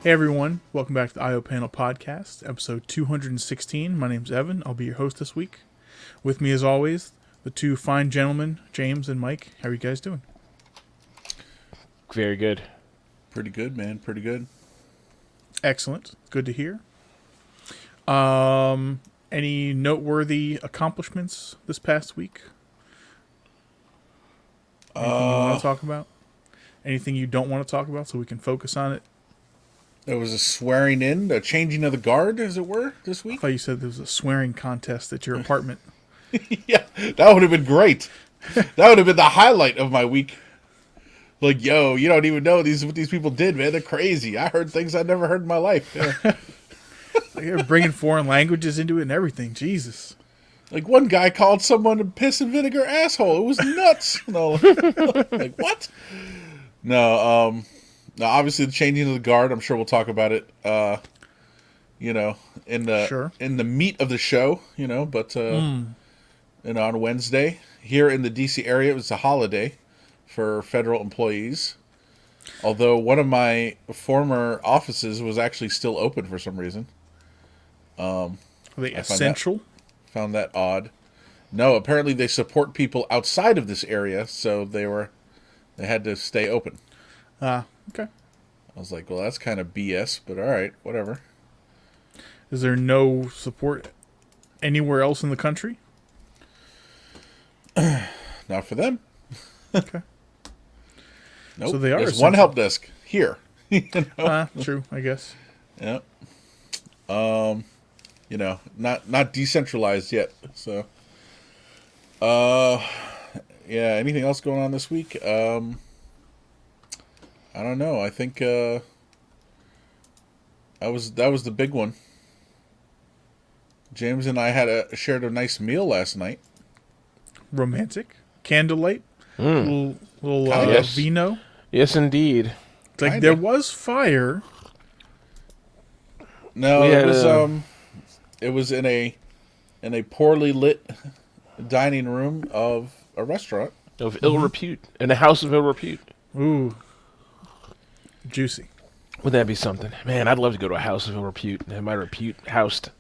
Hey everyone, welcome back to the IO Panel Podcast, episode 216. My name's Evan. I'll be your host this week. With me as always, the two fine gentlemen, James and Mike. How are you guys doing? Very good. Pretty good, man. Pretty good. Excellent. Good to hear. Any noteworthy accomplishments this past week? Anything you want to talk about? Anything you don't want to talk about so we can focus on it? There was a swearing in, a changing of the guard, as it were, this I week. thought you said there was a swearing contest at your apartment. Yeah, that would have been great. That would have been the highlight of my week. Like, yo, you don't even know what these people did, man. They're crazy. I heard things I never heard in my life. Yeah. They're bringing foreign languages into it and everything. Jesus. Like, one guy called someone a piss and vinegar asshole. It was nuts. No, like, what? No, obviously the changing of the guard, I'm sure we'll talk about it, in the meat of the show, but, on Wednesday, here in the DC area, it was a holiday for federal employees. Although one of my former offices was actually still open for some reason. Are they essential? Found that odd. No, apparently they support people outside of this area, so they had to stay open. Okay. I was like, well, that's kind of BS, but all right, whatever. Is there no support anywhere else in the country? Not for them. Okay. Nope. So they are There's essential. one help desk here. True, I guess. Yeah. Not decentralized yet. So, yeah. Anything else going on this week? I don't know. I think that was the big one. James and I shared a nice meal last night. Romantic. Candlelight. Little Yes. vino. Yes, indeed. It's like Kinda. there was fire. No, it was in a poorly lit dining room of a restaurant. Of ill repute. In a house of ill repute. Ooh. Juicy. Wouldn't that be something? Man, I'd love to go to a house of ill repute and have my repute housed.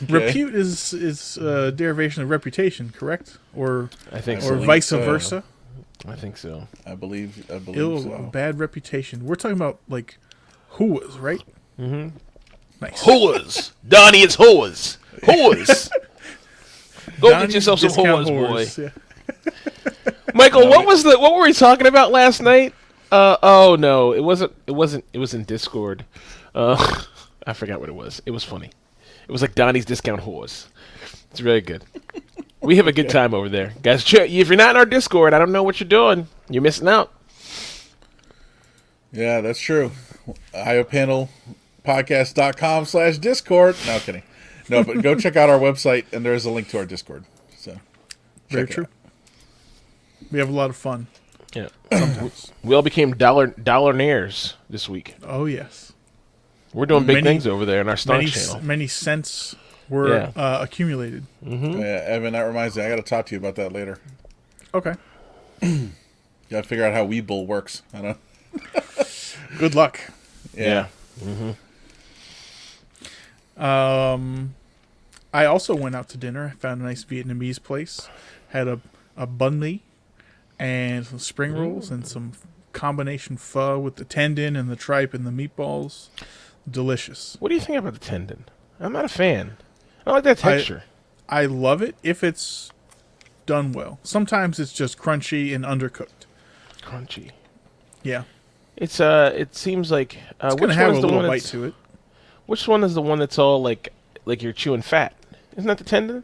Repute is a derivation of reputation, correct? Or I think or so. vice versa. I think so. I believe Ill, so. bad reputation. We're talking about like whoas, right? Mm-hmm. Nice. Whores! Donnie, it's whores! Whores! Go Donnie's get yourself some discount whores, boy. Yeah. Michael, what were we talking about last night? Oh no, it wasn't. It was in Discord. I forgot what it was. It was funny. It was like Donnie's discount whores. It's really good. We have a good time over there, guys. If you're not in our Discord, I don't know what you're doing. You're missing out. Yeah, that's true. IOPanelPodcast.com/Discord. No, kidding. No, but go check out our website, and there's a link to our Discord. So, Very check it true. out. We have a lot of fun. Yeah. Sometimes. We all became dollarnaires this week. Oh yes. We're doing big Many- things over there in our stock channel. Many cents were accumulated. Mm-hmm. Yeah, Evan, that reminds me. I got to talk to you about that later. Okay. Got to figure out how Webull works. I know. Good luck. Yeah. Mm-hmm. I also went out to dinner. I found a nice Vietnamese place. Had a banh mi and some spring rolls and some combination pho with the tendon and the tripe and the meatballs. Delicious. What do you think about the tendon? I'm not a fan. I like that texture. I love it if it's done well. Sometimes it's just crunchy and undercooked. Crunchy. Yeah. It's it seems like It's which going to have one a is the little one bite that's, to it. which one is the one that's all like you're chewing fat? Isn't that the tendon?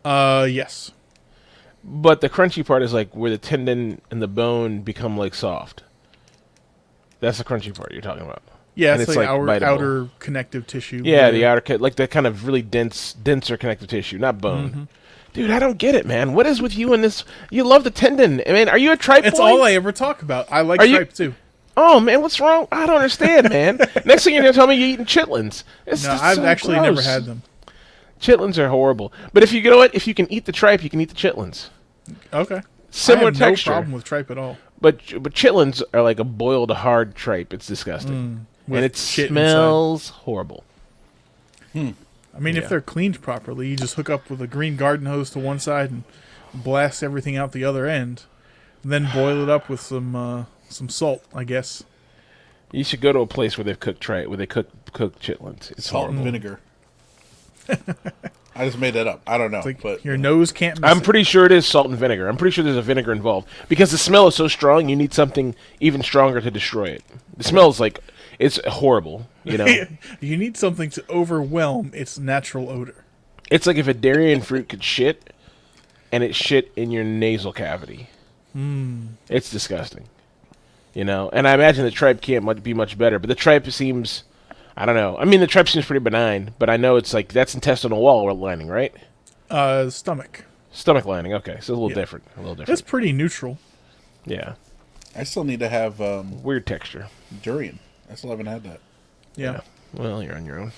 Yes. But the crunchy part is like where the tendon and the bone become like soft. That's the crunchy part you're talking about. Yeah, And it's it's, like like, our biteable. outer connective tissue. Yeah, the outer like that kind of really denser connective tissue, not bone. Mm-hmm. Dude, I don't get it, man. What is with you and this? You love the tendon. I mean, are you a tripe It's boy? all I ever talk about. I like Are you- tripe too. Oh man, what's wrong? I don't understand, man. Next thing you're gonna tell me you're eating chitlins. It's No, just I've so actually never gross. had them. Chitlins are horrible. But if you can eat the tripe, you can eat the chitlins. Okay. Similar I have texture. no problem with tripe at all. But chitlins are like a boiled hard tripe. It's disgusting, with and it shit smells horrible. I mean, if they're cleaned properly, you just hook up with a green garden hose to one side and blast everything out the other end, and then boil it up with some salt, I guess. You should go to a place where they've cooked where they cook chitlins. It's Salt horrible. and vinegar. I just made that up. I don't know, It's like but your nose can't miss I'm it. pretty sure it is salt and vinegar. I'm pretty sure there's a vinegar involved because the smell is so strong. You need something even stronger to destroy it. The smell is like it's horrible. You know, You need something to overwhelm its natural odor. it's like if a dairy fruit could shit, and it shit in your nasal cavity. It's disgusting. You know, and I imagine the tripe can't be much better, but the tripe seems, I don't know. I mean, the tripe seems pretty benign, but I know it's like that's intestinal wall lining, right? Stomach. Stomach lining. Okay, so a little Yeah. different. A little That's different. pretty neutral. Yeah, I still need to have weird texture. durian. I still haven't had that. Yeah. Well, you're on your own.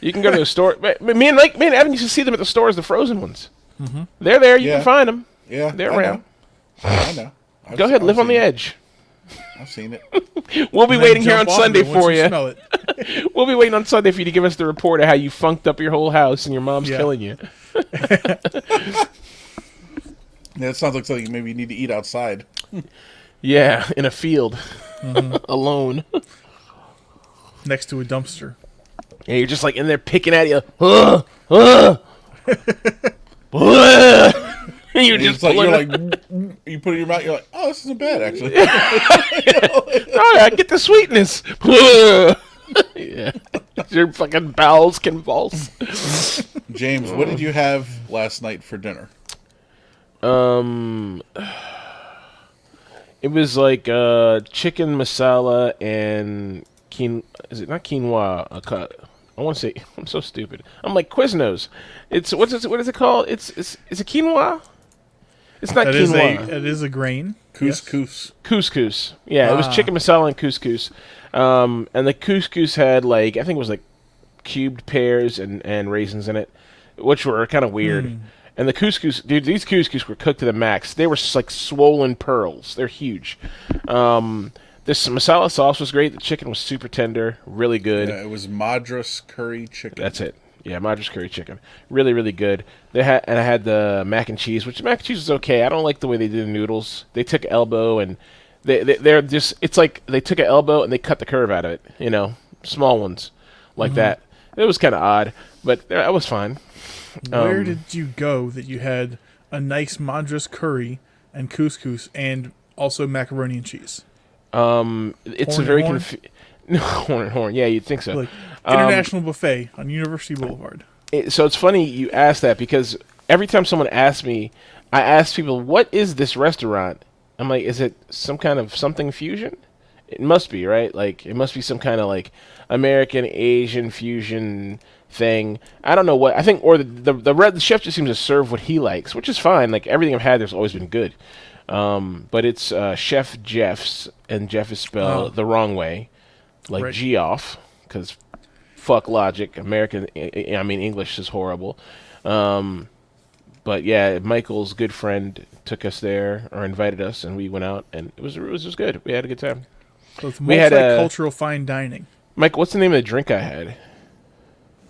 You can go to the store. Me and Evan used to see them at the stores, the frozen ones. Mm-hmm. They're there. You Yeah. can find them. Yeah, They're I around. know. I know. Go ahead, live on the seen it. edge. I've seen it. We'll be And then waiting here jump on off Sunday it once for you. Smell it. We'll be waiting on Sunday for you to give us the report of how you funked up your whole house and your mom's Yeah. killing you. Yeah, it sounds like something maybe you need to eat outside. Yeah, in a field, alone. Next to a dumpster. Yeah, you're just like in there picking at you. And you're just It's like pulling. you're like you put it in your mouth. You're like, oh, this isn't bad actually. Oh, yeah, get the sweetness. Yeah, your fucking bowels convulse. James, what did you have last night for dinner? It was like chicken masala and is it not quinoa? I want to say I'm so stupid. I'm like Quiznos. It's what is it called? It's is it quinoa? It's not That quinoa. it is a grain. Couscous. Couscous. Yeah, it was chicken masala and couscous. And the couscous had like I think it was like cubed pears and raisins in it, which were kind of weird. And the couscous, dude, these couscous were cooked to the max. They were like swollen pearls. They're huge. This masala sauce was great. The chicken was super tender, really good. Yeah, it was Madras curry chicken. That's it. Yeah, Madras curry chicken, really, really good. I had the mac and cheese, which mac and cheese was okay. I don't like the way they did the noodles. They took elbow and they're just. It's like they took an elbow and they cut the curve out of it. You know, small ones like that. It was kind of odd, but that was fine. Where did you go that you had a nice Madras curry and couscous and also macaroni and cheese? It's Horn a and very horn? horn. Yeah, you'd think so. Like International Buffet on University Boulevard. So it's funny you ask that because every time someone asks me, I ask people, "What is this restaurant?" I'm like, "Is it some kind of something fusion?" It must be, right? Like it must be some kind of like American Asian fusion thing. I don't know what I think, or the chef just seems to serve what he likes, which is fine. Like everything I've had, there's always been good. But it's Chef Jeff's, and Jeff is spelled the wrong way, like Right. Geoff, because fuck logic. American, I mean English is horrible. But yeah, Michael's good friend took us there or invited us, and we went out, and it was good. We had a good time. So it's We had a- multicultural fine dining. Mike, what's the name of the drink I had?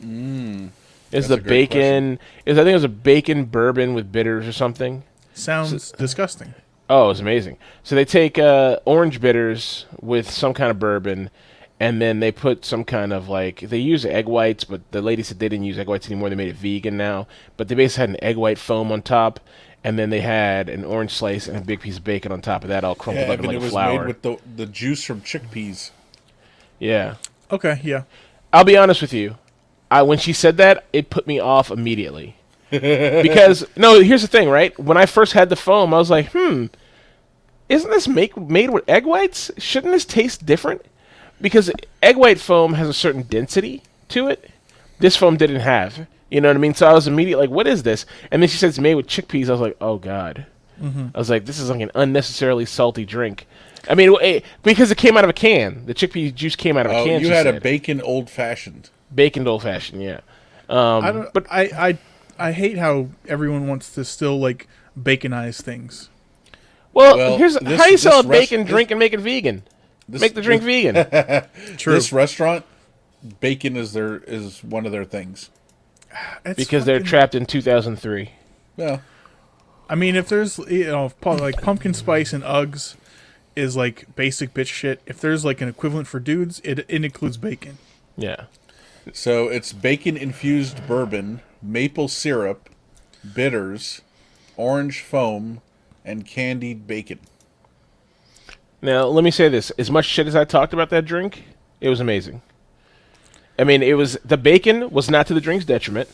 Is That's the a great bacon? I think it was a bacon bourbon with bitters or something. Sounds disgusting. Oh, it was amazing. So they take orange bitters with some kind of bourbon, and then they put some kind of like they use egg whites, but the lady said they didn't use egg whites anymore. They made it vegan now, but they basically had an egg white foam on top, and then they had an orange slice and a big piece of bacon on top of that, all crumpled Yeah, up and like it a was flour. made with the juice from chickpeas. Yeah, Okay, yeah. I'll be honest with you. When she said that, it put me off immediately. Because no, here's the thing, right? When I first had the foam, I was like, isn't this made with egg whites? Shouldn't this taste different? Because egg white foam has a certain density to it. This foam didn't have. You know what I mean? So I was immediately like, what is this? And then she said it's made with chickpeas. I was like, oh, God. I was like, this is like an unnecessarily salty drink. I mean, because it came out of a can. The chickpea juice came out of a Oh, can. you she had a said. bacon old fashioned. Baconed old fashioned, yeah. I don't. But I hate how everyone wants to still like baconize things. Well, here's this- how you sell a this rest- bacon drink and make it vegan. Make the drink vegan. True. This restaurant, bacon is one of their things. It's Because they're fucking- trapped in 2003. Yeah. I mean, if there's like pumpkin spice and Uggs is like basic bitch shit. If there's like an equivalent for dudes, it includes bacon. Yeah. So it's bacon infused bourbon, maple syrup, bitters, orange foam, and candied bacon. Now, let me say this. As much shit as I talked about that drink, it was amazing. I mean, the bacon was not to the drink's detriment.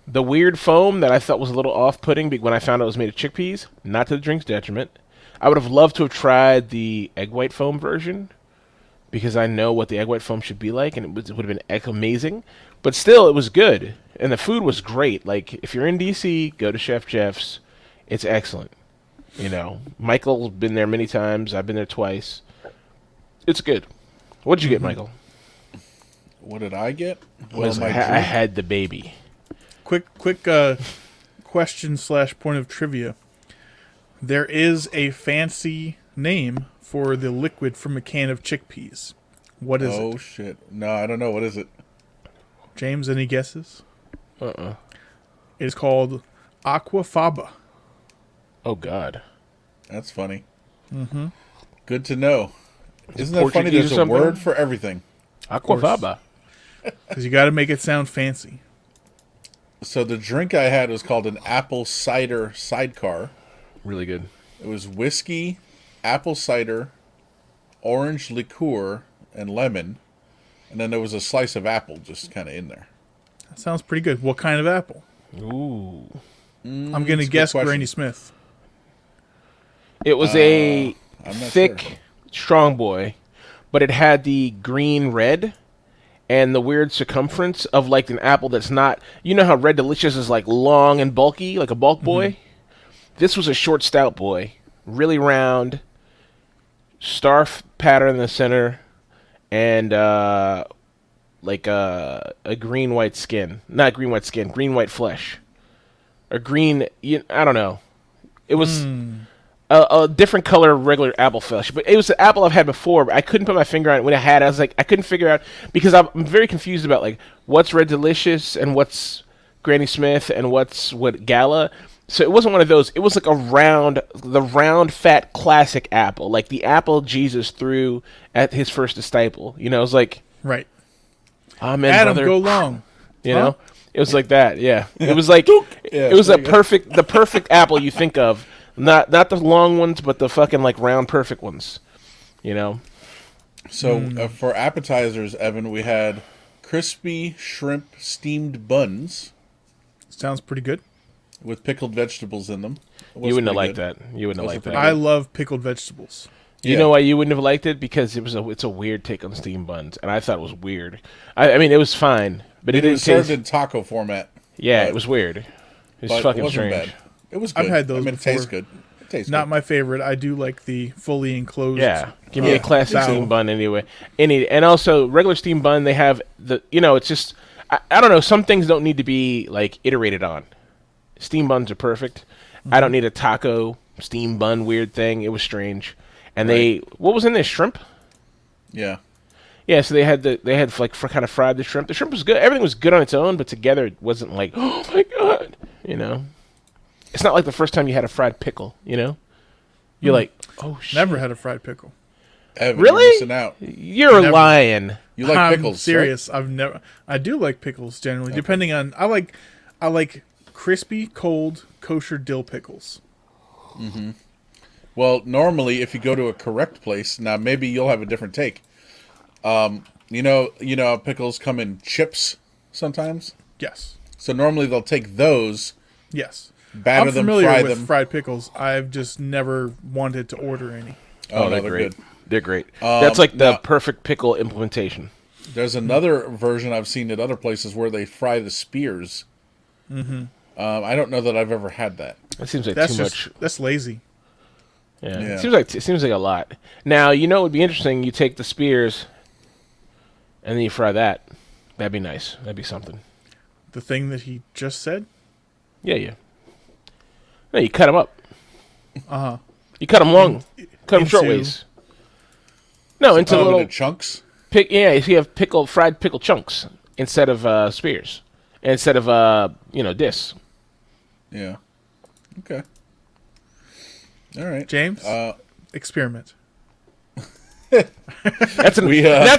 The weird foam that I thought was a little off-putting when I found out it was made of chickpeas, not to the drink's detriment. I would have loved to have tried the egg white foam version because I know what the egg white foam should be like, and it would have been amazing. But still, it was good, and the food was great. Like, if you're in D.C., go to Chef Jeff's. It's excellent. You know, Michael's been there many times. I've been there twice. It's good. What did you get, Michael? What did I get? I had the baby. Quick question / point of trivia. There is a fancy name for the liquid from a can of chickpeas. What is it? Oh shit! No, I don't know. What is it? James, any guesses? Uh-uh. It is called aquafaba. Oh, God. That's funny. Mm-hmm. Good to know. Isn't that funny? Portuguese There's or a something? word for everything. Aquafaba. Because you got to make it sound fancy. So the drink I had was called an apple cider sidecar. Really good. It was whiskey, apple cider, orange liqueur, and lemon. And then there was a slice of apple just kind of in there. That sounds pretty good. What kind of apple? Ooh. I'm going to that's a guess good question. Granny Smith. It was a I'm not thick, sure. strong boy, but it had the green-red and the weird circumference of like an apple that's not... You know how Red Delicious is like long and bulky, like a bulk boy? This was a short, stout boy. Really round, star pattern in the center, and like a green-white skin. Not green-white skin, green-white flesh. Or green... I don't know. It was... A different color regular apple flesh, but it was the apple I've had before. But I couldn't put my finger on it when I had it. I was like, I couldn't figure out because I'm very confused about like what's Red Delicious and what's Granny Smith and what Gala. So it wasn't one of those. It was like the round fat classic apple, like the apple Jesus threw at his first disciple. You know, it was like, Right. amen, Adam, brother. go long. You Huh? know, it was like that. Yeah, it was like Yeah, it was there the you go. perfect apple you think of. Not the long ones, but the fucking like round perfect ones. You know. So for appetizers, Evan, we had crispy shrimp steamed buns Sounds pretty good. with pickled vegetables in them. It was You wouldn't have pretty liked good. that. You wouldn't have Those liked are that. I love pickled vegetables. You Yeah. know why you wouldn't have liked it? Because it's a weird take on steamed buns, and I thought it was weird. I mean, it was fine, but it It didn't was served taste. in taco format. Yeah, but- it was weird. It was but fucking it wasn't strange. bad. It was good. I've had those I mean, it before. tastes good. It tastes Not good. my favorite. I do like the fully enclosed. Yeah, give me a classic Bow. steamed bun anyway. And also regular steamed bun. They have it's just I don't know. Some things don't need to be like iterated on. Steamed buns are perfect. I don't need a taco steamed bun weird thing. It was strange. And what was in this shrimp? Yeah. Yeah, so they had kind of fried the shrimp. The shrimp was good. Everything was good on its own, but together it wasn't like, oh my god, you know. It's not like the first time you had a fried pickle, you know. You're like, oh shit. Never had a fried pickle. Evan, Really? You're missing out. You're Never. lying. You like I'm pickles? serious. I've never. I do like pickles generally. Depending on, I like crispy, cold, kosher dill pickles. Right? Well, normally if you go to a correct place, now maybe you'll have a different take. You know how pickles come in chips sometimes. Yes. So normally they'll take those, Yes. batter I'm them, familiar fry with them. fried pickles. I've just never wanted to order any. Oh, no, they're they're great. good. They're great. That's like the now- perfect pickle implementation. There's another version I've seen at other places where they fry the spears. I don't know that I've ever had that. It seems like That's too just much. that's lazy. Yeah. Yeah. It seems like a lot. Now, you know it would be interesting, you take the spears and then you fry that. That'd be nice. That'd be something. The thing that he just said. Yeah. No, you cut them up. Uh huh. You cut them long, cut them short into- ways. No, into little into chunks. Yeah, so you have fried pickle chunks instead of spears, instead of discs. Yeah. Okay. All right. James, experiment. That's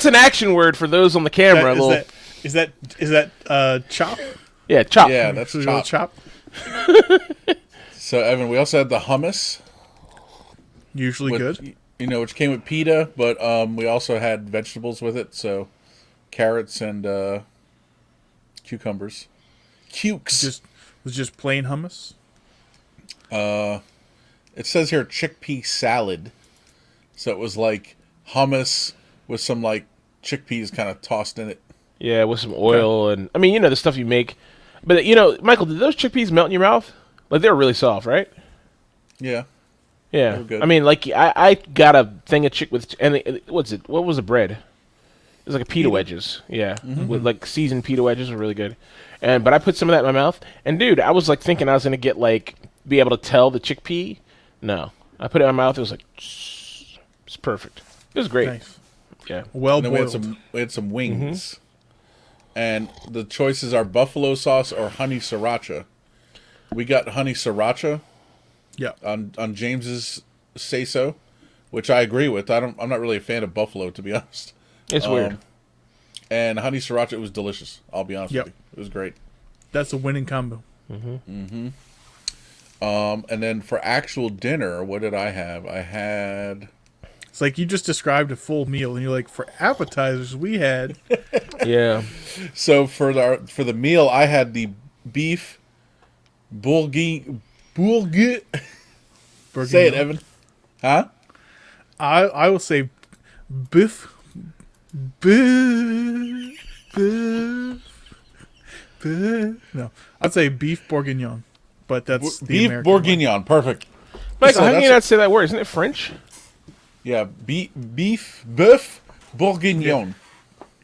an action word for those on the camera. Is that chop? Yeah, chop. Yeah, that's Should we go chop. chop. So Evan, we also had the hummus. Usually good. Which came with pita, but we also had vegetables with it, so carrots and cucumbers. Cukes. Was just plain hummus. It says here chickpea salad, so it was like hummus with some like chickpeas kind of tossed in it. Yeah, with some oil and the stuff you make. But Michael, did those chickpeas melt in your mouth? Like they were really soft, right? Yeah. Yeah. They were good. I mean, like I got a thing of what was the bread? It was like a pita wedges. Yeah, with like seasoned pita wedges were really good. But I put some of that in my mouth, and dude, I was like thinking I was gonna be able to tell the chickpea. No, I put it in my mouth. It was like it's perfect. It was great. Nice. Yeah. Well And then boiled. we had some wings, and the choices are buffalo sauce or honey sriracha. We got honey sriracha Yeah. on James's say so, which I agree with. I'm not really a fan of buffalo, to be honest. It's weird. And honey sriracha was delicious. I'll be honest Yep. with you, it was great. That's a winning combo. And then for actual dinner, what did I have? I had It's like you just described a full meal, and you're like, for appetizers, we had Yeah. so for the meal, I had the beef bourguignon. Say it, Evan. Huh? I will say beef, beef, no, I'd say beef bourguignon, but that's the Beef American way. bourguignon. Perfect. Michael, So how can you that's not say that word? Isn't it French? Yeah, beef bourguignon.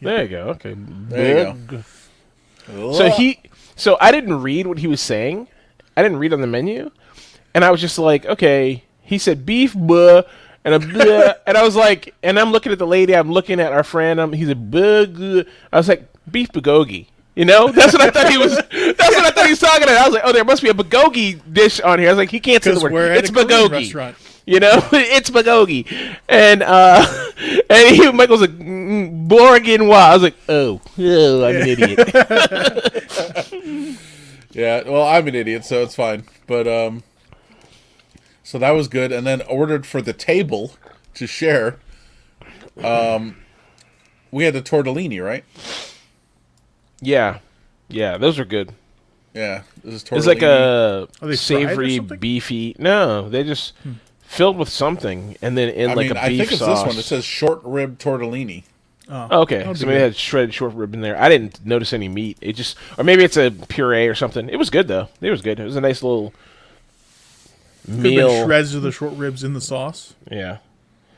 There you go. Okay. There you go. So I didn't read what he was saying. I didn't read on the menu, and I was just like, okay. He said beef, buh, and a buh, and I was like, and I'm looking at the lady. I'm looking at our friend. He's a buh. I was like, beef bulgogi. That's what I thought he was. That's what I thought he was talking about. I was like, oh, there must be a bulgogi dish on here. I was like, he can't say the word. We're at It's a Korean bulgogi. restaurant. It's bulgogi, and Michael's like bourguignon. I was like, oh, I'm an idiot. Yeah, well, I'm an idiot, so it's fine. But so that was good, and then ordered for the table to share. We had the tortellini, right? Yeah, those are good. Yeah, this is tortellini. It's like a Are they fried or savory, something? beefy. No, they just filled with something, and then in I like mean, a I beef think it's sauce. this one. It says short rib tortellini. Oh, okay, That'll so be maybe good. they had shredded short rib in there. I didn't notice any meat. It just, or maybe it's a puree or something. It was good though. It was good. It was a nice little Could have been meal. shreds of the short ribs in the sauce. Yeah,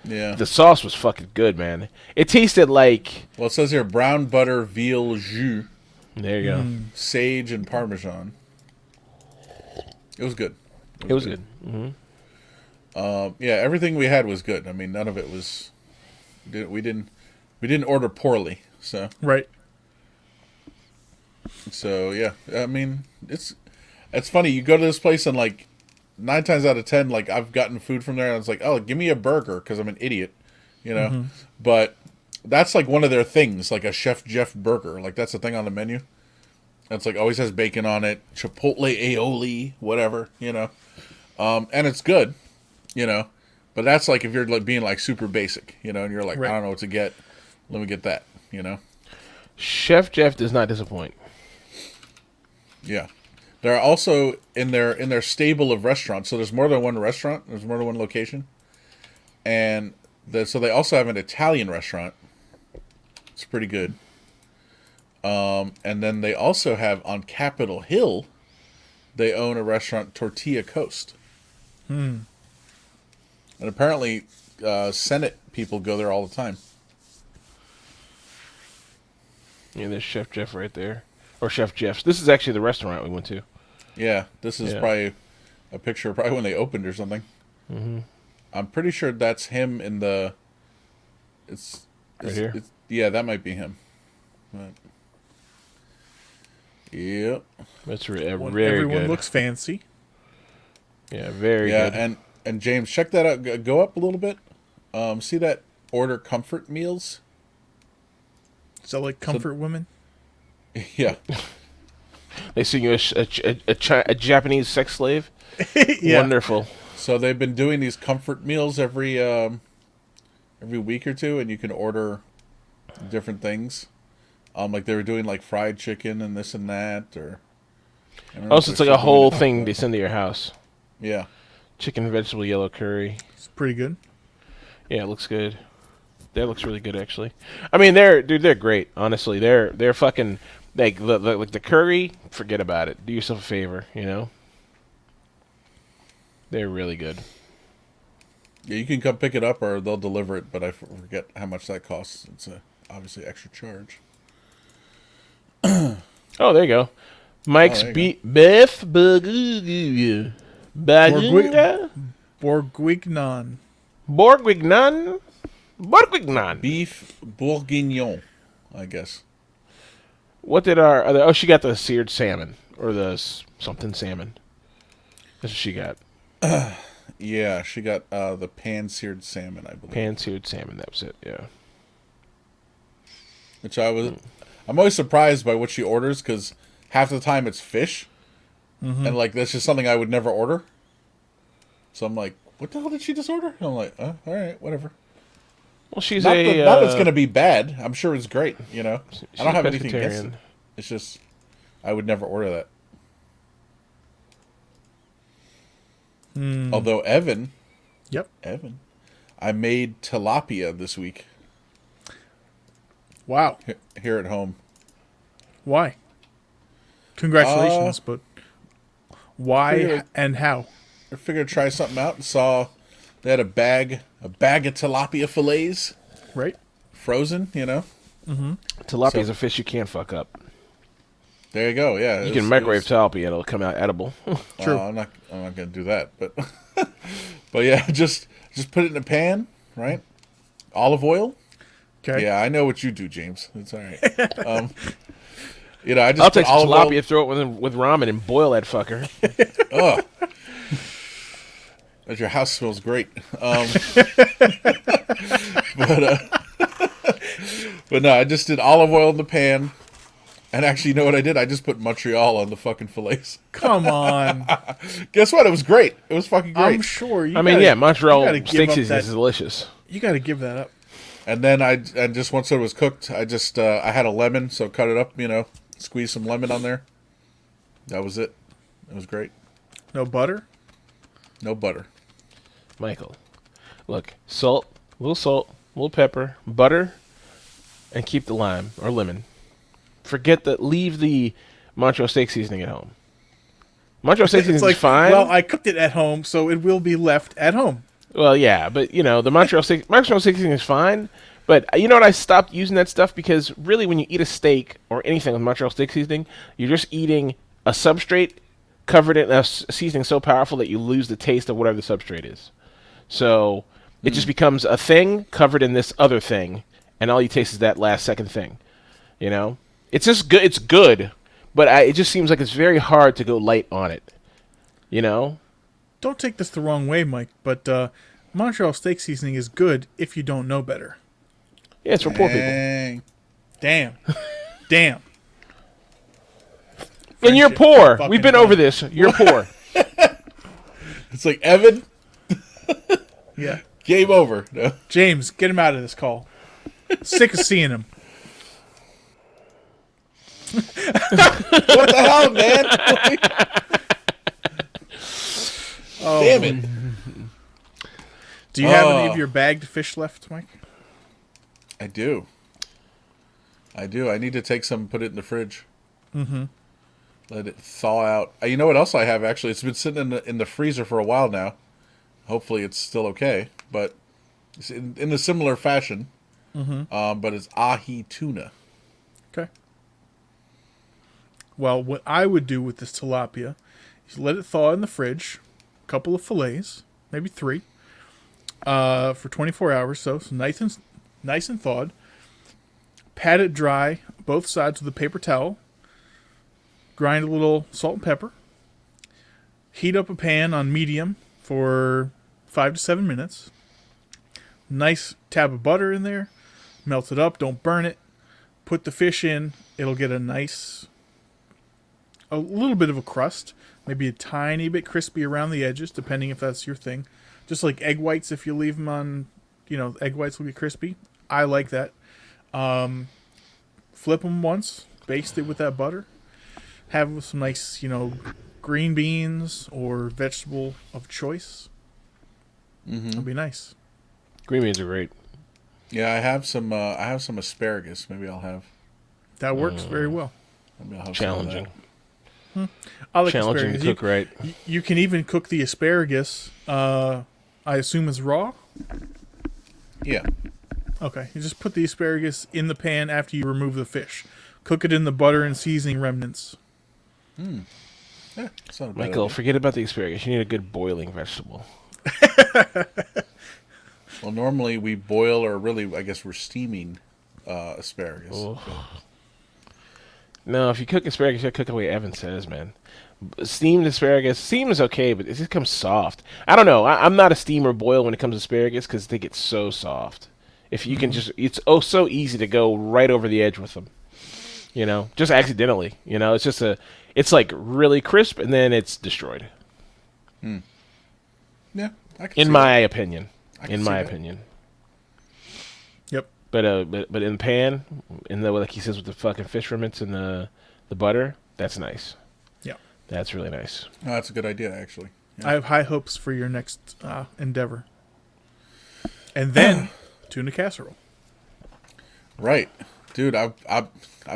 Yeah. the sauce was fucking good, man. It tasted like. Well, it says here brown butter, veal jus, There you go. sage, and parmesan. It was good. It was good. Yeah, everything we had was good. I mean, none of it was. We didn't order poorly. Right. So yeah, I mean, it's funny. You go to this place and like 9 times out of 10, like I've gotten food from there and it's like, oh, give me a burger because I'm an idiot, But that's like one of their things, like a Chef Jeff burger. Like that's the thing on the menu. It's like always has bacon on it, chipotle aioli, whatever, and it's good, But that's like if you're like being like super basic, and you're like, Right. I don't know what to get. Let me get that, Chef Jeff does not disappoint. Yeah. They're also in their stable of restaurants. So there's more than one restaurant. There's more than one location. And so they also have an Italian restaurant. It's pretty good. And then they also have on Capitol Hill, they own a restaurant, Tortilla Coast. And apparently Senate people go there all the time. Yeah, there's Chef Jeff right there. Or Chef Jeff's. This is actually the restaurant we went to. Yeah, this is Yeah. probably a picture probably when they opened or something. I'm pretty sure that's him in the. Right here? Yeah, that might be him. But, yep. That's Everyone very good. looks fancy. Yeah, very Yeah, good. and James, check that out. Go up a little bit. See that order comfort meals? Is that like comfort women? Yeah. They sing you a Japanese sex slave. Yeah. Wonderful. So they've been doing these comfort meals every week or two, and you can order different things. Like they were doing like fried chicken and this and that, or. Oh, so it's like a whole thing they send to your house. Yeah. Chicken, vegetable, yellow curry. It's pretty good. Yeah, it looks good. That looks really good, actually. I mean, they're great. Honestly, they're fucking like the curry. Forget about it. Do yourself a favor, you know. They're really good. Yeah, you can come pick it up, or they'll deliver it. But I forget how much that costs. It's obviously extra charge. Oh, there you go. Mike's there you beef burger. Baginga? Bourguignon. Bourguignon? Bourguignon. Beef bourguignon, I guess. What did our other... Oh, she got the seared salmon. Or the something salmon. That's what she got. Yeah, she got the pan-seared salmon, I believe. Pan-seared salmon, that was it, yeah. Which I'm always surprised by what she orders, because half the time it's fish. Mm-hmm. And, like, that's just something I would never order. So I'm like, what the hell did she just order? And I'm like, all right, whatever. Well, she's not that it's going to be bad. I'm sure it's great, you know. I don't have anything against it. It's just, I would never order that. Although Evan, I made tilapia this week. Wow. Here at home. Why? Congratulations, but why and how? I figured try something out and saw they had a bag of tilapia fillets. Right. Frozen, you know. Mm-hmm. Tilapia is a fish you can't fuck up. There you go. Yeah, you can microwave tilapia; it'll come out edible. True. I'm not going to do that, but but yeah, just put it in a pan, right? Olive oil. Okay. Yeah, I know what you do, James. It's all right. You know, I'll take some tilapia, throw it with ramen, and boil that fucker. Oh, but your house smells great. But no, I just did olive oil in the pan. And actually, you know what I did? I just put Montreal on the fucking fillets. Come on. Guess what? It was great. It was fucking great. I'm sure. Montreal steak seasoning is delicious. You got to give that up. And then just once it was cooked, I just I had a lemon, so cut it up. You know, squeeze some lemon on there. That was it. It was great. No butter. No butter. Michael, look, a little pepper, butter, and keep the lime or lemon. Leave the Montreal steak seasoning at home. Montreal steak seasoning is fine. Well, I cooked it at home, so it will be left at home. Well, yeah, but you know the Montreal steak seasoning is fine. But you know what? I stopped using that stuff because really, when you eat a steak or anything with Montreal steak seasoning, you're just eating a substrate covered in a seasoning so powerful that you lose the taste of whatever the substrate is. So it just becomes a thing covered in this other thing, and all you taste is that last second thing. You know. It's just good. It's good, but it just seems like it's very hard to go light on it. You know? Don't take this the wrong way, Mike, but Montreal steak seasoning is good if you don't know better. Yeah, it's for poor people. Damn. Damn. And you're poor. We've been over this. You're poor. It's like, Evan. Yeah. Game over. No. James, get him out of this call. Sick of seeing him. What the hell, man? Damn it. Do you have any of your bagged fish left, Mike? I do. I need to take some and put it in the fridge. Mm-hmm. Let it thaw out. You know what else I have, actually? It's been sitting in the freezer for a while now. Hopefully it's still okay. But it's in a similar fashion. Mm-hmm. But it's ahi tuna. Okay. Well, what I would do with this tilapia is let it thaw in the fridge, a couple of fillets, maybe 3, for 24 hours, so nice and thawed. Pat it dry, both sides with a paper towel. Grind a little salt and pepper. Heat up a pan on medium for 5 to 7 minutes. Nice tab of butter in there. Melt it up, don't burn it. Put the fish in. It'll get a little bit of a crust. Maybe a tiny bit crispy around the edges, depending if that's your thing. Just like egg whites, if you leave them on, egg whites will be crispy. I like that. Flip them once, baste it with that butter. Have some nice, green beans or vegetable of choice. It'll be nice. Green beans are great. Yeah, I have some. I have some asparagus. Maybe I'll have. That works very well. Maybe I'll have Challenging. I like Challenging asparagus. to cook right. You can even cook the asparagus. I assume it's raw. Yeah. Okay, you just put the asparagus in the pan after you remove the fish. Cook it in the butter and seasoning remnants. Yeah, that's not a bad Michael, idea. forget about the asparagus. You need a good boiling vegetable. Well, normally we boil, or really, I guess we're steaming asparagus. Oh. No, if you cook asparagus, you gotta cook the way Evan says, man. Steamed asparagus, steam is okay, but it just comes soft. I don't know. I'm not a steam or boil when it comes to asparagus because they get so soft. If you can it's so easy to go right over the edge with them. Just accidentally. It's like really crisp and then it's destroyed. Yeah, I can In see my that. opinion. I can In see my that. opinion. Yep. But in the pan, like he says with the fucking fish remnants and the butter, that's nice. Yeah. That's really nice. Oh, that's a good idea, actually. Yeah. I have high hopes for your next endeavor. And then tuna casserole. Right, dude. I've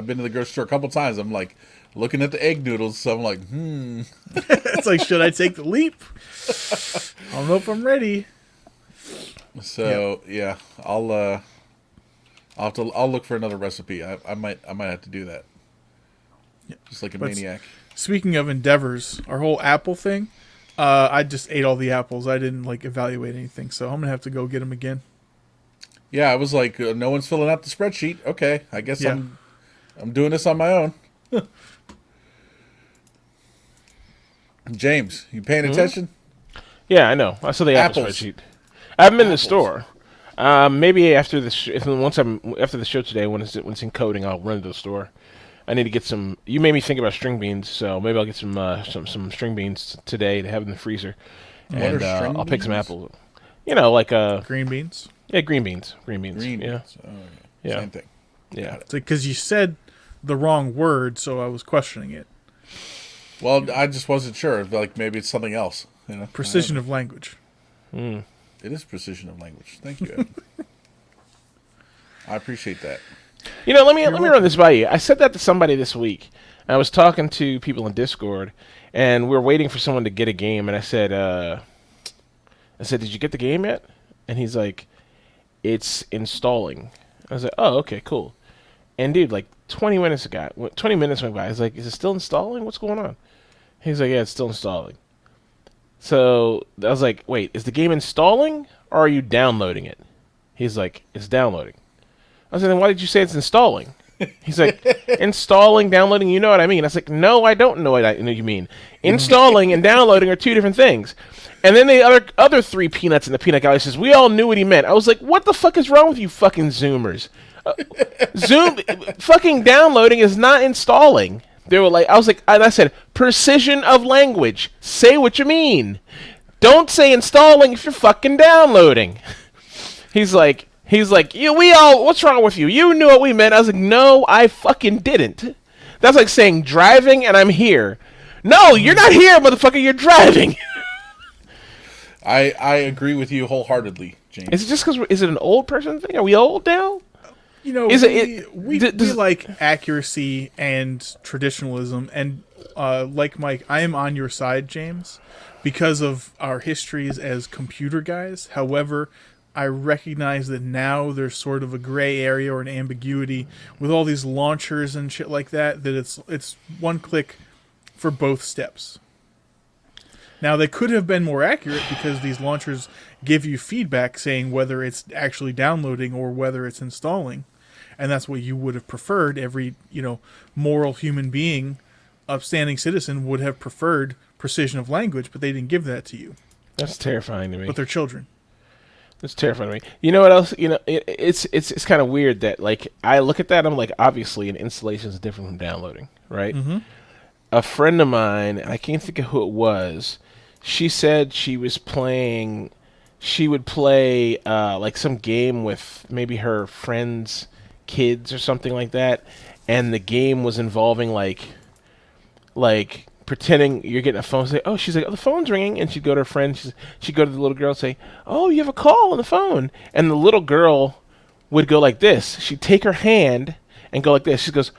been to the grocery store a couple times. I'm like looking at the egg noodles, so I'm like, It's like, should I take the leap? I don't know if I'm ready. So yeah, I'll look for another recipe. I might have to do that. Just like a But maniac. Speaking of endeavors, our whole apple thing, I just ate all the apples. I didn't evaluate anything, so I'm gonna have to go get them again. Yeah, I was like, no one's filling out the spreadsheet. Okay, I guess Yeah. I'm doing this on my own. James, you paying attention? Yeah, I know. I saw the Apple Apples. spreadsheet. I haven't been in the Apples. store. Maybe after after the show today, when it's in coding, I'll run to the store. I need to get some. You made me think about string beans, so maybe I'll get some string beans today to have in the freezer, What and are string I'll pick some beans? apples. Like Green beans. yeah, green beans. Green beans. Green Yeah, beans. Oh, Yeah. Same thing. yeah. It's because you said the wrong word, so I was questioning it. Well, I just wasn't sure. Like maybe it's something else. Precision of language. It is precision of language. Thank you, Evan. I appreciate that. Let me run this by you. I said that to somebody this week. I was talking to people in Discord, and we were waiting for someone to get a game. And I said, "Did you get the game yet?" And he's like, "It's installing." I was like, "Oh, okay, cool." And dude, 20 minutes went by. I was like, "Is it still installing? What's going on?" He's like, "Yeah, it's still installing." So I was like, "Wait, is the game installing, or are you downloading it?" He's like, "It's downloading." I was like, "Then why did you say it's installing?" He's like, "Installing, downloading, you know what I mean." I was like, "No, I don't know what you mean. Installing and downloading are two different things." And then the other three peanuts in the peanut gallery says, "We all knew what he meant." I was like, "What the fuck is wrong with you fucking Zoomers? Fucking downloading is not installing." They were like, and I said, "Precision of language. Say what you mean. Don't say installing if you're fucking downloading." He's like, what's wrong with you? You knew what we meant. I was like, "No, I fucking didn't." That's like saying driving and I'm here. No, you're not here, motherfucker. You're driving. I agree with you wholeheartedly, James. Is it just because? Is it an old person thing? Are we old now? Is We like accuracy and traditionalism, and like Mike, I am on your side, James, because of our histories as computer guys. However, I recognize that now there's sort of a gray area or an ambiguity with all these launchers and shit like that. That it's one click for both steps. Now, they could have been more accurate because these launchers give you feedback saying whether it's actually downloading or whether it's installing. And that's what you would have preferred. Every, moral human being, upstanding citizen would have preferred precision of language, but they didn't give that to you. That's terrifying to me. But they're children. That's terrifying to me. You know what else? It's kind of weird that, like, I look at that, I'm like, obviously an installation is different from downloading, right? Mm-hmm. A friend of mine, I can't think of who it was, she said she would play like some game with maybe her friends' kids or something like that, and the game was involving like pretending you're getting a phone. Say, oh, she's like, oh, the phone's ringing, and she'd go to her friend. She'd go to the little girl and say, oh, you have a call on the phone, and the little girl would go like this. She'd take her hand and go like this. She goes,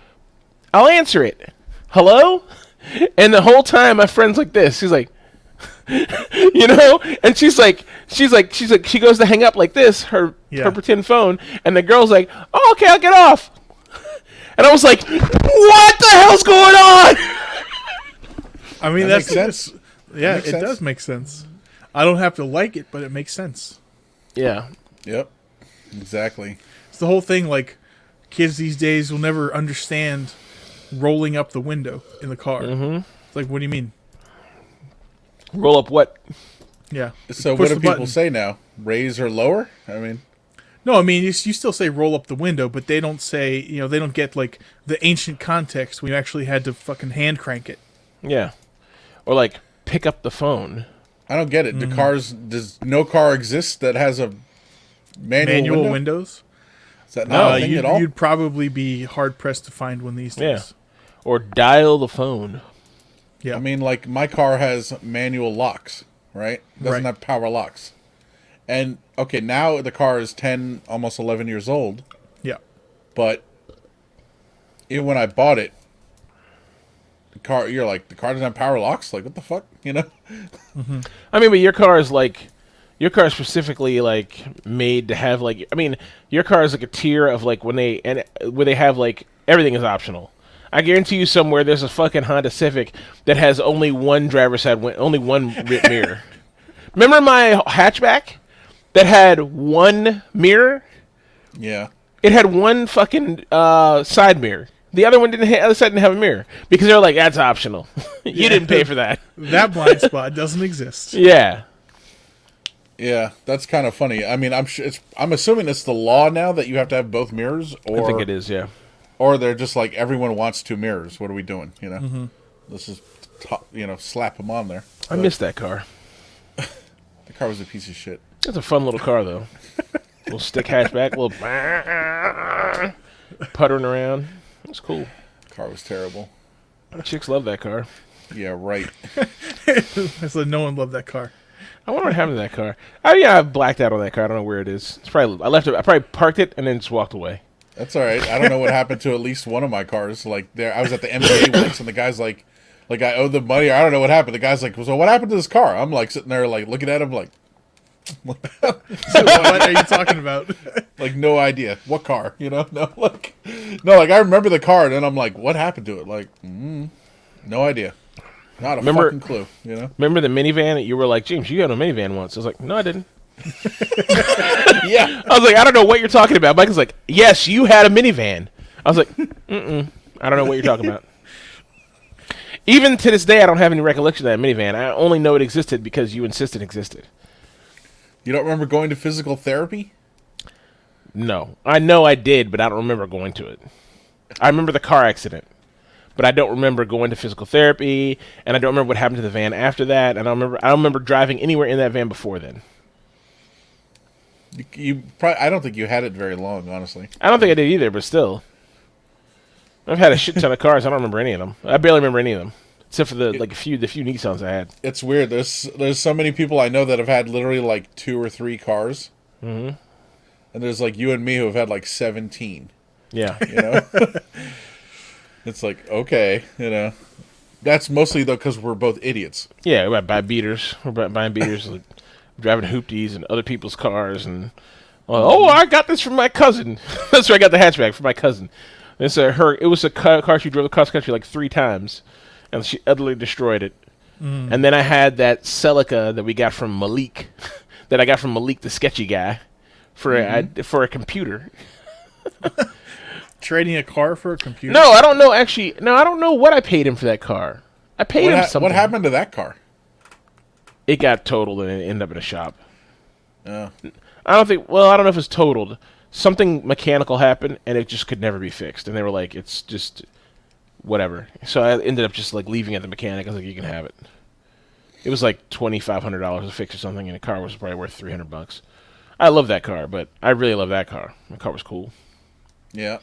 I'll answer it. Hello? And the whole time my friend's like this. She's like, and she goes to hang up like this, her pretend phone, and the girl's like, oh, okay, I'll get off. And I was like, what the hell's going on? I mean, that makes sense. Yeah, it does make sense. I don't have to like it, but it makes sense. Yeah. Yep. Exactly. It's the whole thing, like, kids these days will never understand rolling up the window in the car. Mm-hmm. It's like, what do you mean? Roll up what? Yeah. So what do people say now? Raise or lower? I mean... No, I mean, you still say roll up the window, but they don't say, they don't get, like, the ancient context when you actually had to fucking hand crank it. Yeah. Or, like, pick up the phone. I don't get it. Does no car exist that has a manual windows? Is that not a thing at all? You'd probably be hard-pressed to find one these days. Yeah. Or dial the phone. Yeah. I mean, like, my car has manual locks, right? It doesn't have power locks. And, okay, now the car is 10, almost 11 years old. Yeah. But even when I bought it, the car doesn't have power locks? Like, what the fuck? Mm-hmm. I mean, but your car is specifically, like, made to have, like, I mean, your car is like a tier of, like, where they have, like, everything is optional. I guarantee you somewhere there's a fucking Honda Civic that has only one driver's side, only one mirror. Remember my hatchback that had one mirror? Yeah. It had one fucking side mirror. The other one other side didn't have a mirror because they're like, that's optional. You didn't pay for that. That blind spot doesn't exist. Yeah. Yeah, that's kind of funny. I mean, I'm assuming it's the law now that you have to have both mirrors, or I think it is, yeah. Or they're just like, everyone wants two mirrors. What are we doing? This is, slap them on there. I miss that car. The car was a piece of shit. It's a fun little car, though. Little stick hatchback, little puttering around. It was cool. Car was terrible. Chicks love that car. Yeah, right. I said no one loved that car. I wonder what happened to that car. I blacked out on that car. I don't know where it is. I left it. I probably parked it and then just walked away. That's all right. I don't know what happened to at least one of my cars. Like, I was at the NBA once, and the guy's like, I owe the money. I don't know what happened. The guy's like, so what happened to this car? I'm like sitting there, like looking at him, like, so what are you talking about? Like, no idea. What car? No, I remember the car, and then I'm like, what happened to it? Like, no idea. Not a fucking clue. Remember the minivan? You were like, James, you had a minivan once. I was like, no, I didn't. Yeah. I was like, I don't know what you're talking about. Mike was like, yes, you had a minivan. I was like, I don't know what you're talking about. Even to this day, I don't have any recollection of that minivan. I only know it existed because you insisted it existed. You don't remember going to physical therapy? No. I know I did, but I don't remember going to it. I remember the car accident, but I don't remember going to physical therapy, and I don't remember what happened to the van after that, and I don't remember driving anywhere in that van before then. I don't think you had it very long, honestly. I don't think I did either, but still. I've had a shit ton of cars. I don't remember any of them. I barely remember any of them, except for the few Nissans I had. It's weird. There's so many people I know that have had literally like 2 or 3 cars. Mm-hmm. And there's like you and me who have had like 17. Yeah. It's like, okay, That's mostly, though, because we're both idiots. Yeah, we buy beaters. We're buying beaters, like, driving hoopties in other people's cars. And I got this from my cousin. That's where I got the hatchback from my cousin. It was a car she drove across country like 3 times, and she utterly destroyed it. And then I had that Celica that we got from Malik, that I got from Malik, the sketchy guy, for a computer. Trading a car for a computer? No, I don't know. Actually, no, I don't know what I paid him for that car. I paid him something. What happened to that car? It got totaled and it ended up in a shop. Oh. I don't think. Well, I don't know if it's totaled. Something mechanical happened and it just could never be fixed. And they were like, "It's just whatever." So I ended up just like leaving it at the mechanic. I was like, "You can have it." It was like $2,500 to fix or something, and the car was probably worth $300. I love that car, but I really love that car. The car was cool. Yeah.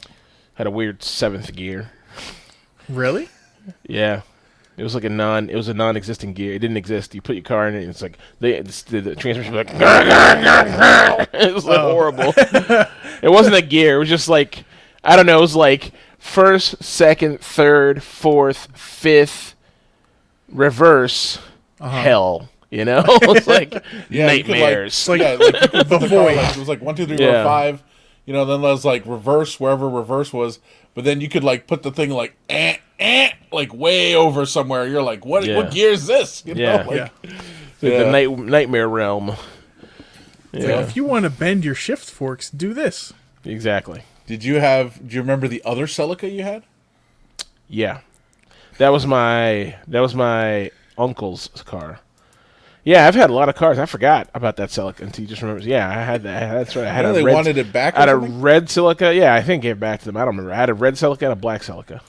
Had a weird 7th gear. Really? Yeah. It was like a non-existent gear. It didn't exist. You put your car in it, and it's like the transmission was like it was like horrible. It wasn't a gear. It was just like, I don't know. It was like first, second, third, fourth, fifth, reverse, hell. You know, it's like nightmares. You could, like you could put the car, like, it was like 1, 2, 3, 4, 5. You know, then there's like reverse wherever reverse was, but then you could like put the thing like like way over somewhere. You're like, what gear is this? You know? Like, the nightmare realm. Yeah. So if you want to bend your shift forks, do this. Exactly. Do you remember the other Celica you had? Yeah. That was my uncle's car. Yeah, I've had a lot of cars. I forgot about that Celica until you just remember. Yeah, I had that. That's right. I had they wanted it back. I had a red Celica. Yeah, I think I gave it back to them. I don't remember. I had a red Celica and a black Celica.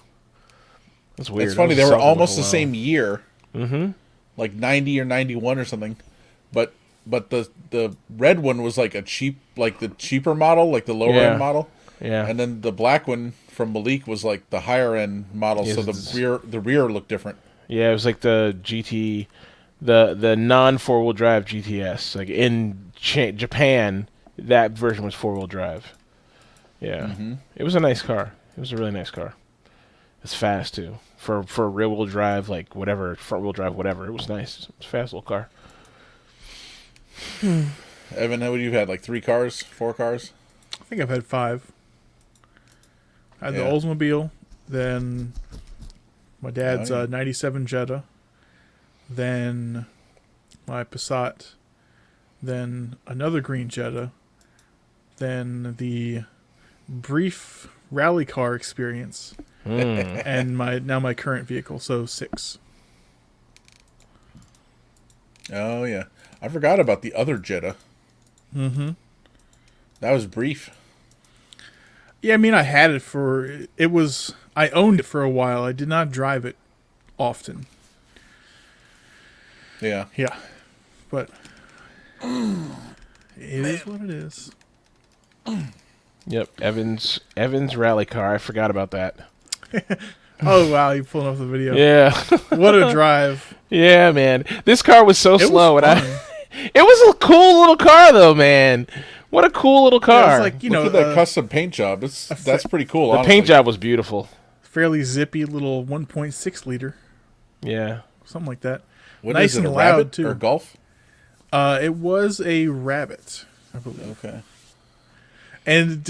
That's weird. It's funny. They were almost the same year. Mm-hmm. Like 90 or 91 or something. But the red one was like the cheaper model, like the lower end model. Yeah. And then the black one from Malik was like the higher end model, so the rear looked different. Yeah, it was like the GT. The non 4-wheel drive GTS, like in Japan, that version was 4-wheel drive. Yeah, It was a nice car. It was a really nice car. It's fast too for rear wheel drive, like whatever, front wheel drive, whatever. It was nice. It was a fast little car. Evan, how would you had like 3 cars, 4 cars? I think I've had 5. I had the Oldsmobile, then my dad's 97 Jetta. Then my Passat, then another green Jetta, then the brief rally car experience, and my current vehicle, so 6. Oh yeah, I forgot about the other Jetta. Mm-hmm. That was brief. Yeah, I mean, I had it I owned it for a while. I did not drive it often. Yeah. Yeah. But it is what it is. Yep. Evan's rally car. I forgot about that. Oh, wow. You pulling off the video. Yeah. What a drive. Yeah, man. This car was so slow. Was it was a cool little car, though, man. What a cool little car. Yeah, it's like, Look at that custom paint job. That's pretty cool, The paint job was beautiful. Fairly zippy little 1.6 liter. Yeah. Something like that. What nice is it, and a loud Rabbit too. Or Golf? It was a Rabbit, I believe. Okay. And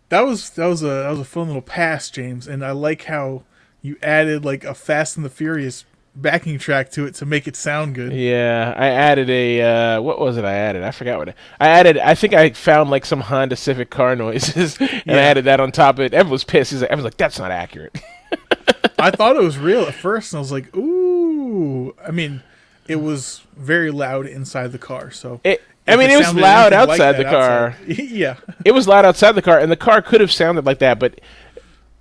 that was a fun little pass, James. And I like how you added like a Fast and the Furious backing track to it to make it sound good. Yeah, I added a what was it? I forgot I added. I think I found like some Honda Civic car noises, and I added that on top of it. Everyone was pissed. Everyone was like, "That's not accurate." I thought it was real at first, and I was like, "Ooh!" I mean, it was very loud inside the car, so it was loud outside the car. Yeah, it was loud outside the car, and the car could have sounded like that. But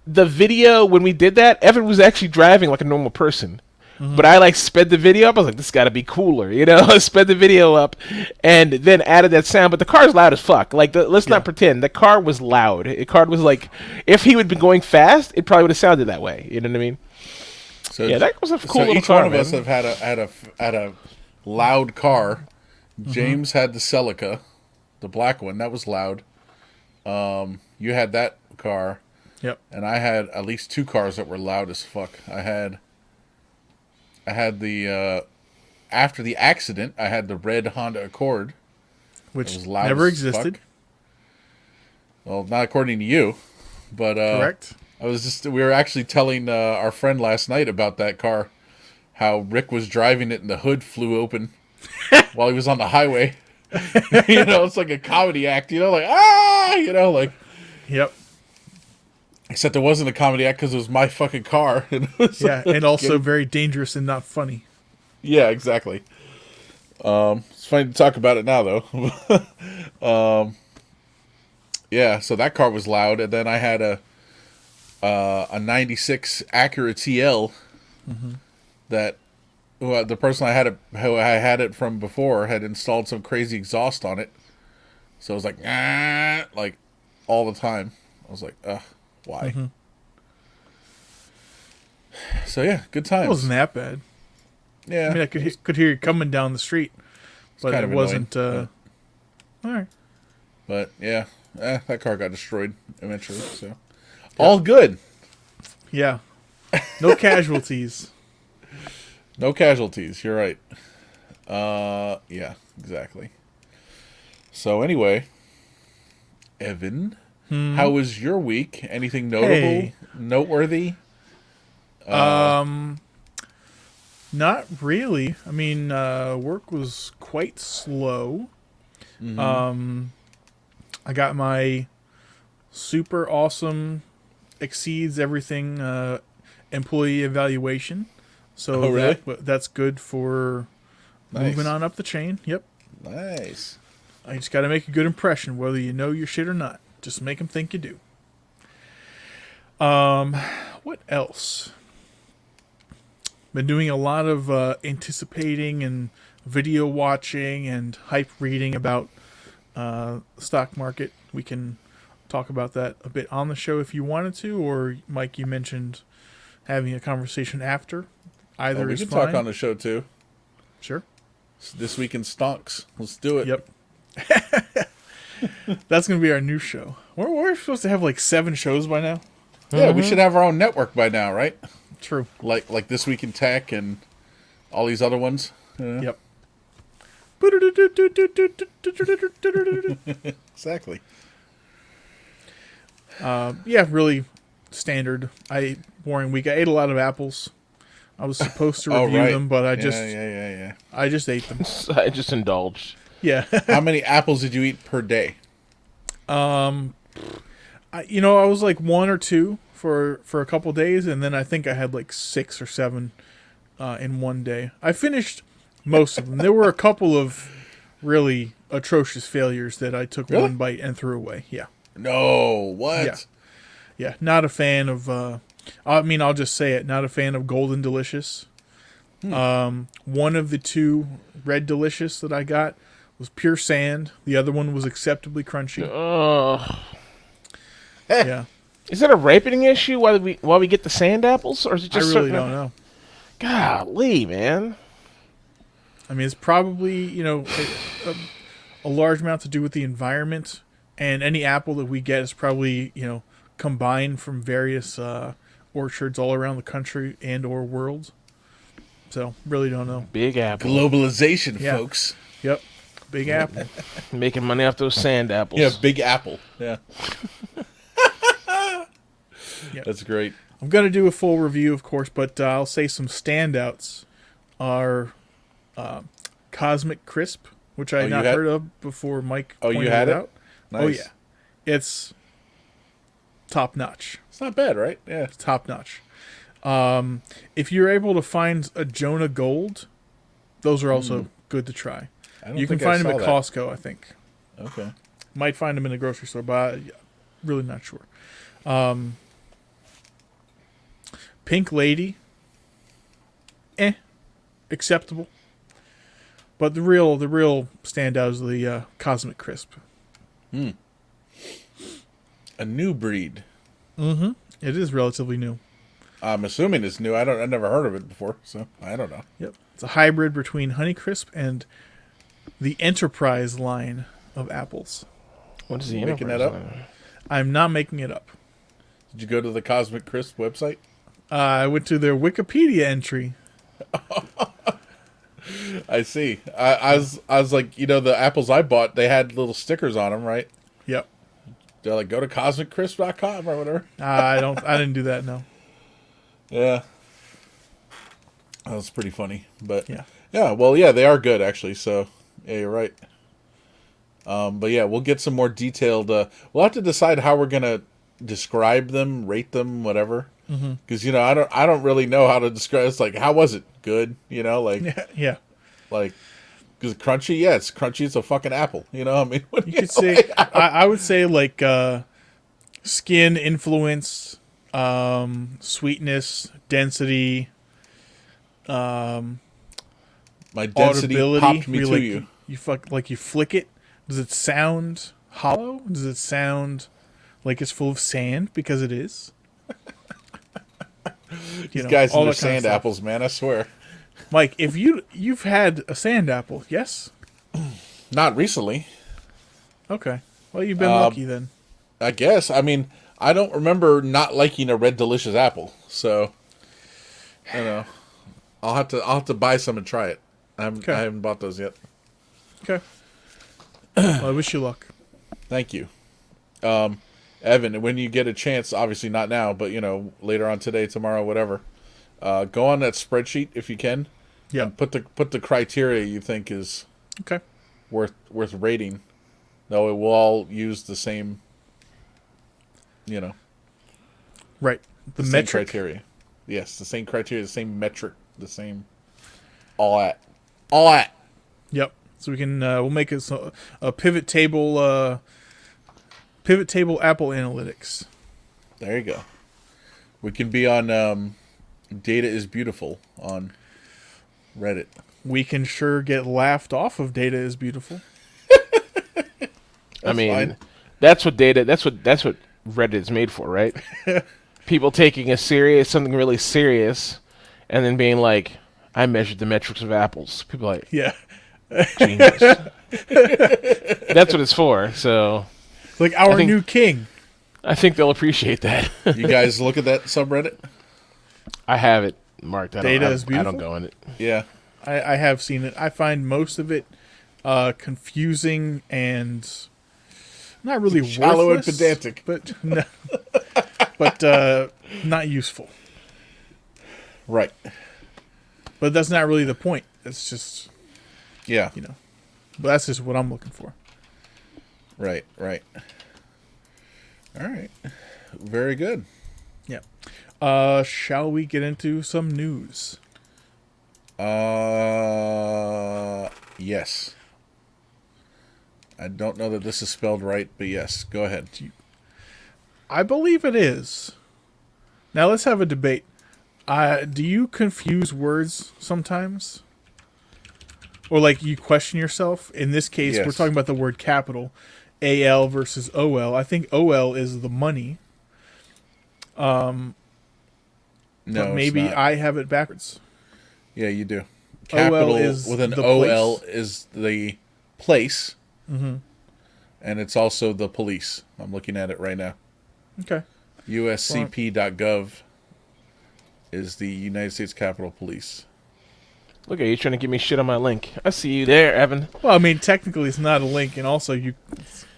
the video when we did that, Evan was actually driving like a normal person. Mm-hmm. But I like sped the video up. I was like, this got to be cooler, you know. I sped the video up, and then added that sound. But the car's loud as fuck. Like, let's not pretend. The car was loud. The car was like, if he would been going fast, it probably would have sounded that way. You know what I mean? So yeah, that was a cool little each car. Each one of us have had a loud car. Mm-hmm. James had the Celica, the black one. That was loud. You had that car. Yep. And I had at least 2 cars that were loud as fuck. I had the after the accident, I had the red Honda Accord, which was loud never as existed. Fuck. Well, not according to you, but correct. We were actually telling our friend last night about that car. how Rick was driving it and the hood flew open while he was on the highway. It's like a comedy act. Like like. Yep. Except it wasn't a comedy act because it was my fucking car. And it was and also very dangerous and not funny. Yeah, exactly. It's funny to talk about it now, though. Yeah, so that car was loud, and then I had a '96 Acura TL that the person who I had it from before had installed some crazy exhaust on it, so it was like all the time. I was like, ugh, why? Mm-hmm. So yeah, good times. It wasn't that bad. Yeah, I mean, I could hear you coming down the street, but kind it of wasn't. annoying, All right. But yeah, that car got destroyed eventually. So all good. Yeah. No casualties. No casualties. You're right. Yeah, exactly. So anyway, Evan, how was your week? Anything notable, Hey. noteworthy? Not really. I mean, work was quite slow. I got my super awesome, exceeds everything employee evaluation. So Oh, really? that's good for Nice. moving on up the chain. Yep. Nice. I just got to make a good impression, whether you know your shit or not. Just make them think you do. What else? Been doing a lot of anticipating and video watching and hype reading about the stock market. We can talk about that a bit on the show if you wanted to, or Mike, you mentioned having a conversation after. Either We is can fine. talk on the show too. Sure. This week in stonks. Let's do it. Yep. That's going to be our new show. We're supposed to have like 7 shows by now. Yeah, we should have our own network by now, right? True. Like This Week in Tech and all these other ones. Yep. Exactly. Yeah, really standard. Boring week. I ate a lot of apples. I was supposed to review them, but I just ate them. I just indulged. Yeah. How many apples did you eat per day? I was like 1 or 2 for a couple days, and then I think I had like 6 or 7 in one day. I finished most of them. There were a couple of really atrocious failures that I took Really? one bite and threw away. Yeah. No, what? Yeah. Yeah, not a fan of. I'll just say it. Not a fan of Golden Delicious. One of the 2 Red Delicious that I got was pure sand. The other one was acceptably crunchy. Yeah, Is that a ripening issue while we get the sand apples, or is it I just really don't know. Golly, man. I mean, it's probably a large amount to do with the environment, and any apple that we get is probably combined from various orchards all around the country and or world. So really don't know. Big apple. Globalization, Yeah. folks. Yep, big apple. Making money off those sand apples. Yeah, Big Apple. Yeah. Yep. That's great. I'm gonna do a full review, of course, but I'll say some standouts are Cosmic Crisp, which I had not heard of before Mike pointed you had it? out. Nice. Oh yeah, it's top notch. It's not bad, right? Yeah. Top notch. If you're able to find a Jonah Gold, those are also good to try. You can find them at Costco, I think. Okay. Might find them in the grocery store, but I'm really not sure. Pink Lady, acceptable. But the real standout is the Cosmic Crisp. A new breed. Mm-hmm. It is relatively new. I'm assuming it's new. I've never heard of it before, so I don't know. Yep. It's a hybrid between Honeycrisp and the Enterprise line of apples. What is the Making that Enterprise up? line? I'm not making it up. Did you go to the Cosmic Crisp website? I went to their Wikipedia entry. I see. I was like, the apples I bought, they had little stickers on them, right? Yep. They're like, go to cosmiccrisp.com or whatever. I didn't do that, no. Yeah. That's pretty funny. But Yeah. yeah, well, yeah, they are good actually. So yeah, you're right. But yeah, we'll get some more detailed. We'll have to decide how we're gonna describe them, rate them, whatever. Because I don't really know how to describe. It's like, how was it? Good. Like Yeah. Yeah. like because crunchy. Yeah, it's crunchy. It's a fucking apple. I mean, what You do could say, like, I would say like skin influence, sweetness, density, my density audibility. popped me where, to like, you. you flick it. Does it sound hollow? Does it sound like it's full of sand? Because it is. These guys all and their that kind of sand stuff. apples, man. I swear. Mike, if you've had a sand apple, yes? Not recently. Okay. Well, you've been lucky then. I guess. I mean, I don't remember not liking a red delicious apple. So, I'll have to buy some and try it. Okay. I haven't bought those yet. Okay. Well, I wish you luck. Thank you. Evan, when you get a chance, obviously not now, but later on today, tomorrow, whatever, go on that spreadsheet if you can. Yeah. And put the criteria you think is Okay. worth rating. No, it will all use the same Right. The same metric. criteria. Yes, the same criteria, the same metric, the same all at. Yep. So we can we'll make it a pivot table Apple Analytics. There you go. We can be on Data is Beautiful on Reddit. We can sure get laughed off of Data is Beautiful. I mean, fine. that's what Reddit is made for, right? People taking something really serious, and then being like, "I measured the metrics of apples." People are like, Yeah. genius. That's what it's for. So Like our think- new king. I think they'll appreciate that. You guys look at that subreddit? I have it marked. Data is I Beautiful? don't go in it. Yeah. I have seen it. I find most of it confusing and not really Shallow and worthless, pedantic. but no, but not useful. Right. But that's not really the point. It's just Yeah. but that's just what I'm looking for. Right. All right. Very good. Yeah. Shall we get into some news? Yes. I don't know that this is spelled right, but yes, go ahead. I believe it is. Now let's have a debate. Do you confuse words sometimes? Or like you question yourself? In this case, Yes. we're talking about the word capital. AL versus OL. I think OL is the money. No, But maybe it's not. I have it backwards. Yeah, you do. Capital is with an the OL place. is the place. Mm-hmm. And it's also the police. I'm looking at it right now. Okay. USCP.gov is the United States Capitol Police. Look at you trying to give me shit on my link. I see you there, Evan. Well, I mean, technically it's not a link, and also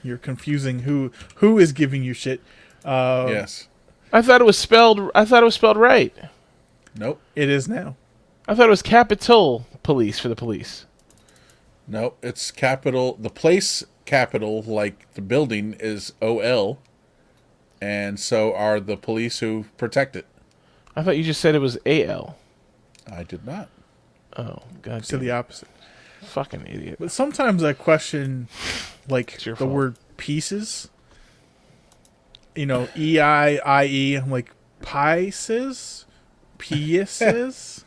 you're confusing who is giving you shit. Yes. I thought it was spelled right. Nope. It is now. I thought it was Capitol Police for the police. Nope. It's Capitol. The place Capitol, like the building, is OL. And so are the police who protect it. I thought you just said it was AL. I did not. Oh, god. To the opposite. Fucking idiot. But sometimes I question, like, It's your the fault. word pieces. EIIE. I'm like, pieces? Pieces?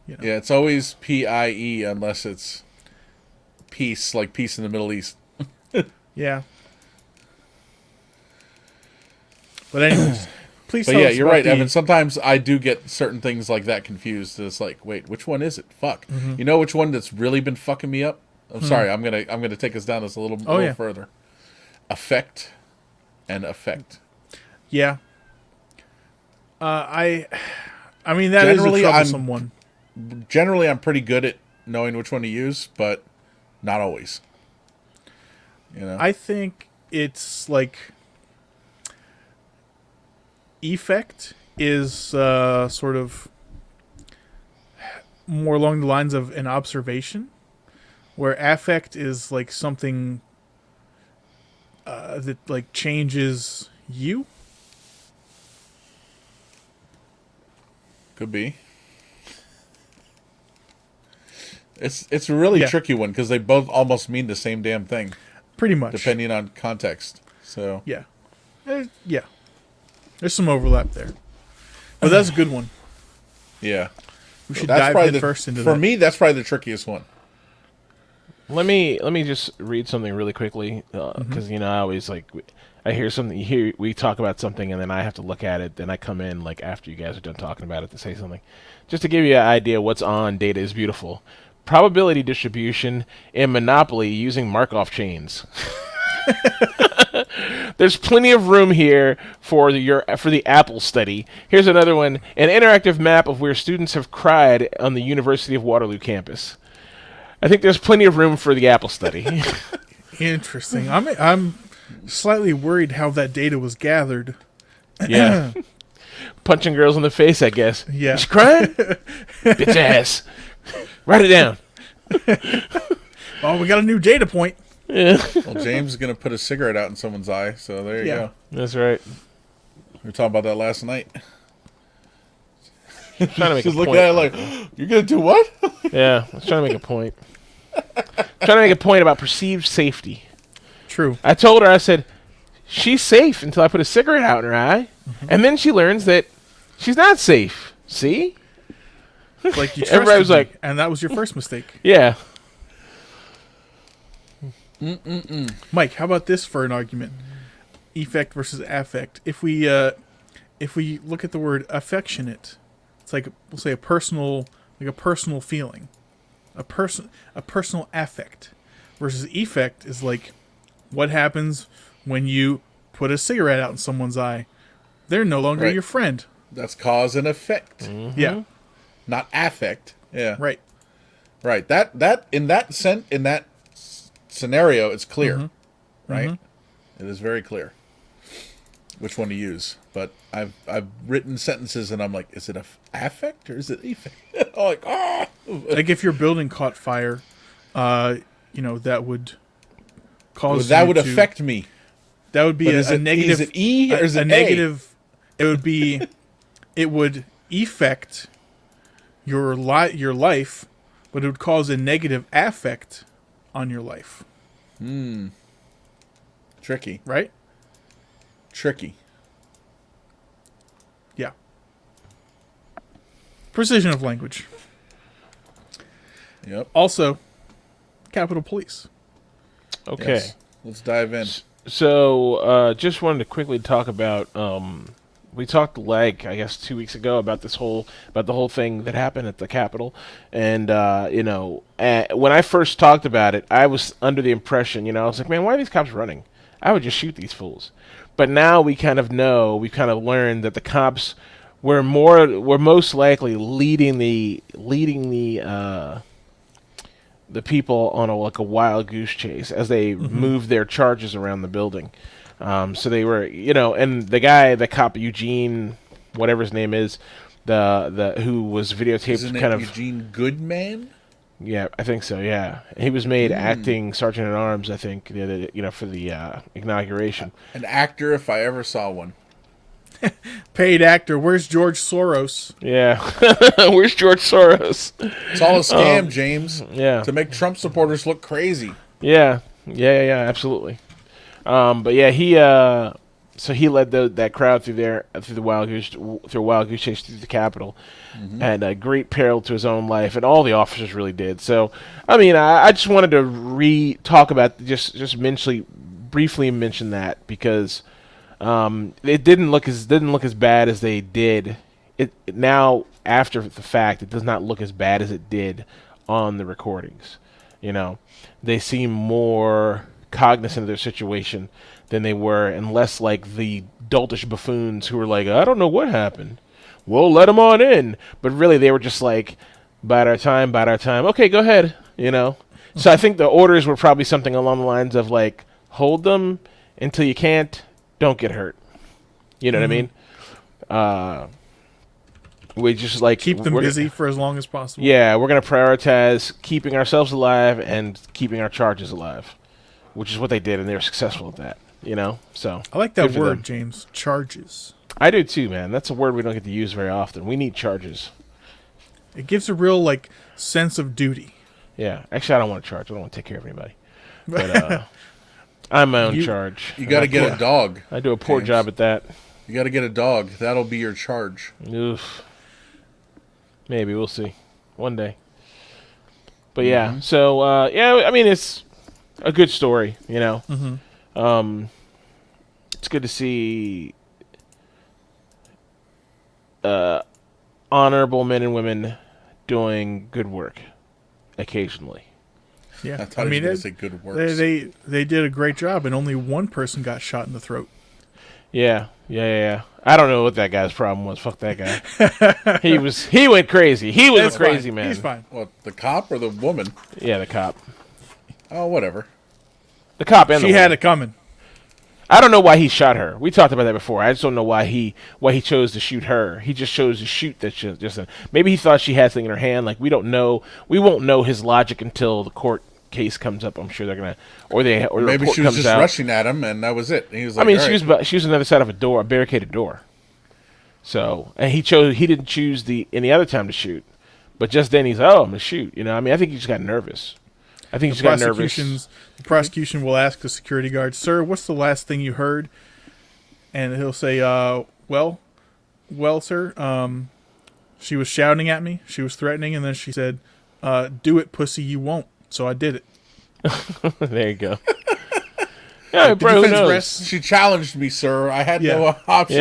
Yeah, it's always PIE unless it's peace, like peace in the Middle East. Yeah. But anyways, please But tell yeah, us you're about right, the- Evan. Sometimes I do get certain things like that confused. It's like, wait, which one is it? Fuck. Mm-hmm. You know which one that's really been fucking me up? I'm sorry. I'm gonna take us down this a little yeah. further. Effect and effect. Yeah. I mean, that is Generally, a troublesome one. Generally, I'm pretty good at knowing which one to use, but not always. I think it's like effect is sort of more along the lines of an observation, where affect is like something that like changes you. Could be. It's a really Yeah. tricky one because they both almost mean the same damn thing, Pretty much. depending on context. So Yeah. Yeah. There's some overlap there. But that's a good one. yeah, We should that's dive probably head first into for that. me. That's probably the trickiest one. Let me just read something really quickly because I always I hear something we talk about something and then I have to look at it. Then I come in like after you guys are done talking about it to say something, just to give you an idea what's on Data is Beautiful. Probability distribution in Monopoly using Markov chains. There's plenty of room here for the Apple study. Here's another one: an interactive map of where students have cried on the University of Waterloo campus. I think there's plenty of room for the Apple study. Interesting. I'm slightly worried how that data was gathered. Yeah. Punching girls in the face, I guess. Yeah. She's crying? Bitch ass. Write it down. Oh, we got a new data point. Yeah. Well, James is gonna put a cigarette out in someone's eye, so there you Yeah. go. That's right. We were talking about that last night. I'm trying to make Just a looking point. at it like, you're gonna do what? Yeah, I was trying to make a point. Trying to make a point about perceived safety. True. I told her, I said, she's safe until I put a cigarette out in her eye. And then she learns that she's not safe. See? Like you Everybody was trusted me, like- and that was your first mistake. Yeah. Mike, how about this for an argument? Effect versus affect. If we look at the word affectionate, it's like we'll say a personal feeling, a personal affect, versus effect is like what happens when you put a cigarette out in someone's eye. They're no longer Right. your friend. That's cause and effect, Yeah, not affect. Yeah, right. right. That in that scenario, it's clear, right? It is very clear which one to use. But I've written sentences and I'm like, is it affect or is it effect? I'm like, ah. Like if your building caught fire, that would cause That you would to- affect me. That would be But a, is a it negative. Is it E or is it a negative? It would be. It would affect your life, but it would cause a negative affect on your life. Tricky. Right? Tricky. Yeah. Precision of language. Yep. Also, Capitol Police. Okay. Yes. Let's dive in. So, just wanted to quickly talk about. We talked I guess 2 weeks ago about the whole thing that happened at the Capitol, and when I first talked about it, I was under the impression, I was like, man, why are these cops running? I would just shoot these fools. But now we kind of learned that the cops were most likely leading the people on a wild goose chase as they moved their charges around the building. So they were, and the cop Eugene, whatever his name is, the who was videotaped, Isn't it kind of Eugene Goodman? Yeah, I think so. Yeah, he was made acting sergeant at arms, I think, for the inauguration. An actor, if I ever saw one. Paid actor. Where's George Soros? Yeah, where's George Soros? It's all a scam, James. Yeah, To make Trump supporters look crazy. yeah, absolutely. But yeah, he led that crowd through the wild goose chase through the Capitol, and a great peril to his own life, and all the officers really did. So, I mean, I just wanted to talk about just briefly mention that because it didn't look as bad as they did. It now after the fact, it does not look as bad as it did on the recordings. They seem more cognizant of their situation than they were, and less like the doltish buffoons who were like, I don't know what happened. We'll let them on in. But really, they were just like, bide our time. Okay, go ahead. So I think the orders were probably something along the lines of like, hold them until you can't. Don't get hurt. You know what I mean? We just like Keep them we're- busy for as long as possible. Yeah, we're gonna prioritize keeping ourselves alive and keeping our charges alive, which is what they did, and they were successful at that. You know, so I like that good for word, them. James. Charges. I do too, man. That's a word we don't get to use very often. We need charges. It gives a real sense of duty. Yeah, actually, I don't want to charge. I don't want to take care of anybody. But I'm my own charge. You got to get a dog. I do a poor James. job at that. You got to get a dog. That'll be your charge. Oof. Maybe we'll see one day. But yeah, so yeah, I mean it's a good story, you know. It's good to see honorable men and women doing good work occasionally. Yeah, I thought you were going to say good works. they did a great job, and only one person got shot in the throat. Yeah. I don't know what that guy's problem was. Fuck that guy. He went crazy. He was That's a crazy fine. man. He's fine. What, the cop or the woman? Yeah, the cop. Oh, whatever. The cop and She the had woman. it coming. I don't know why he shot her. We talked about that before. I just don't know why he chose to shoot her. He just chose to shoot that shit. Maybe he thought she had something in her hand. Like we don't know. We won't know his logic until the court case comes up. I'm sure they're gonna, or the Maybe report she was comes just out. rushing at him, and that was it. And he was like, I mean, all right. she was on the other side of a door, a barricaded door. So, and he didn't choose any other time to shoot, but just then he's like, oh, I'm gonna shoot. You know, I mean, I think he just got nervous. I think he just got nervous. The prosecution will ask the security guard, "Sir, what's the last thing you heard?" And he'll say, well, sir, she was shouting at me, she was threatening, and then she said, do it, pussy, you won't. So I did it. There you go. Yeah, bro, who defense knows? rests. She challenged me, sir. I had no Yeah. option.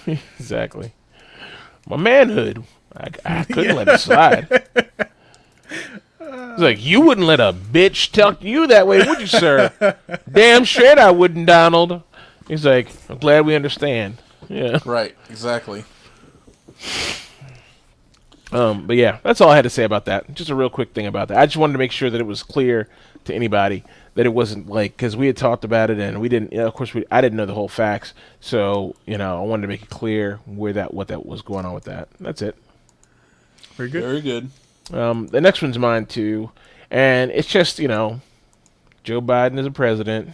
Yeah, exactly. My manhood, I couldn't let it slide. It's like, you wouldn't let a bitch talk to you that way, would you, sir? Damn straight I wouldn't, Donald. He's like, I'm glad we understand. Yeah. Right, exactly. But yeah, that's all I had to say about that. Just a real quick thing about that. I just wanted to make sure that it was clear to anybody that it wasn't like, because we had talked about it and we didn't, of course, I didn't know the whole facts. So, I wanted to make it clear what that was going on with that. That's it. Very good. Very good. The next one's mine too, and it's just Joe Biden is a president.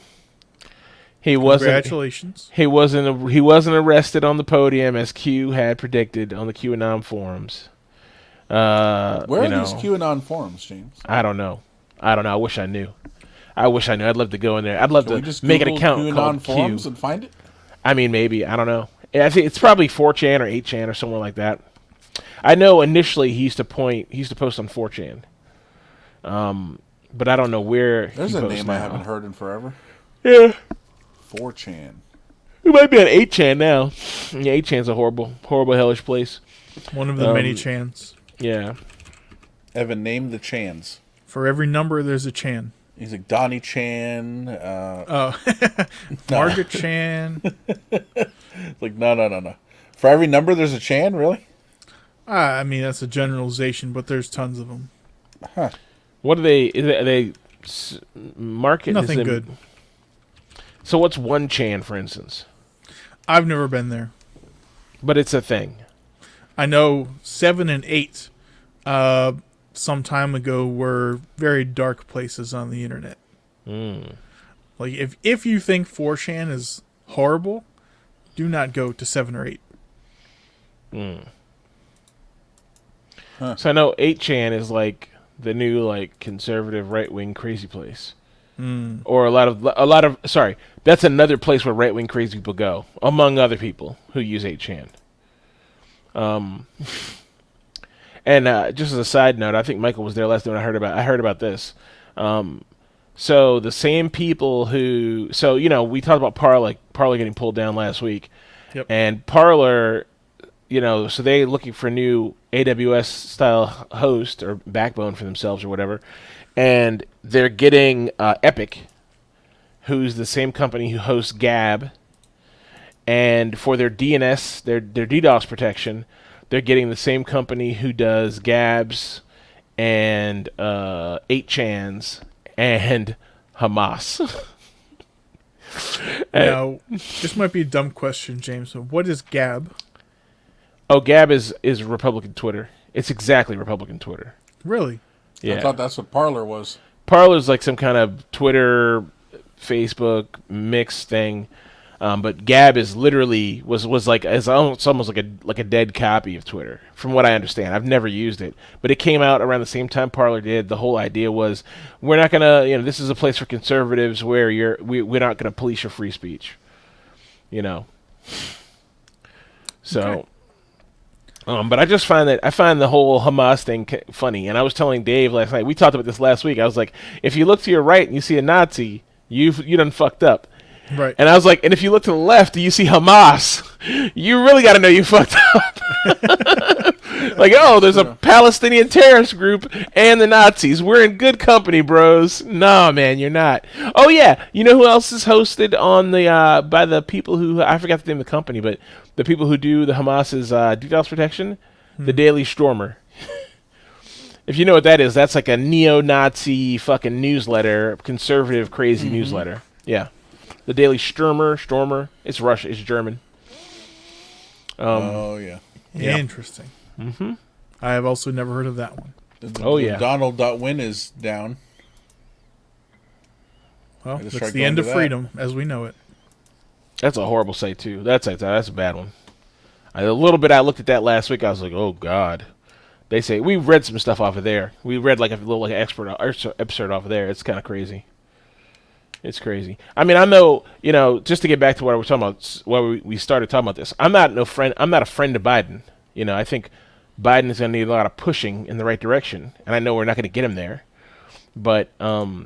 He wasn't. Congratulations. He wasn't arrested on the podium as Q had predicted on the QAnon forums. Where are you know, these QAnon forums, James? I don't know. I wish I knew. I'd love to go in there. I'd love Can we to just make an Google account QAnon called forums Q. and find it? I mean, maybe. I don't know. I think it's probably 4chan or 8chan or somewhere like that. I know initially he used to post on 4chan. But I don't know where There's he a posts name now. I haven't heard in forever. Yeah. 4chan. It might be on 8chan now. Yeah, 8chan's a horrible, hellish place. One of the many chans. Yeah. Evan, name the Chans. For every number, there's a chan. He's like Donnie Chan. Margaret Chan. Like, no. For every number, there's a Chan, really? I mean, that's a generalization, but there's tons of them. What are they? Are they market? Nothing good. So what's 1chan, for instance? I've never been there. But it's a thing. I know 7 and 8 some time ago were very dark places on the internet. Like if you think 4chan is horrible, do not go to 7 or 8. So I know 8chan is like the new like conservative right wing crazy place. Or a lot of sorry, that's another place where right wing crazy people go, among other people who use 8chan. And just as a side note, I think Michael was there last time I heard about this. So the same people who, we talked about Parler getting pulled down last week. Yep. And Parler, so they looking for a new AWS style host or backbone for themselves or whatever. And they're getting Epic, who's the same company who hosts Gab. And for their DNS, their DDoS protection, they're getting the same company who does Gabs and 8chans and Hamas. Now, this might be a dumb question, James, but what is Gab? Oh, Gab is Republican Twitter. It's exactly Republican Twitter. Really? Yeah. I thought that's what Parler was. Parler's like some kind of Twitter, Facebook mixed thing. But Gab is literally was like it's almost like a dead copy of Twitter, from what I understand. I've never used it, but it came out around the same time Parler did. The whole idea was we're not gonna, this is a place for conservatives where we're not gonna police your free speech, So, Okay. but I just find the whole Hamas thing funny. And I was telling Dave last night. We talked about this last week. I was like, if you look to your right and you see a Nazi, you done fucked up. Right. And I was like, and if you look to the left, you see Hamas, you really got to know you fucked up. Like, oh, there's a Palestinian terrorist group and the Nazis. We're in good company, bros. No, man, you're not. Oh, yeah. You know who else is hosted on the by the people who, I forgot the name of the company, but the people who do the Hamas's DDoS protection? The Daily Stormer. If you know what that is, that's like a neo-Nazi fucking newsletter, conservative, crazy newsletter. Yeah. The Daily Stormer. It's Russian. It's German. Oh, yeah. Interesting. Mm-hmm. I have also never heard of that one. Yeah. Donald.win is down. Well, just that's tried the going end to of that. freedom as we know it. That's a horrible site, too. That's a bad one. A little bit I looked at that last week. I was like, oh, God. They say, we read some stuff off of there. We read like a little expert episode off of there. It's kind of crazy. It's crazy. I mean, I know, just to get back to what we're talking about, why we started talking about this. I'm not a friend of Biden. I think Biden is going to need a lot of pushing in the right direction, and I know we're not going to get him there. But I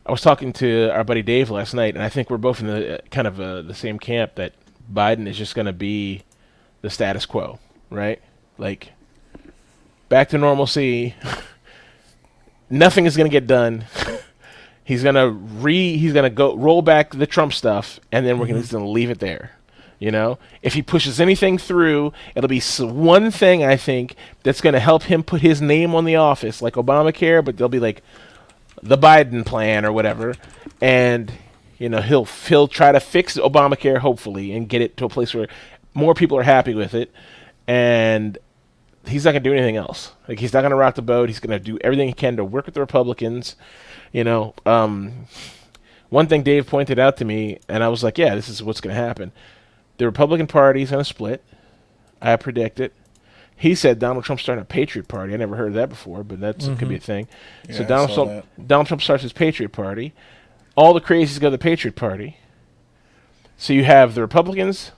was talking to our buddy Dave last night, and I think we're both in the kind of the same camp that Biden is just going to be the status quo, right? Like, back to normalcy. Nothing is going to get done. He's gonna go roll back the Trump stuff, and then he's gonna leave it there. If he pushes anything through, it'll be one thing I think that's gonna help him put his name on the office, like Obamacare, but they'll be like the Biden plan or whatever, and he'll try to fix Obamacare hopefully and get it to a place where more people are happy with it, and he's not gonna do anything else. Like, he's not gonna rock the boat. He's gonna do everything he can to work with the Republicans. One thing Dave pointed out to me, and I was like, yeah, this is what's going to happen. The Republican Party is going to split. I predict it. He said Donald Trump's starting a Patriot Party. I never heard of that before, but that could be a thing. Yeah, So I Donald Trump starts his Patriot Party. All the crazies go to the Patriot Party. So you have the Republicans,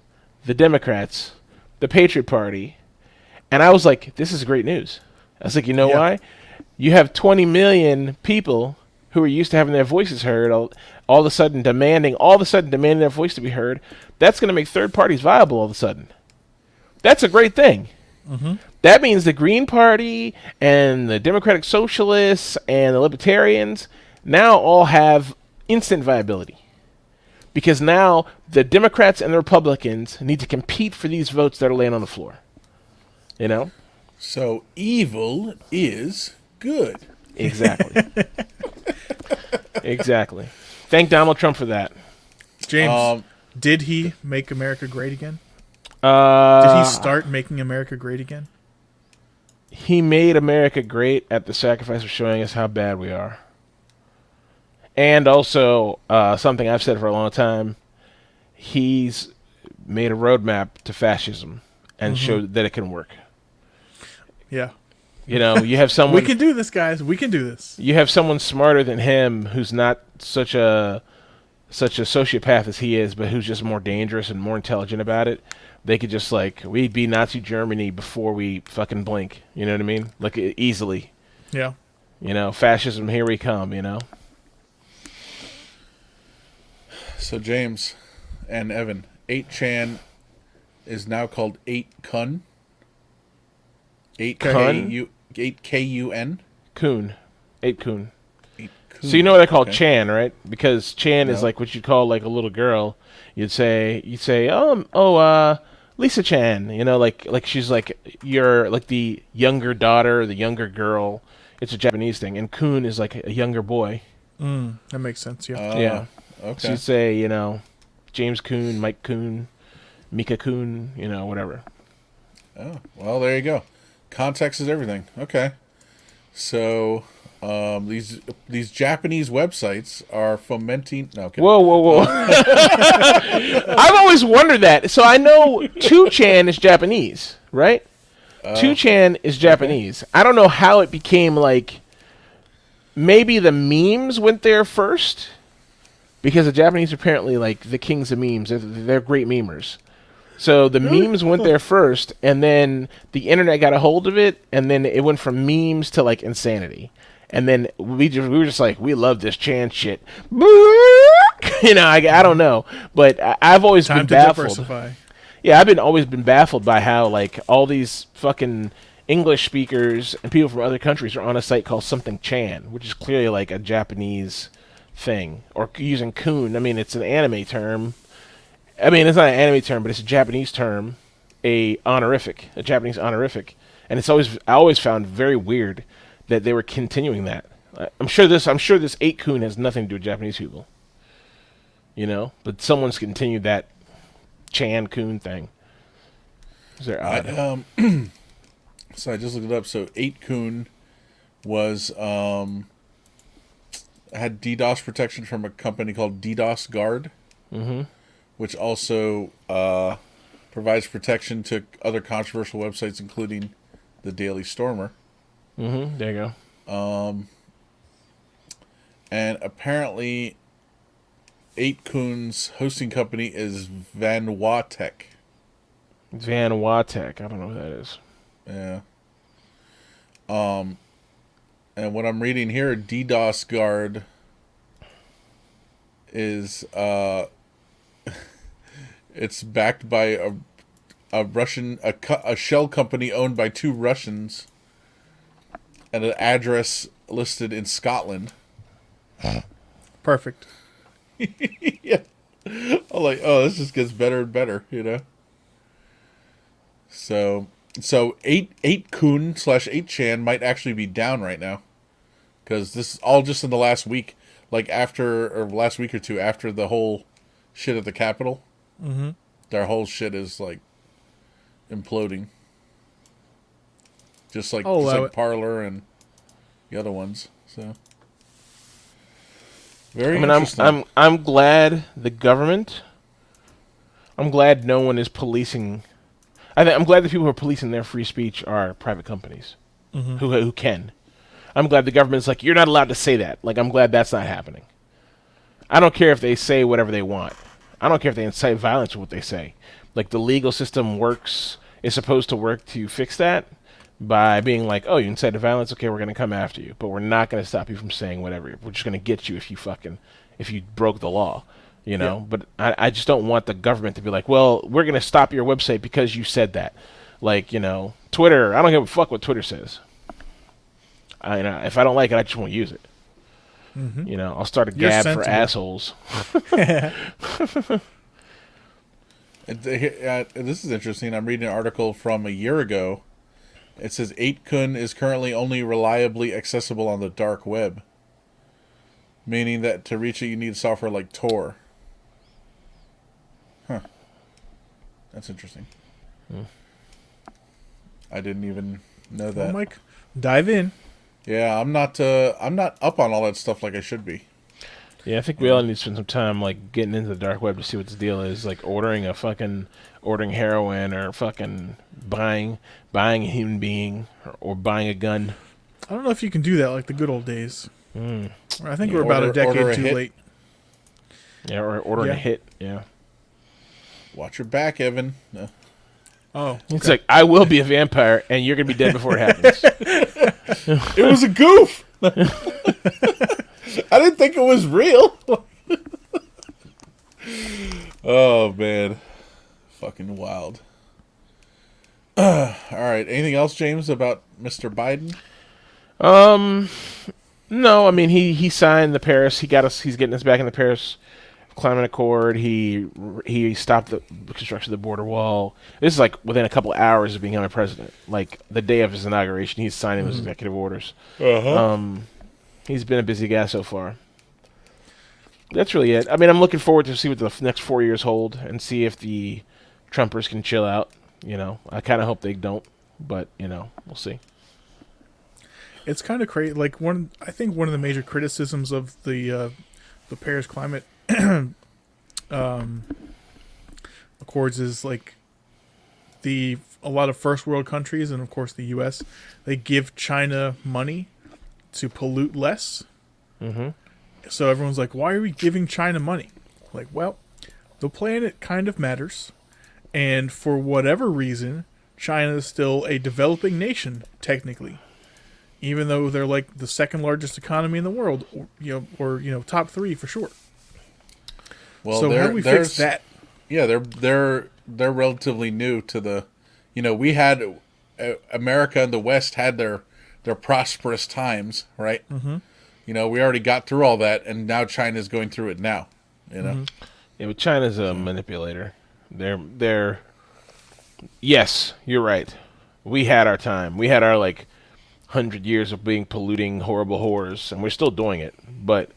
the Democrats, the Patriot Party, and I was like, this is great news. I was like, why? You have 20 million people who are used to having their voices heard, all of a sudden demanding their voice to be heard. That's going to make third parties viable all of a sudden. That's a great thing. Mm-hmm. That means the Green Party and the Democratic Socialists and the Libertarians now all have instant viability. Because now the Democrats and the Republicans need to compete for these votes that are laying on the floor. So evil is good. Exactly. Exactly. Thank Donald Trump for that. James, did he make America great again? Did Did he start making America great again? He made America great at the sacrifice of showing us how bad we are. And also, something I've said for a long time, he's made a roadmap to fascism and showed that it can work. Yeah. You have someone... We can do this, guys. We can do this. You have someone smarter than him who's not such a sociopath as he is, but who's just more dangerous and more intelligent about it. They could just, we'd be Nazi Germany before we fucking blink. You know what I mean? Easily. Yeah. Fascism, here we come, So James and Evan, 8chan is now called 8kun. 8Kun? 8KUN? Coon. 8kun. 8kun. So you know what I call Okay. Chan, right? Because Chan is No. like what you'd call like a little girl. You'd say, Lisa Chan. Like she's like you're like the younger daughter, the younger girl. It's a Japanese thing, and Coon is like a younger boy. That makes sense, yeah. Yeah. So Okay. you'd say, James Coon, Mike Coon, Mika-kun, whatever. Oh, well, there you go. Context is everything. Okay. So, these Japanese websites are fomenting... No, okay. Whoa. I've always wondered that. So I know 2chan is Japanese, right? 2chan is Japanese. I don't know how it became like... Maybe the memes went there first? Because the Japanese are apparently like the kings of memes. They're great memers. So the memes went there first, and then the internet got a hold of it, and then it went from memes to like insanity. And then we were just like, we love this Chan shit. I don't know, but I've always been baffled. Diversify. Yeah, I've always been baffled by how like all these fucking English speakers and people from other countries are on a site called something Chan, which is clearly like a Japanese thing, or using kun. I mean, it's an anime term. I mean, it's not an anime term, but it's a Japanese term, a Japanese honorific, and I always found very weird that they were continuing that. I'm sure this 8kun has nothing to do with Japanese people, but someone's continued that Chan kun thing. Is there odd? So I just looked it up. So 8kun was had DDoS protection from a company called DDoS Guard. Mm-hmm. Which also provides protection to other controversial websites, including the Daily Stormer. Mm-hmm. There you go. And apparently, 8kun's hosting company is Vanuatech. Vanuatech. I don't know who that is. Yeah. And what I'm reading here, DDoS Guard is it's backed by a Russian a shell company owned by 2 Russians, and an address listed in Scotland. Perfect. Yeah, I'm like, oh, this just gets better and better, So 8kun/8chan might actually be down right now, because this is all just in the last week, like last week or two after the whole shit at the Capitol. Mm-hmm. Their whole shit is like imploding, just like Parler and the other ones. So very interesting. I'm glad the government. I'm glad no one is policing. I'm glad the people who are policing their free speech are private companies who can. I'm glad the government's like, you're not allowed to say that. Like, I'm glad that's not happening. I don't care if they say whatever they want. I don't care if they incite violence with what they say. Like, the legal system is supposed to work to fix that by being like, oh, you incited violence, okay, we're going to come after you. But we're not going to stop you from saying whatever. We're just going to get you if you broke the law, Yeah. But I just don't want the government to be like, well, we're going to stop your website because you said that. Like, Twitter, I don't give a fuck what Twitter says. If I don't like it, I just won't use it. Mm-hmm. I'll start a gab for assholes. This is interesting. I'm reading an article from a year ago. It says 8kun is currently only reliably accessible on the dark web, meaning that to reach it you need software like Tor. Huh. That's interesting. I didn't even know that. Well, Mike, dive in. Yeah, I'm not up on all that stuff like I should be. Yeah, I think we all need to spend some time like getting into the dark web to see what the deal is. Like ordering heroin, or fucking buying a human being, or buying a gun. I don't know if you can do that like the good old days. I think we're Order about a decade too hit. late. Yeah, or ordering a hit. Yeah. Watch your back, Evan. No. Oh, okay. It's like, I will be a vampire, and you're gonna be dead before it happens. It was a goof. I didn't think it was real. Oh man, fucking wild. All right. Anything else, James, about Mr. Biden? No. I mean, he signed the Paris. He's getting us back in the Paris Climate Accord. He stopped the construction of the border wall. This is like within a couple hours of becoming president. Like the day of his inauguration, he's signing those executive orders. He's been a busy guy so far. That's really it. I mean, I'm looking forward to see what the next 4 years hold, and see if the Trumpers can chill out. I kind of hope they don't, but we'll see. It's kind of crazy. Like I think one of the major criticisms of the Paris Climate Accords is like a lot of first world countries, and of course the U.S. they give China money to pollute less. Mm-hmm. So everyone's like, "Why are we giving China money?" Like, well, the planet kind of matters, and for whatever reason, China is still a developing nation technically. Even though they're like the second largest economy in the world, or top 3 for sure. Well, so how do we fix that? Yeah, they're relatively new to the. We had America and the West had their prosperous times, right? Mm-hmm. We already got through all that, and now China's going through it now. Mm-hmm. Yeah, but China's a manipulator. They're. Yes, you're right. We had our time. We had our 100 years of being polluting horrible whores, and we're still doing it. But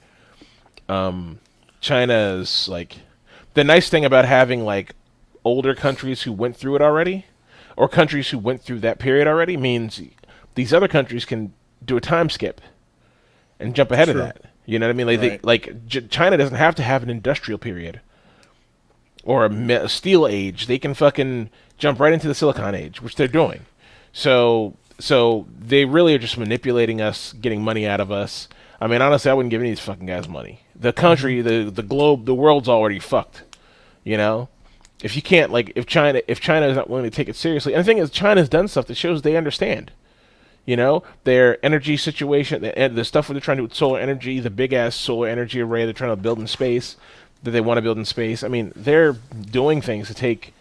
China's the nice thing about having older countries who went through it already, or countries who went through that period already, means these other countries can do a time skip and jump ahead of that. You know what I mean? Right. China doesn't have to have an industrial period or a steel age. They can fucking jump right into the Silicon Age, which they're doing. So they really are just manipulating us, getting money out of us. I mean, honestly, I wouldn't give any of these fucking guys money. The country, the globe, the world's already fucked. If you can't if China is not willing to take it seriously, and the thing is, China's done stuff that shows they understand. Their energy situation, the stuff they're trying to do with solar energy, the big ass solar energy array they're trying to build in space, that they want to build in space. I mean, they're doing things to take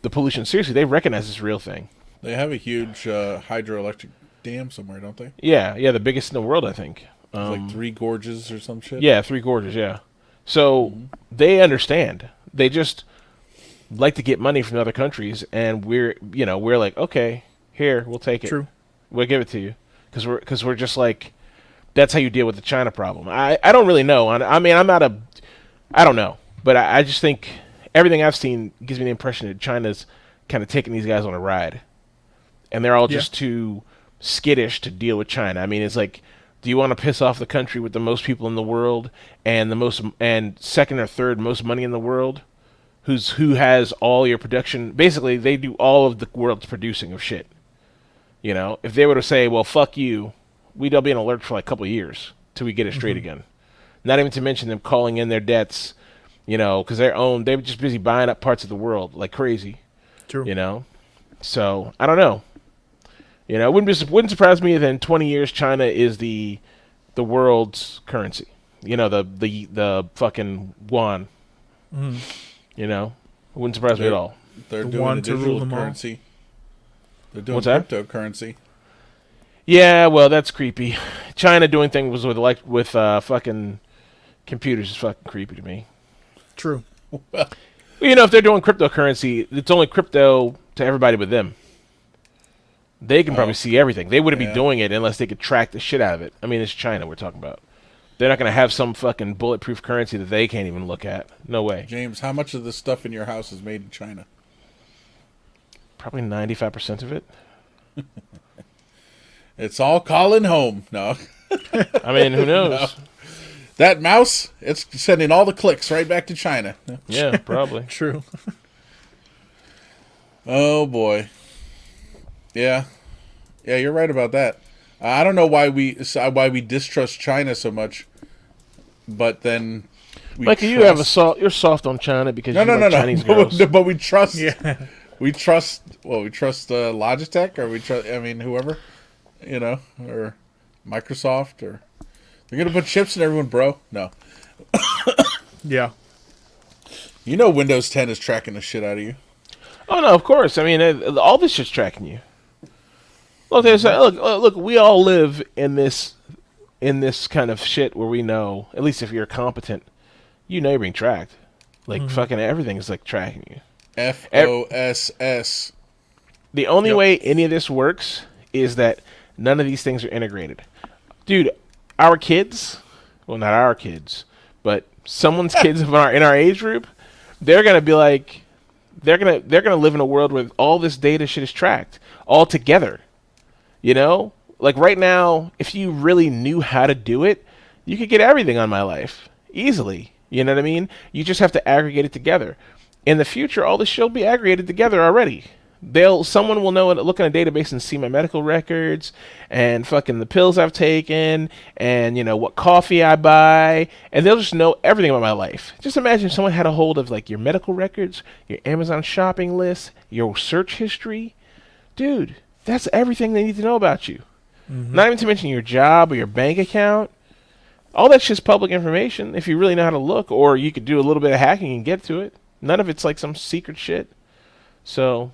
the pollution seriously. They recognize this real thing. They have a huge hydroelectric dam somewhere, don't they? Yeah, the biggest in the world, I think. It's 3 gorges or some shit. Yeah, 3 gorges. Yeah, so they understand. They just like to get money from other countries, and we're like, okay, here, we'll take it. True. We'll give it to you because we're just that's how you deal with the China problem. I don't really know. I mean, I don't know, but I just think everything I've seen gives me the impression that China's kind of taking these guys on a ride. And they're all just too skittish to deal with China. I mean, it's do you want to piss off the country with the most people in the world and second or third most money in the world, who has all your production? Basically, they do all of the world's producing of shit. If they were to say, well, fuck you, we'd all be in alert for a couple of years till we get it straight again. Not even to mention them calling in their debts, because they're just busy buying up parts of the world like crazy. True. So I don't know. It wouldn't surprise me if in 20 years China is the world's currency. The fucking yuan. Mm. It wouldn't surprise me at all. They're The doing one a to rule digital them all. currency. They're doing What's that? cryptocurrency. Yeah, well, that's creepy. China doing things with fucking computers is fucking creepy to me. True. Well, If they're doing cryptocurrency, it's only crypto to everybody but them. They can probably see everything. They wouldn't be doing it unless they could track the shit out of it. I mean, it's China we're talking about. They're not going to have some fucking bulletproof currency that they can't even look at. No way. James, how much of the stuff in your house is made in China? Probably 95% of it. It's all calling home. No. I mean, who knows? No. That mouse, it's sending all the clicks right back to China. Yeah, probably. True. Oh, boy. Yeah. Yeah, you're right about that. I don't know why we distrust China so much, but then Mikey, you're soft on China because you like Chinese girls. No, but we trust. Yeah. We trust. Well, we trust Logitech, or we trust. I mean, whoever, or Microsoft, or they're gonna put chips in everyone, bro. No. Yeah. Windows 10 is tracking the shit out of you. Oh no, of course. I mean, all this shit's tracking you. Look, we all live in this kind of shit where we know, at least if you're competent, you're being tracked. Fucking everything is tracking you. FOSS. The only way any of this works is that none of these things are integrated. Dude, our kids, well, not our kids, but someone's kids in our age group, they're gonna be like, they're gonna live in a world where all this data shit is tracked all together. You know, like right now, if you really knew how to do it, you could get everything on my life easily. You know what I mean? You just have to aggregate it together. In the future, all this shit will be aggregated together already. Someone will know, look in a database and see my medical records and fucking the pills I've taken and what coffee I buy, and they'll just know everything about my life. Just imagine if someone had a hold of like your medical records, your Amazon shopping list, your search history. Dude, that's everything they need to know about you. Not even to mention your job or your bank account. All that shit's public information if you really know how to look, or you could do a little bit of hacking and get to it. None of it's like some secret shit. So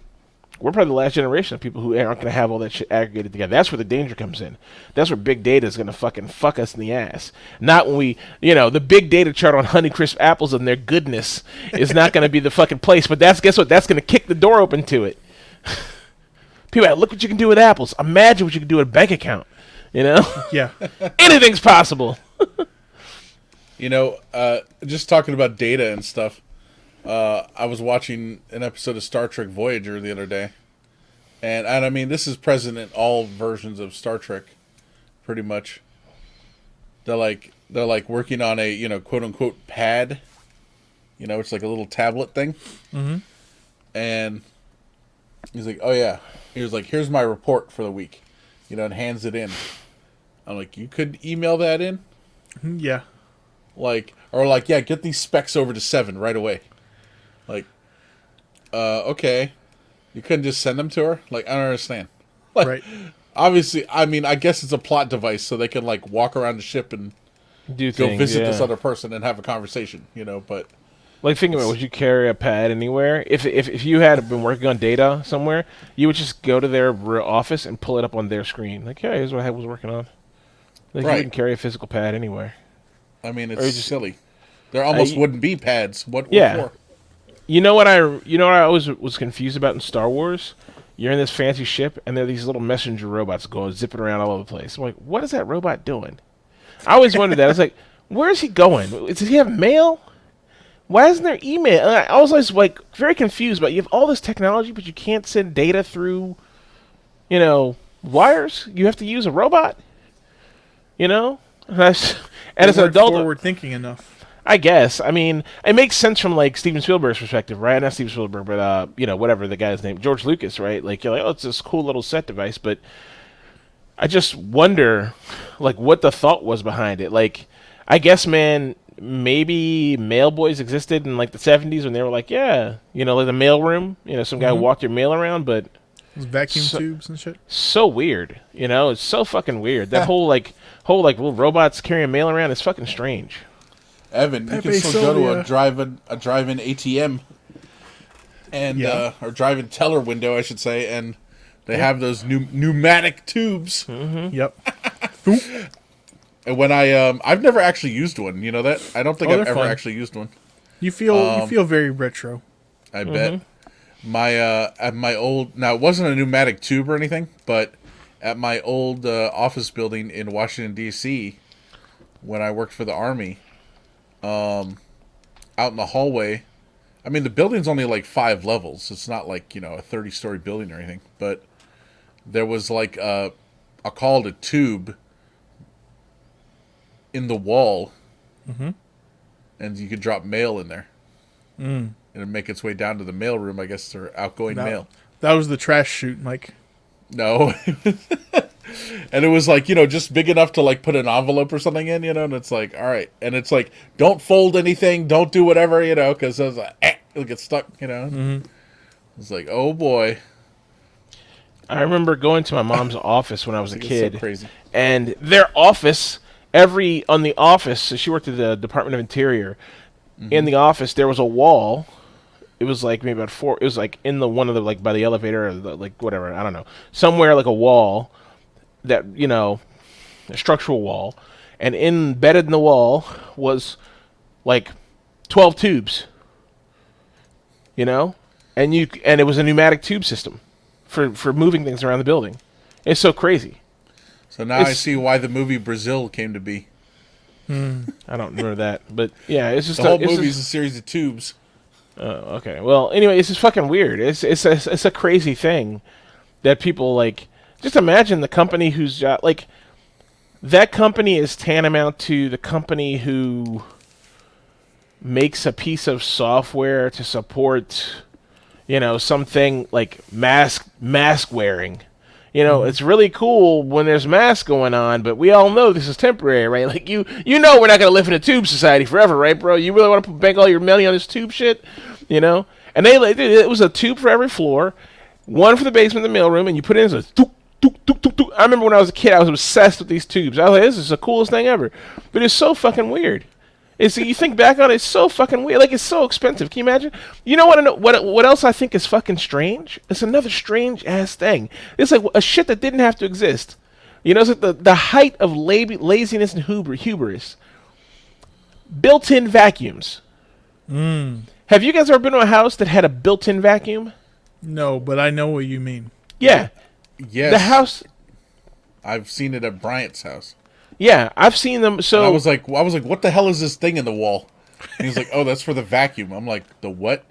we're probably the last generation of people who aren't going to have all that shit aggregated together. That's where the danger comes in. That's where big data is going to fucking fuck us in the ass. Not when we, the big data chart on Honeycrisp apples and their goodness is not going to be the fucking place. But guess what? That's going to kick the door open to it. People, look what you can do with apples. Imagine what you can do with a bank account. Yeah. Anything's possible. Just talking about data and stuff. I was watching an episode of Star Trek Voyager the other day, and I mean this is present in all versions of Star Trek, pretty much. They're like working on a quote unquote pad, it's like a little tablet thing, and he's like, oh yeah, he was like, here's my report for the week, and hands it in. I'm like, you could email that in, Yeah. Yeah, get these specs over to 7 right away. Okay. You couldn't just send them to her? I don't understand. Right. Obviously, I mean, I guess it's a plot device so they can, walk around the ship and Do go things, visit yeah. this other person and have a conversation, but... Think about it. Would you carry a pad anywhere? If you had been working on data somewhere, you would just go to their office and pull it up on their screen. Hey, here's what I was working on. You Right. wouldn't carry a physical pad anywhere. I mean, Or it's just- silly. There almost wouldn't be pads. What Yeah. for? You know what I always was confused about in Star Wars? You're in this fancy ship, and there are these little messenger robots going zipping around all over the place. I'm like, what is that robot doing? I always wondered that. I was like, where is he going? Does he have mail? Why isn't there email? And I was always very confused about, you have all this technology, but you can't send data through, wires. You have to use a robot. And as an adult, forward thinking enough. I guess. I mean, it makes sense from Steven Spielberg's perspective, right? Not Steven Spielberg, but whatever the guy's name, George Lucas, right? You're like, oh, it's this cool little set device, but I just wonder, what the thought was behind it. I guess, man, maybe mail boys existed in the 70s when they were yeah, the mail room. Some guy walked your mail around, but Those vacuum tubes and shit. so weird. It's so fucking weird. That whole little robots carrying mail around is fucking strange. Evan, you Pepe can still go to Sylvia. a drive-in ATM and or drive-in teller window, I should say, and they have those pneumatic tubes. Yep. And when I've never actually used one. You know that? I don't think Oh, I've they're ever fun. actually used one. You feel very retro. I bet. At my old, now it wasn't a pneumatic tube or anything, but at my old office building in Washington D.C. when I worked for the Army, out in the hallway. I mean, the building's only 5 levels. It's not a 30-story building or anything. But there was I'll call it a tube in the wall, and you could drop mail in there, and it'd make its way down to the mail room. I guess, or outgoing mail. That was the trash chute, Mike. No. And it was just big enough to put an envelope or something in, and it's all right. And it's don't fold anything, don't do whatever, because I was it'll get stuck, It's oh boy. I remember going to my mom's office when I was a It's kid, so crazy. and their office, on the office, so she worked at the Department of Interior. In the office, there was a wall. It was maybe about 4. It was in the one of the by the elevator or whatever, I don't know, somewhere a wall that a structural wall, and embedded in the wall was 12 tubes. And it was a pneumatic tube system for moving things around the building. It's so crazy. So now I see why the movie Brazil came to be. I don't remember that, but yeah, it's just The whole movie's a series of tubes. Okay. Well, anyway, it's just fucking weird. It's a crazy thing that people like. Just imagine the company whose job, like, that company is tantamount to the company who makes a piece of software to support, something like mask wearing. It's really cool when there's masks going on, but we all know this is temporary, right? Like we're not gonna live in a tube society forever, right, bro? You really want to bank all your money on this tube shit, And it was a tube for every floor, one for the basement, the mailroom, and you put it in as a toop, toop, toop, toop, toop. I remember when I was a kid, I was obsessed with these tubes. I was like, this is the coolest thing ever, but it's so fucking weird. You think back on it, it's so fucking weird. Like, it's so expensive. Can you imagine? You know what else I think is fucking strange? It's another strange ass thing. It's like a shit that didn't have to exist. It's like the height of laziness and hubris. Built-in vacuums. Have you guys ever been to a house that had a built-in vacuum? No, but I know what you mean. Yeah. Yes. The house. I've seen it at Bryant's house. Yeah, I've seen them. So And I was like, what the hell is this thing in the wall? And he's like, oh, that's for the vacuum. I'm like, the what?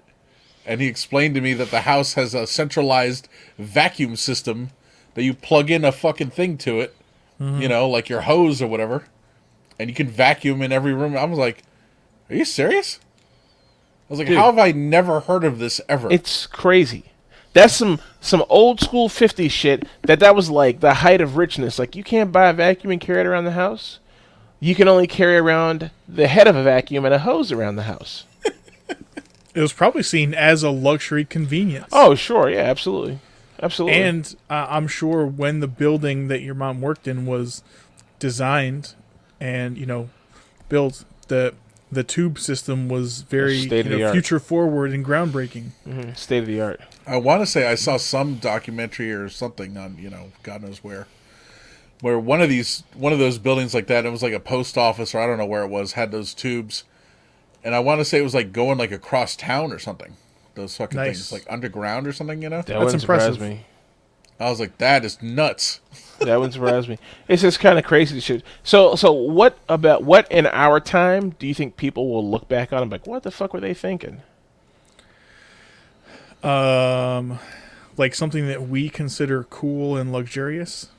And he explained to me that the house has a centralized vacuum system that you plug in a fucking thing to it, like your hose or whatever, and you can vacuum in every room. I was like, are you serious? I was like, Dude, how have I never heard of this ever? It's crazy. That's some old school 50s shit that was like the height of richness. Like, you can't buy a vacuum and carry it around the house. You can only carry around the head of a vacuum and a hose around the house. It was probably seen as a luxury convenience. Oh, sure. Yeah, absolutely. Absolutely. And I'm sure when the building that your mom worked in was designed and, built, the tube system was very future forward and groundbreaking. Mm-hmm. State of the art. I want to say I saw some documentary or something on, God knows where one of those buildings like that, it was like a post office or I don't know where it was, had those tubes. And I want to say it was like going like across town or something. Those fucking things, like underground or something, That wouldn't surprise me. I was like, that is nuts. That wouldn't surprise me. It's just kind of crazy shit. So what in our time do you think people will look back on and be like, what the fuck were they thinking? Like something that we consider cool and luxurious.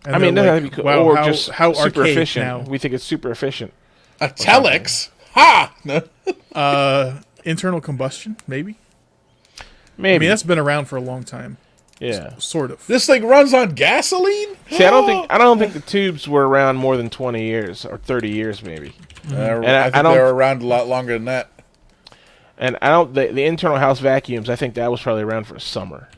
And it doesn't have to be cool. Wow, or how just how super archaic efficient. now. We think it's super efficient. A telex? Ha! No. Internal combustion, maybe. Maybe. I mean, that's been around for a long time. Yeah. Sort of. This thing runs on gasoline? See, I don't think the tubes were around more than 20 years or 30 years, maybe. I think they were around a lot longer than that. And the internal house vacuums, I think that was probably around for a summer.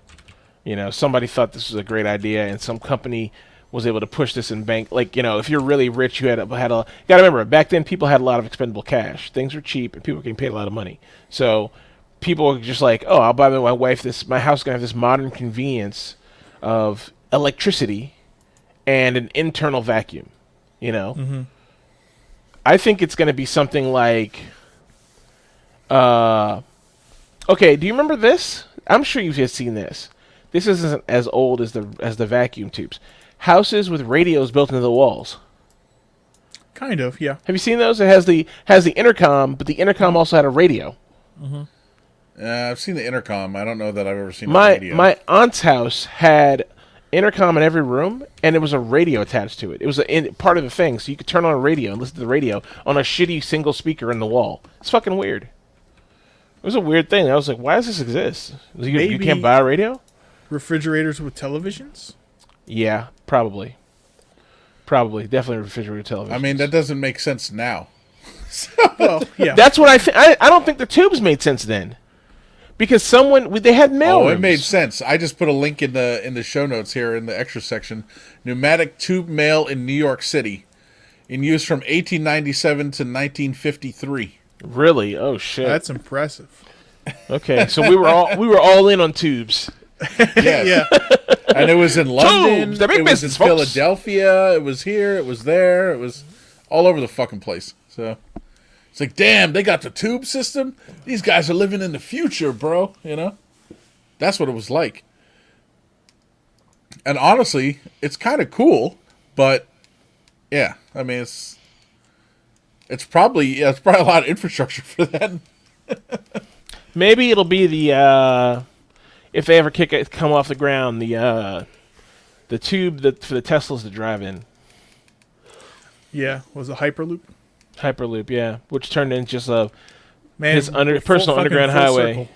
Somebody thought this was a great idea, and some company was able to push this in bank. Like, if you're really rich, you gotta remember, back then people had a lot of expendable cash. Things were cheap, and people were getting paid a lot of money. So people were just like, oh, I'll buy my wife my house is gonna have this modern convenience of electricity and an internal vacuum. Mm-hmm. I think it's gonna be something like, okay, do you remember this? I'm sure you've just seen this. This isn't as old as the vacuum tubes. Houses with radios built into the walls. Kind of, yeah. Have you seen those? It has the intercom, but the intercom also had a radio. Mm-hmm. I've seen the intercom. I don't know that I've ever seen the radio. My aunt's house had intercom in every room, and it was a radio attached to it. It was part of the thing, so you could turn on a radio and listen to the radio on a shitty single speaker in the wall. It's fucking weird. It was a weird thing. I was like, why does this exist? You can't buy a radio? Refrigerators with televisions? Yeah, probably. Definitely refrigerator television. I mean, that doesn't make sense now. Well, yeah. That's what I think. I don't think the tubes made sense then, because they had mail. Oh, it made sense. I just put a link in the show notes here in the extra section. Pneumatic tube mail in New York City, in use from 1897 to 1953. Really? Oh shit. That's impressive. Okay, so we were all in on tubes. Yes. Yeah. And it was in London. Tubes, the big it was business, in folks. Philadelphia. It was here. It was there. It was all over the fucking place. So it's like, damn, they got the tube system. These guys are living in the future, bro. That's what it was like. And honestly, it's kind of cool, but yeah, I mean, it's probably a lot of infrastructure for that. Maybe it'll be the if they ever come off the ground, the tube that for the Teslas to drive in. Yeah, was it Hyperloop? Hyperloop, yeah, which turned into just a Man, his we're personal underground full highway. circle.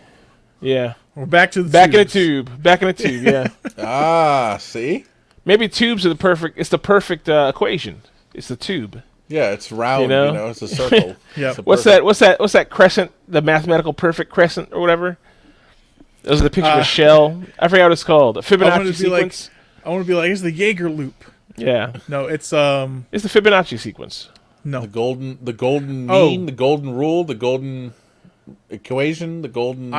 Yeah, We're back to the back in a tubes. tube, back in a tube. Yeah, See? maybe tubes are the perfect. It's the perfect equation. It's the tube. Yeah, it's round, You know? it's a circle. Yep. It's a What's perfect- that? What's that crescent? The mathematical perfect crescent or whatever. Those are the picture of a shell. I forgot what it's called. A Fibonacci sequence. I want to be like, it's the Jaeger loop. Yeah, No, it's it's the Fibonacci sequence. no. The golden Oh. mean, the golden rule, the golden equation, the golden.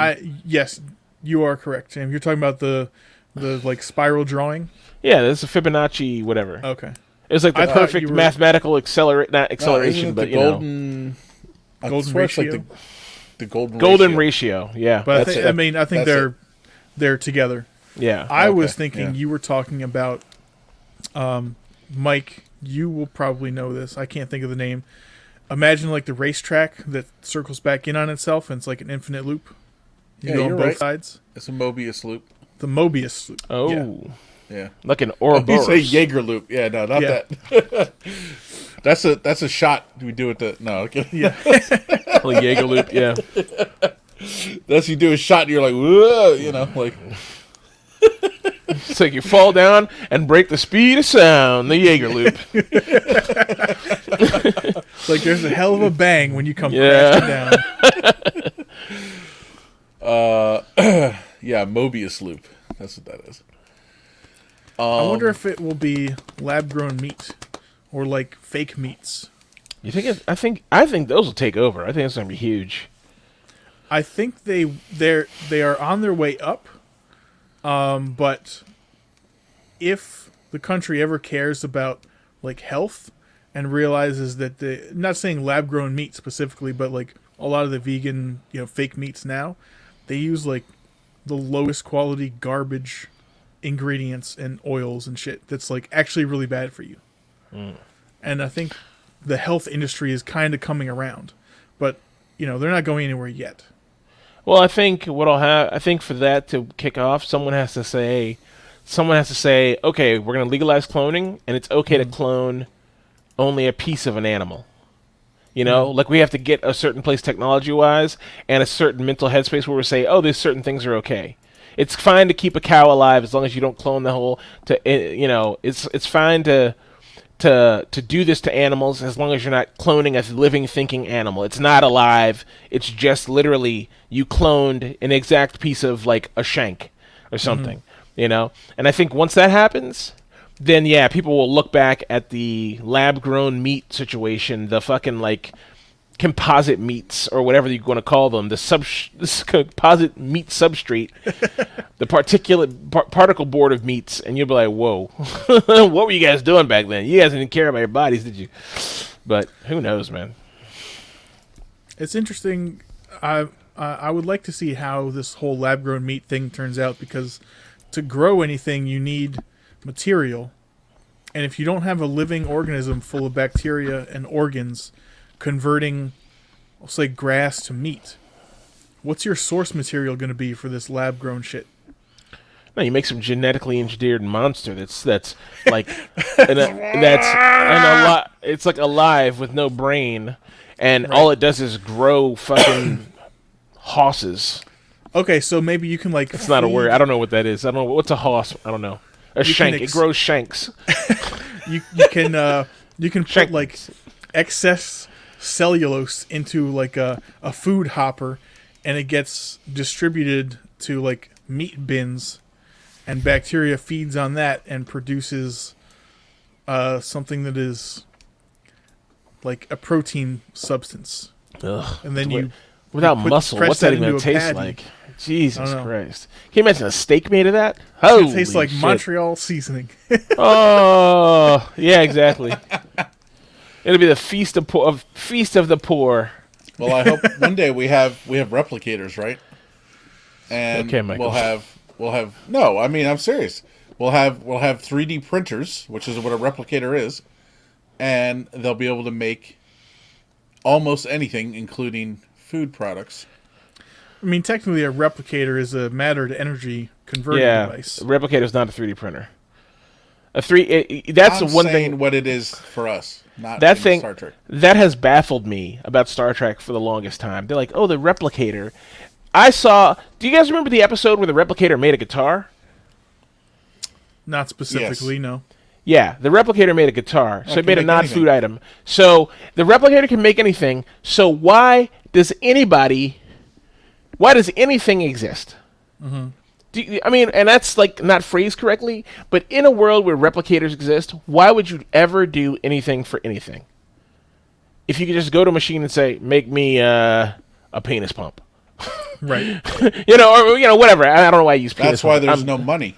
Yes, you are correct, Sam. You're talking about the like spiral drawing. Yeah, that's a Fibonacci whatever. Okay. It's like I the thought perfect you were- mathematical not No, acceleration, isn't it but the you know, golden. I Golden swear it's like ratio? the golden golden ratio. ratio. Yeah, But That's I it. think That's they're together. yeah. I was Okay, thinking yeah. you were talking about Mike, you will probably know this. I can't think of the name. Imagine like the racetrack that circles back in on itself and it's like an infinite loop. You Yeah, go on you're both right. sides. It's a Mobius loop. The Mobius loop. Oh, Yeah. Yeah. like an You Ouroboros. say Jaeger loop. Yeah, no, not Yeah. that. That's a shot we do at the no. Okay. Yeah. Like Jaeger loop. Yeah. That's you do a shot and you're like, whoa, like It's like you fall down and break the speed of sound. The Jaeger loop. It's like there's a hell of a bang when you come Yeah. crashing down. yeah, Mobius loop. That's what that is. I wonder if it will be lab grown meat or like fake meats. You think? I think those will take over. I think it's gonna be huge. I think they are on their way up. But if the country ever cares about like health and realizes that not saying lab grown meat specifically, but like a lot of the vegan, fake meats now, they use like the lowest quality garbage ingredients and oils and shit that's like actually really bad for you. And I think the health industry is kind of coming around, but they're not going anywhere yet. Well, I think I think for that to kick off, someone has to say, okay, we're going to legalize cloning, and it's okay to clone only a piece of an animal. Like we have to get a certain place technology-wise and a certain mental headspace where we say, oh, there's certain things are okay. It's fine to keep a cow alive as long as you don't clone the whole. It's fine to do this to animals as long as you're not cloning a living, thinking animal. It's not alive. It's just literally you cloned an exact piece of like a shank or something, And I think once that happens, then yeah, people will look back at the lab-grown meat situation, the fucking like composite meats or whatever you're going to call them, this composite meat substrate, the particle board of meats, and you'll be like, whoa, what were you guys doing back then? You guys didn't care about your bodies, did you? But who knows, man? It's interesting. I would like to see how this whole lab-grown meat thing turns out, because to grow anything, you need material. And if you don't have a living organism full of bacteria and organs converting, let's say, grass to meat, what's your source material going to be for this lab-grown shit? No, you make some genetically engineered monster that's like it's like alive with no brain, and all it does is grow fucking horses. Okay, so maybe you can like. It's not a word. I don't know what that is. I don't know what's a horse. I don't know. A shank. It grows shanks. You can put like excess cellulose into like a food hopper, and it gets distributed to like meat bins, and bacteria feeds on that and produces something that is like a protein substance. Ugh. And then Without put- muscle, press what's that that even into a taste patty. like? Jesus I don't know. Christ! Can you imagine a steak made of that? it Holy tastes like shit. Montreal seasoning. Oh, yeah, exactly. It'll be the feast of the poor. Well, I hope one day we have replicators, right? And Okay, Michael. we'll have no. I mean, I'm serious. We'll have 3D printers, which is what a replicator is, and they'll be able to make almost anything, including food products. I mean, technically, a replicator is a matter to energy converting device. A replicator is not a 3D printer. That's I'm the one saying thing. what it is for us, not That in thing Star Trek. that has baffled me about Star Trek for the longest time. They're like, oh, the replicator. I saw. Do you guys remember the episode where the replicator made a guitar? Not specifically, no. Yeah, the replicator made a guitar, so it it made a can make non-food anything. item. So the replicator can make anything. So why does anything exist? I mean, and that's like not phrased correctly, but in a world where replicators exist, why would you ever do anything for anything? If you could just go to a machine and say, "Make me a penis pump," Right. or whatever. I don't know why I use penis. That's why pump. there's no money.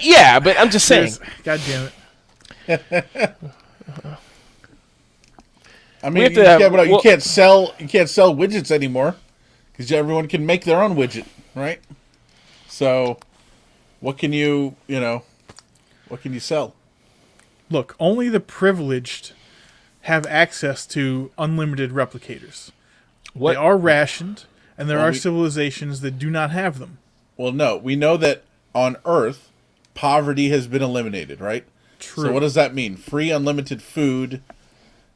Yeah, but I'm just saying. God damn it. I mean, have to- you can't sell widgets anymore because everyone can make their own widget, right? So, what can you sell? Look, only the privileged have access to unlimited replicators. What? They are rationed, and there Well, are civilizations that do not have them. Well, no, we know that on Earth, poverty has been eliminated, right? True. So what does that mean? Free, unlimited food,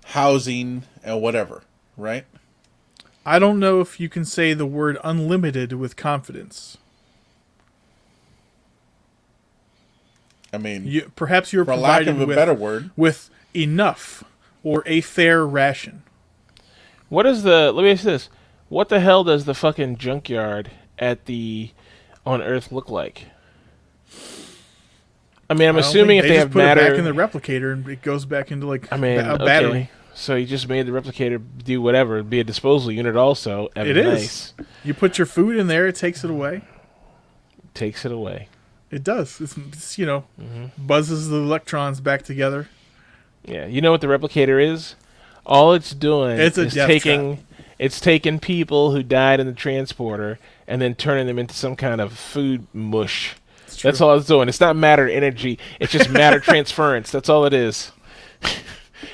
housing, and whatever, right? I don't know if you can say the word unlimited with confidence. I mean, Perhaps you're for lack provided of a better word, with enough or a fair ration. What is the? Let me ask you this: what the hell does the fucking junkyard on Earth look like? I mean, I'm I don't assuming think if they just have put matter. it back in the replicator and it goes back into like I mean, a battery. okay. So he just made the replicator do whatever, be a disposal unit also. It is. You put your food in there, it takes it away. Takes it away. It does. It's buzzes the electrons back together. Yeah, you know what the replicator is? All it's doing It's a is death taking people who died in the transporter and then turning them into some kind of food mush. That's all it's doing. It's not matter energy. It's just matter transference. That's all it is.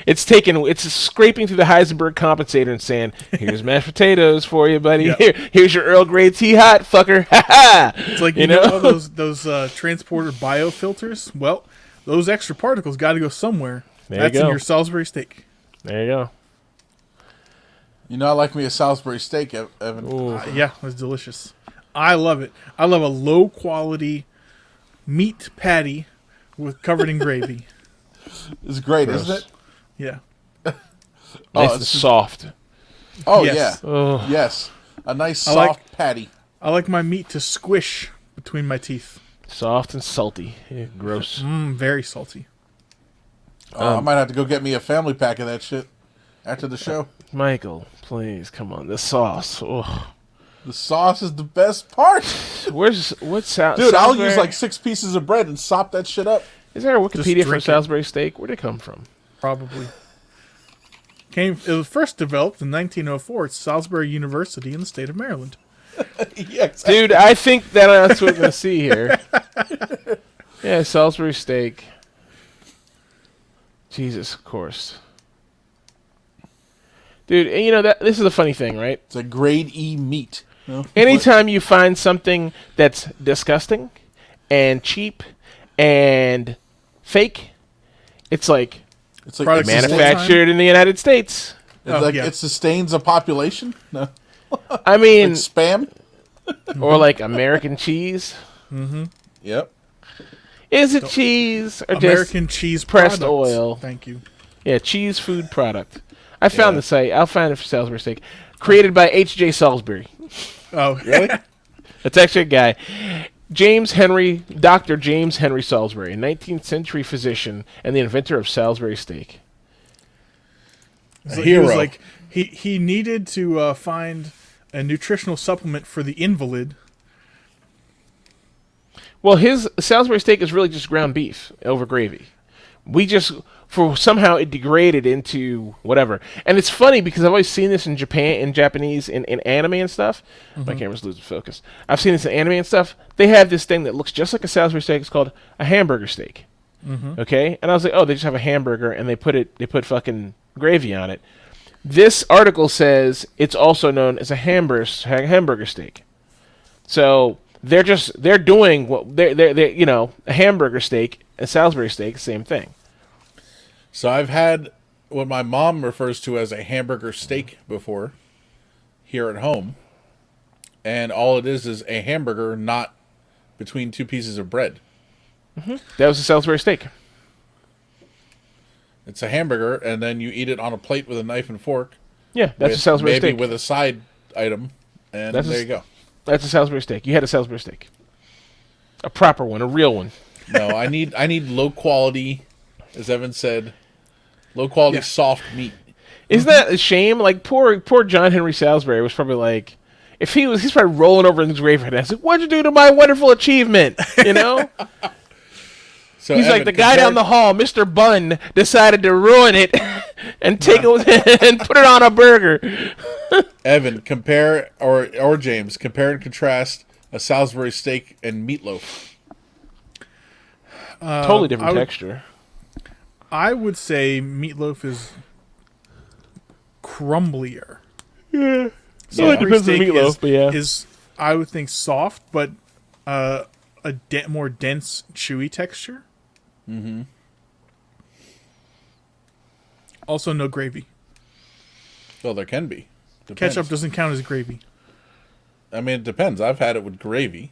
It's scraping through the Heisenberg compensator and saying, "Here's mashed potatoes for you, buddy. Yep. Here's your Earl Grey tea hot, fucker." Ha ha. It's like you know all those transporter biofilters. Well, those extra particles got to go somewhere. That's in your Salisbury steak. There you go. I like me a Salisbury steak, Evan. Yeah, it's delicious. I love it. I love a low quality meat patty covered in gravy. It's great, Gross. isn't it? Yeah. Nice and soft. Oh Yes. yeah, Oh. yes, a nice I like- soft patty. I like my meat to squish between my teeth. Soft and salty. Yeah, gross. Very salty. I might have to go get me a family pack of that shit after the show. Michael, please, come on. The sauce. Ugh. The sauce is the best part. What's out? Dude, I'll Salisbury? use like 6 pieces of bread and sop that shit up. Is there a Wikipedia for drink it. Salisbury steak? Where'd it come from? Probably. It was first developed in 1904 at Salisbury University in the state of Maryland. Yeah, exactly. Dude, I think that's what we're gonna see here. Yeah, Salisbury steak. Jesus, of course. Dude, and this is a funny thing, right? It's a grade E meat. Anytime you find something that's disgusting and cheap and fake, it's like It's like Product manufactured in the United States. it sustains a population. No, I mean, like spam. or like American cheese. Yep. Is it cheese or American cheese pressed products. oil? Thank you. Yeah, cheese food product. I found the site. I'll find it for Salisbury steak. Created by H.J. Salisbury. Oh, Really? That's actually a guy. Dr. James Henry Salisbury, a 19th century physician and the inventor of Salisbury steak. So hero. He was like he needed to find a nutritional supplement for the invalid. Well, his Salisbury steak is really just ground beef over gravy. Somehow it degraded into whatever. And it's funny because I've always seen this in Japanese, in anime and stuff. My camera's losing focus. I've seen this in anime and stuff. They have this thing that looks just like a Salisbury steak. It's called a hamburger steak. Okay? And I was like, oh, they just have a hamburger and they put fucking gravy on it. This article says it's also known as a hamburger steak. So they're doing what they're a hamburger steak, a Salisbury steak, same thing. So I've had what my mom refers to as a hamburger steak before here at home. And all it is a hamburger not between two pieces of bread. Mm-hmm. That was a Salisbury steak. It's a hamburger, and then you eat it on a plate with a knife and fork. Yeah, that's a Salisbury steak. Maybe with a side item, and there you go. That's a Salisbury steak. You had a Salisbury steak. A proper one, a real one. No, I need low quality, as Evan said, low quality soft meat. Isn't that a shame? Like poor John Henry Salisbury was probably like, if he's probably rolling over in his grave right now. He's like, "What'd you do to my wonderful achievement?" You know. So he's Evan, like the guy down the hall, Mr. Bun, decided to ruin it and take it and put it on a burger. Evan, compare or James, compare and contrast a Salisbury steak and meatloaf. Totally different texture. I would say meatloaf is crumblier. Yeah. So it depends on meatloaf, but yeah. Is I would think soft, but a more dense, chewy texture. Mm-hmm. Also, no gravy. Well, there can be. Depends. Ketchup doesn't count as gravy. I mean, it depends. I've had it with gravy.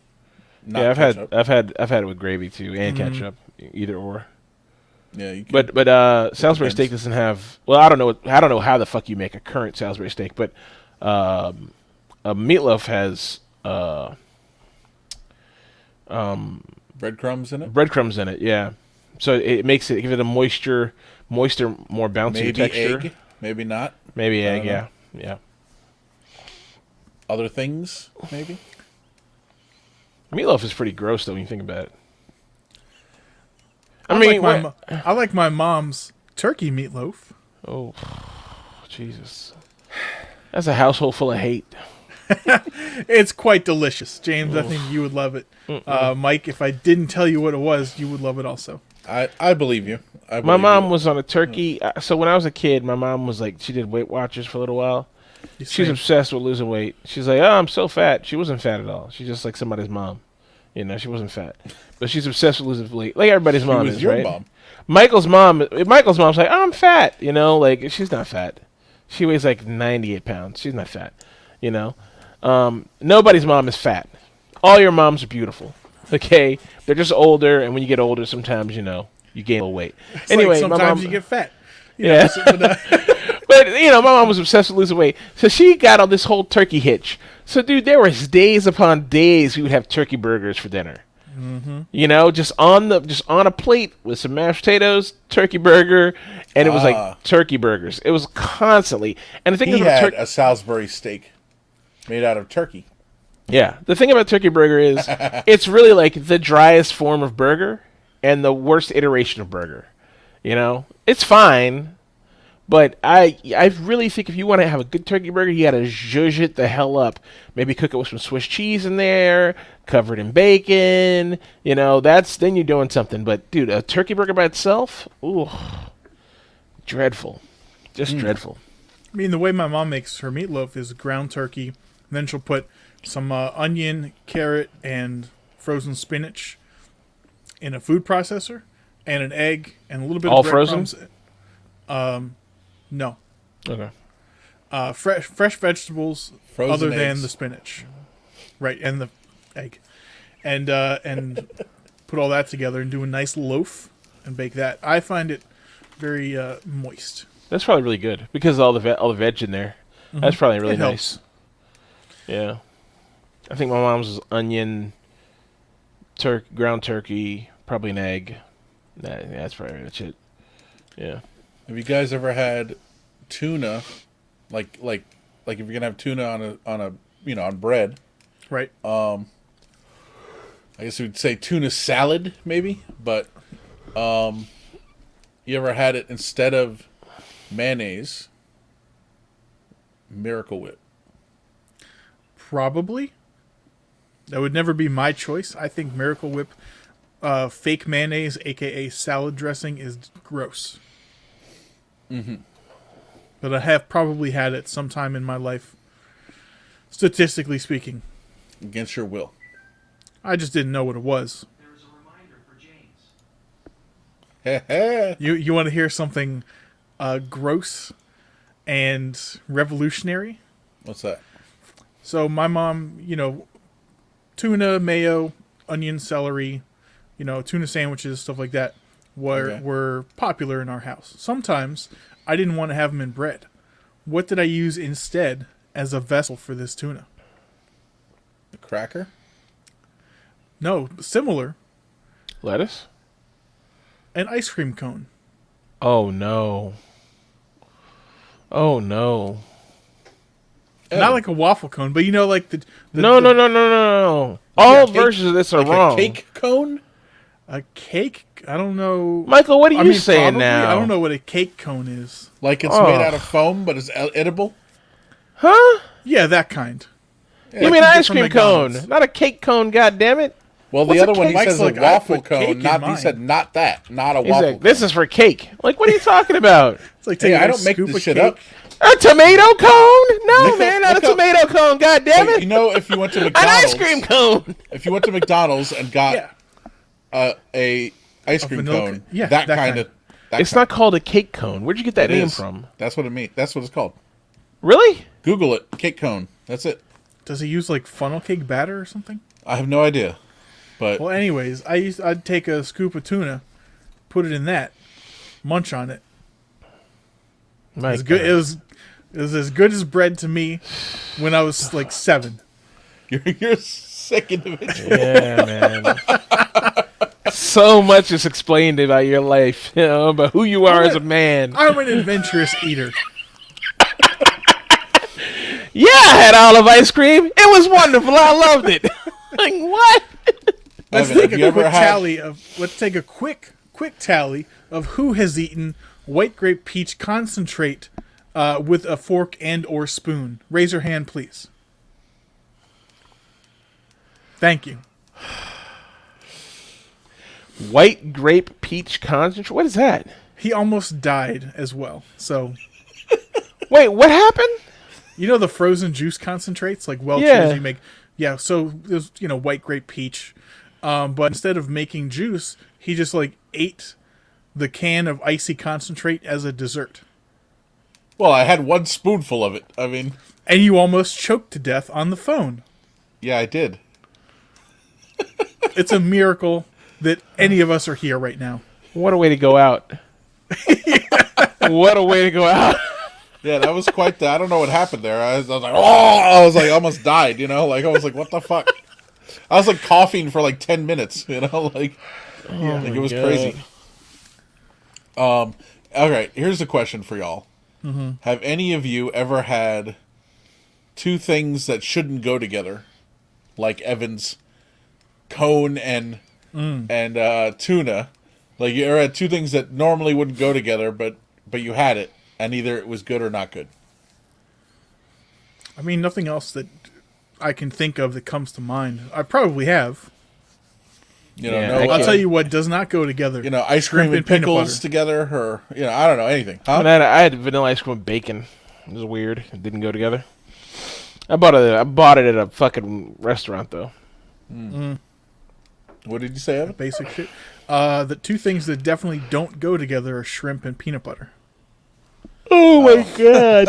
Yeah, ketchup. I've had it with gravy too, and ketchup, either or. Yeah, you can. But Salisbury steak doesn't have. Well, I don't know how the fuck you make a current Salisbury steak, but a meatloaf has breadcrumbs in it. Breadcrumbs in it, yeah. So it makes it give it a moister, more bouncy Maybe texture. Egg, maybe not. Maybe egg, yeah. Other things, maybe. Meatloaf is pretty gross though when you think about it. I like my mom's turkey meatloaf. Oh, Jesus. That's a household full of hate. It's quite delicious, James. I think you would love it. Mike, if I didn't tell you what it was, you would love it also. I believe you. My mom was on a turkey. So when I was a kid, my mom was like, she did Weight Watchers for a little while. She's obsessed with losing weight. She's like, oh, I'm so fat. She wasn't fat at all. She's just like somebody's mom. You know, she wasn't fat. But she's obsessed with losing weight. Like everybody's mom is, your right? Mom. Michael's mom's like, oh, I'm fat. You know, like, she's not fat. She weighs like 98 pounds. She's not fat. You know? Nobody's mom is fat. All your moms are beautiful. Okay? They're just older, and when you get older, sometimes, you know, you gain a little weight. It's anyway, like sometimes my mom, you get fat. Yeah. But, you know, my mom was obsessed with losing weight. So she got on this whole turkey hitch. So, dude, there was days upon days we would have turkey burgers for dinner. Mm-hmm. You know, just on a plate with some mashed potatoes, turkey burger, and it was like turkey burgers. It was constantly. And the thing he had a Salisbury steak made out of turkey. Yeah, the thing about turkey burger is it's really like the driest form of burger and the worst iteration of burger. You know, it's fine. But I really think if you want to have a good turkey burger, you got to zhuzh it the hell up. Maybe cook it with some Swiss cheese in there, covered in bacon. You know, then you're doing something. But, dude, a turkey burger by itself? Ooh, dreadful. Just dreadful. I mean, the way my mom makes her meatloaf is ground turkey, and then she'll put some onion, carrot, and frozen spinach in a food processor, and an egg, and a little bit all of breadcrumbs. Frozen? No. Okay. Fresh vegetables Frozen other eggs. than the spinach. Right, and the egg. And put all that together and do a nice loaf and bake that. I find it very moist. That's probably really good because of all the veg in there. Mm-hmm. That's probably really nice. Helps. Yeah. I think my mom's was onion, ground turkey, probably an egg. That's probably that's it. Yeah. Have you guys ever had tuna, like if you're gonna have tuna on a on bread? Right. I guess we'd say tuna salad, maybe. But you ever had it instead of mayonnaise? Miracle Whip. Probably. That would never be my choice. I think Miracle Whip, fake mayonnaise, aka salad dressing, is gross. Mm-hmm. but I have probably had it sometime in my life, statistically speaking. Against your will. I just didn't know what it was. There is a reminder for James. You want to hear something gross and revolutionary? What's that? So my mom, tuna, mayo, onion, celery, tuna sandwiches, stuff like that were popular in our house. Sometimes I didn't want to have them in bread. What did I use instead as a vessel for this tuna? A cracker? No, similar. Lettuce? An ice cream cone. Oh no. Oh no. Not like a waffle cone, but like the No. All versions of this are wrong. A cake cone? A cake? I don't know. Michael, what are you saying probably. now? I don't know what a cake cone is. Like it's made out of foam, but it's edible? Huh? Yeah, that kind. Yeah, You like mean you get ice from cream cone, McDonald's. not a cake cone, goddammit. Well, What's the a other one, he cake? says Mike's a like, I waffle put cake cone. in Not He mine. said not that. Not a He's waffle like, this cone. is for cake. Like, what are you talking about? It's like Hey, taking I a don't make scoop this of shit cake. up. A tomato cone? No, Look man, up- not a look up- tomato cone, goddammit. Like, if you went to An McDonald's, ice cream cone. if you went to McDonald's and got Yeah. a ice cream vanilla cone, cone. Yeah, that that kind kind. of. That It's kind. not called a cake cone. Where'd you get that It name is. from? That's what it means. That's what it's called. Really? Google it. Cake cone. That's it. Does he use like funnel cake batter or something? I have no idea, but Well, anyways, I'd take a scoop of tuna, put it in that, munch on it. My It's good. God. It was as good as bread to me when I was like 7. you're a sick individual. Yeah, man. So much is explained about your life, about who you are as a man. I'm an adventurous eater. Yeah, I had olive ice cream. It was wonderful. I loved it. Like, what? Let's Evan, take have you a ever quick had- tally of. Let's take a quick tally of who has eaten white grape peach concentrate with a fork and or spoon. Raise your hand, please. Thank you. White grape peach concentrate? What is that? He almost died as well. So Wait, what happened? the frozen juice concentrates like Welch's Yeah. you make. Yeah. So there's white grape peach, but instead of making juice, he just like ate the can of icy concentrate as a dessert. Well, I had one spoonful of it. I mean, And you almost choked to death on the phone. yeah, I did. It's a miracle that any of us are here right now. What a way to go out. What a way to go out. Yeah, that was quite the. I don't know what happened there. I was like, oh, I was like, almost died. Like I was like, what the fuck? I was like coughing for like 10 minutes. Like it was God. crazy. Okay, here's a question for y'all. Mm-hmm. Have any of you ever had two things that shouldn't go together, like Evan's cone and tuna? Like you ever had two things that normally wouldn't go together, but you had it, and either it was good or not good. I mean, nothing else that I can think of that comes to mind. I probably have. Yeah, No, I I'll can't- tell you what does not go together. ice cream Shrimp and peanut pickles butter. together, or I don't know anything. Huh? And I had vanilla ice cream with bacon. It was weird. It didn't go together. I bought it at a fucking restaurant though. What did you say, Evan? Basic shit. The two things that definitely don't go together are shrimp and peanut butter. Oh my god.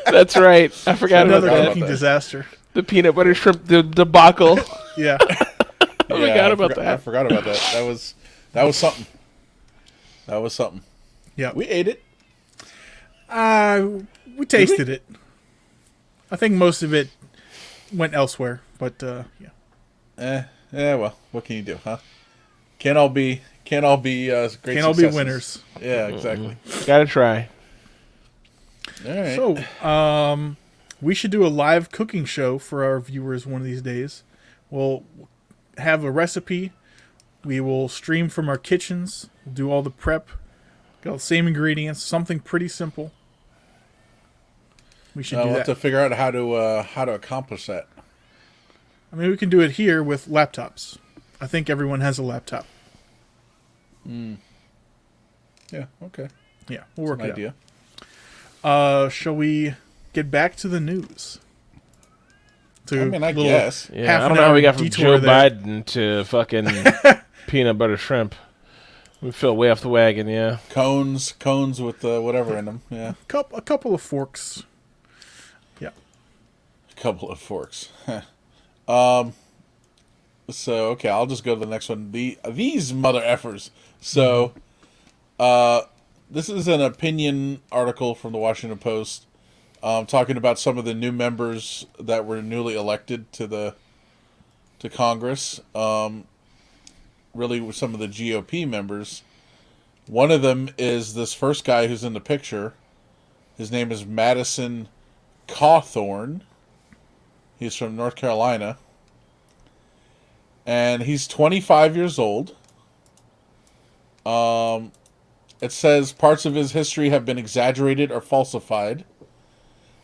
That's right. I forgot Another about that. cooking disaster. The peanut butter shrimp debacle. Yeah. I forgot about that. I forgot about that. That was something. That was something. Yeah. We ate it. We tasted it. I think most of it went elsewhere, but yeah. Well, what can you do, huh? Can't all be great. Can't all be successes. winners. Yeah, exactly. Gotta try. All right. So, we should do a live cooking show for our viewers one of these days. We'll have a recipe. We will stream from our kitchens. We'll do all the prep. Got the same ingredients. Something pretty simple. We should I'll do have that. to figure out how to accomplish that. I mean, we can do it here with laptops. I think everyone has a laptop. Yeah. Okay. Yeah, we'll work An it idea. Shall we get back to the news? I mean, I little guess. Yeah, half I an don't know how hour we got from detour Joe there. Biden to fucking peanut butter shrimp. We fell way off the wagon, yeah. Cones with whatever in them. Yeah, A couple of forks. Yeah. a couple of forks. um. So okay, I'll just go to the next one. These mother effers. So, this is an opinion article from the Washington Post, talking about some of the new members that were newly elected to Congress. Really, with some of the GOP members. One of them is this first guy who's in the picture. His name is Madison Cawthorn. He's from North Carolina. And he's 25 years old. It says parts of his history have been exaggerated or falsified.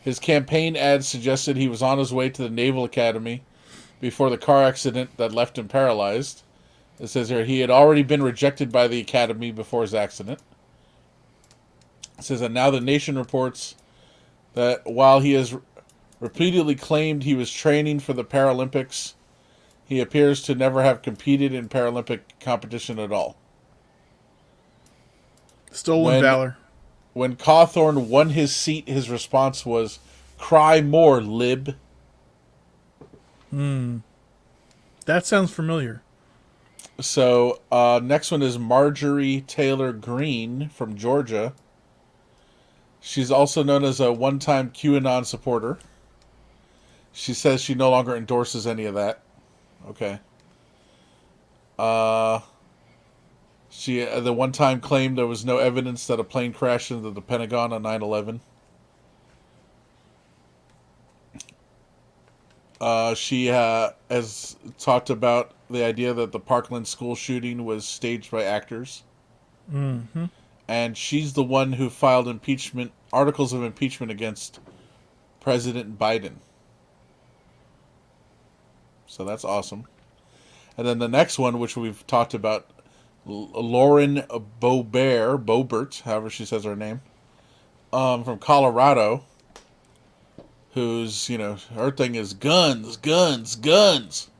His campaign ads suggested he was on his way to the Naval Academy before the car accident that left him paralyzed. It says here he had already been rejected by the Academy before his accident. It says that now the nation reports that while he has repeatedly claimed he was training for the Paralympics, he appears to never have competed in Paralympic competition at all. Stolen valor. When Cawthorn won his seat, his response was, "Cry more, lib." That sounds familiar. So, next one is Marjorie Taylor Greene from Georgia. She's also known as a one-time QAnon supporter. She says she no longer endorses any of that. Okay. She the one time claimed there was no evidence that a plane crashed into the Pentagon on 9/11. She has talked about the idea that the Parkland school shooting was staged by actors. Mm-hmm. And she's the one who filed articles of impeachment against President Biden. So that's awesome. And then the next one, which we've talked about, Lauren Boebert, however she says her name, from Colorado, who's, her thing is guns, guns, guns.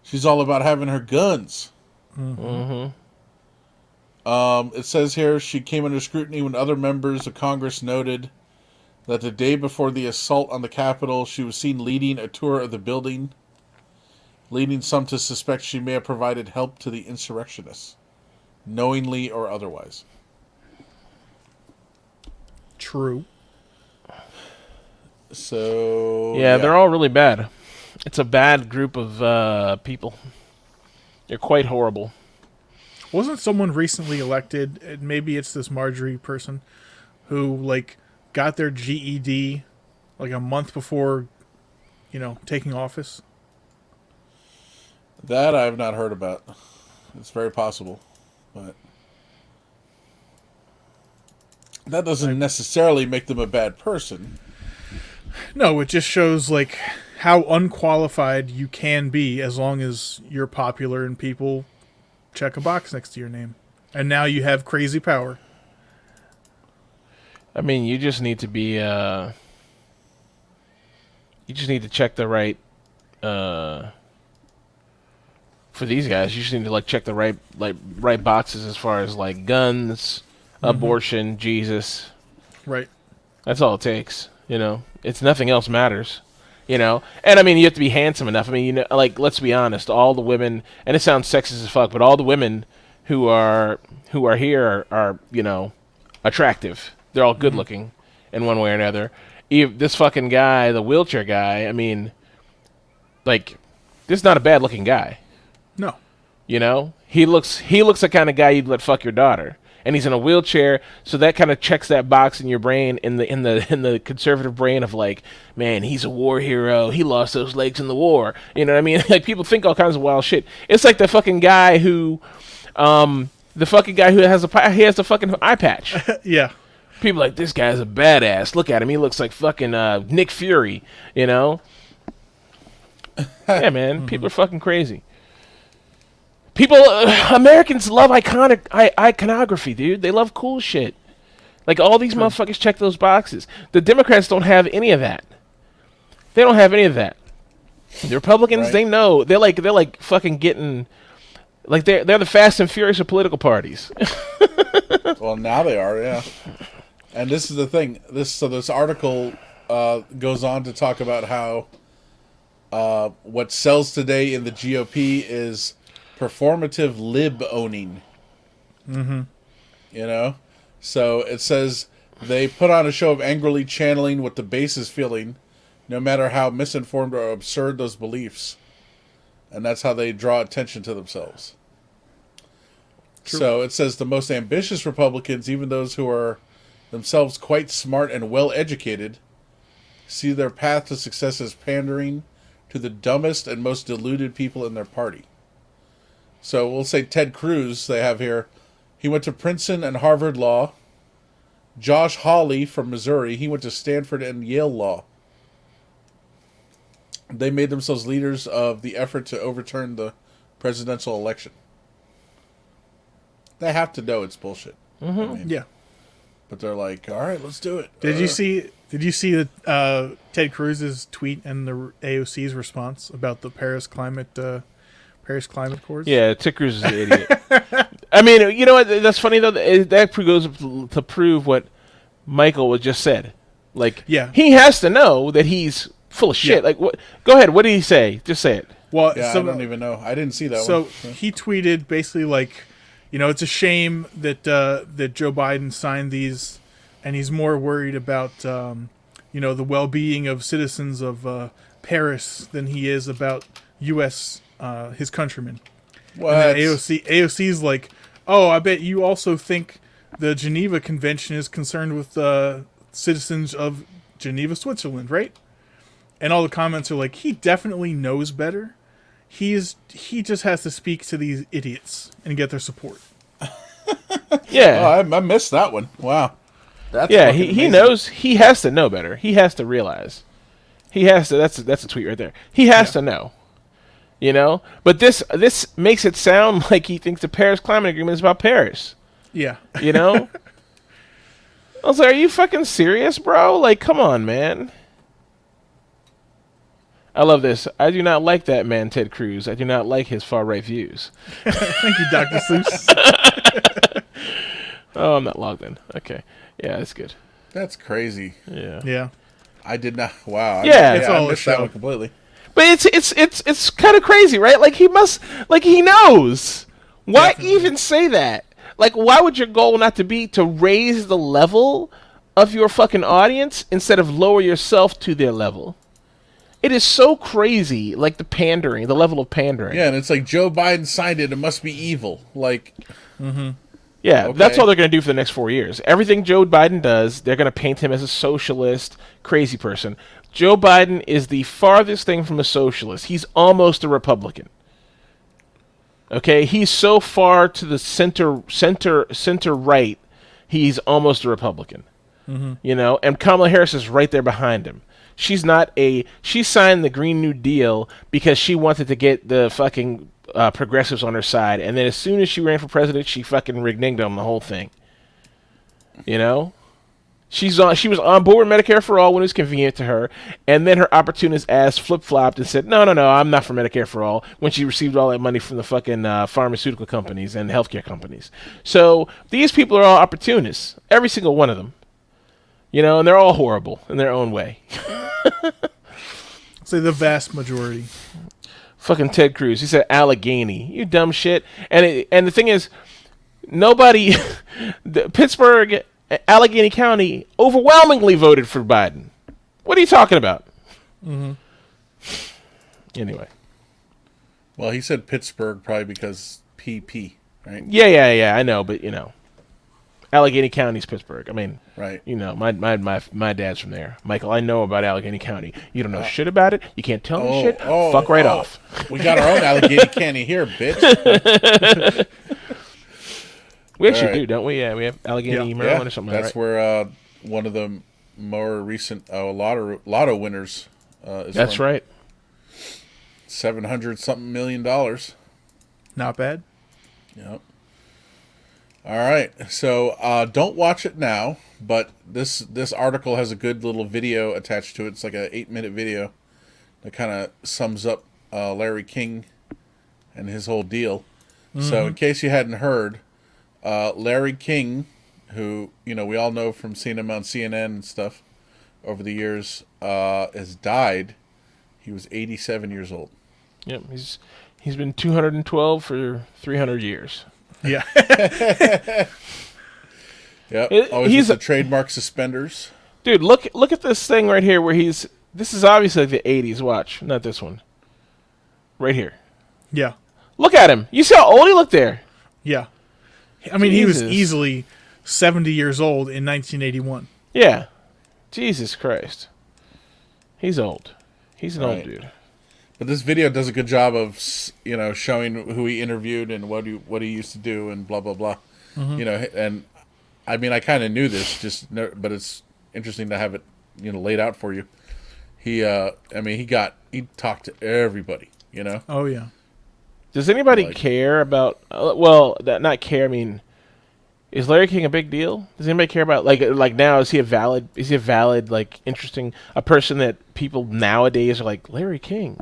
She's all about having her guns. Mm-hmm. It says here she came under scrutiny when other members of Congress noted that the day before the assault on the Capitol, she was seen leading a tour of the building, leading some to suspect she may have provided help to the insurrectionists, knowingly or otherwise. True. So... Yeah, they're all really bad. It's a bad group of people. They're quite horrible. Wasn't someone recently elected, maybe it's this Marjorie person, who, got their GED, a month before, taking office? That I have not heard about. It's very possible. But that doesn't necessarily make them a bad person. No, it just shows, how unqualified you can be as long as you're popular and people check a box next to your name. And now you have crazy power. I mean, you just need to be, you just need to check the right, for these guys, you just need to, check the right boxes as far as, guns, abortion, Jesus. Right. That's all it takes, It's nothing else matters, And, I mean, you have to be handsome enough. I mean, let's be honest, all the women, and it sounds sexist as fuck, but all the women who are here are attractive. They're all good looking in one way or another. This fucking guy, the wheelchair guy, I mean, this is not a bad looking guy. No. He looks the kind of guy you'd let fuck your daughter. And he's in a wheelchair, so that kind of checks that box in your brain, in the conservative brain of man, he's a war hero. He lost those legs in the war. You know what I mean? People think all kinds of wild shit. It's like the fucking guy who, has the fucking eye patch. Yeah. People are like, this guy's a badass. Look at him. He looks like fucking Nick Fury. Yeah, man. People are fucking crazy. Americans love iconography, dude. They love cool shit. Like, all these motherfuckers check those boxes. The Democrats don't have any of that. They don't have any of that. The Republicans, Right. they know. They're like fucking getting... Like, they're the Fast and Furious of political parties. Well, now they are, yeah. And this is the thing. This article goes on to talk about how what sells today in the GOP is performative lib owning. Mm-hmm. You know? So it says they put on a show of angrily channeling what the base is feeling, no matter how misinformed or absurd those beliefs. And that's how they draw attention to themselves. True. So it says the most ambitious Republicans, even those who are themselves quite smart and well-educated, see their path to success as pandering to the dumbest and most deluded people in their party. So we'll say Ted Cruz, they have here, he went to Princeton and Harvard Law. Josh Hawley from Missouri, he went to Stanford and Yale Law. They made themselves leaders of the effort to overturn the presidential election. They have to know it's bullshit. Mm-hmm. I mean, Yeah. but they're like, all right, let's do it. Did you see that Ted Cruz's tweet and the AOC's response about the Paris climate Accords? Yeah, Ted Cruz is an idiot. I mean, you know what? That's funny, though. That goes to prove what Michael just said. Like, Yeah. he has to know that he's full of shit. Yeah. Like, what? Go ahead. What did he say? Just say it. Well, Yeah, so, I don't even know. I didn't see that so one. he tweeted basically like, you know, it's a shame that that Joe Biden signed these, and he's more worried about you know, the well-being of citizens of Paris than he is about U.S. His countrymen. What? And then AOC's like, oh, I bet you also think the Geneva Convention is concerned with citizens of Geneva, Switzerland, right? And all the comments are like, he definitely knows better. He just has to speak to these idiots and get their support. Yeah. Oh, I missed that one. Wow. That's Yeah, fucking he amazing. knows. He has to know better. He has to realize. He has to. That's a tweet right there. He has to know. You know? But this makes it sound like he thinks the Paris Climate Agreement is about Paris. Yeah. You know? I was like, are you fucking serious, bro? Like, come on, man. I love this. I do not like that man, Ted Cruz. I do not like his far-right views. Thank you, Dr. Seuss. Oh, I'm not logged in. Okay. Yeah, that's good. That's crazy. Yeah. Yeah. I did not. Wow. Yeah. It's I all a missed that show. one completely. But it's kind of crazy, right? Like, he knows. Why Definitely. even say that? Like, why would your goal not to be to raise the level of your fucking audience instead of lower yourself to their level? It is so crazy, like the level of pandering. Yeah, and it's like Joe Biden signed it. It must be evil. Like, Yeah, Okay. that's all they're going to do for the next 4 years. Everything Joe Biden does, they're going to paint him as a socialist, crazy person. Joe Biden is the farthest thing from a socialist. He's almost a Republican. Okay, he's so far to the center right, he's almost a Republican. You know, and Kamala Harris is right there behind him. She signed the Green New Deal because she wanted to get the fucking progressives on her side, and then as soon as she ran for president, she fucking reneged on the whole thing. You know, she was on board with Medicare for all when it was convenient to her, and then her opportunist ass flip-flopped and said, no, I'm not for Medicare for all, when she received all that money from the fucking pharmaceutical companies and healthcare companies. So these people are all opportunists, every single one of them. You know, and they're all horrible in their own way. Say the vast majority. Fucking Ted Cruz. He said Allegheny. You dumb shit. And the thing is, nobody, Pittsburgh, Allegheny County overwhelmingly voted for Biden. What are you talking about? Anyway. well, he said Pittsburgh probably because PP, right? Yeah, I know, but you know, Allegheny County's Pittsburgh. I mean, Right. you know, my dad's from there. Michael, I know about Allegheny County. You don't know shit about it. You can't tell me shit. Fuck right off. We got our own Allegheny County here, bitch. We actually All right. do, don't we? Yeah, we have Allegheny, Yeah. Maryland, or something like That's that. where one of the more recent lotto winners is That's from. right. $700 something million. Not bad. Yep. All right. So don't watch it now, but this article has a good little video attached to it. It's like an 8-minute video that kind of sums up Larry King and his whole deal. So in case you hadn't heard, Larry King, who we all know from seeing him on CNN and stuff over the years, has died. He was 87 years old. Yep, he's been 212 for 300 years. Yeah. Yep. He's Always the trademark suspenders. Dude, look at this thing right here where this is obviously like the 80s. Watch, not this one. Right here. Yeah. Look at him. You see how old he looked there? Yeah. I mean, he was Jesus. easily 70 years old in 1981. Yeah. Jesus Christ. He's old. He's an old Right. dude. But this video does a good job of showing who he interviewed and what he used to do and blah blah blah. And I mean I kind of knew this, but it's interesting to have it laid out for you. He he talked to everybody. Oh, yeah. Does anybody Like- care about? Not care. I mean, is Larry King a big deal? Does anybody care about like now? Is he a valid? Like interesting a person that people nowadays are like Larry King?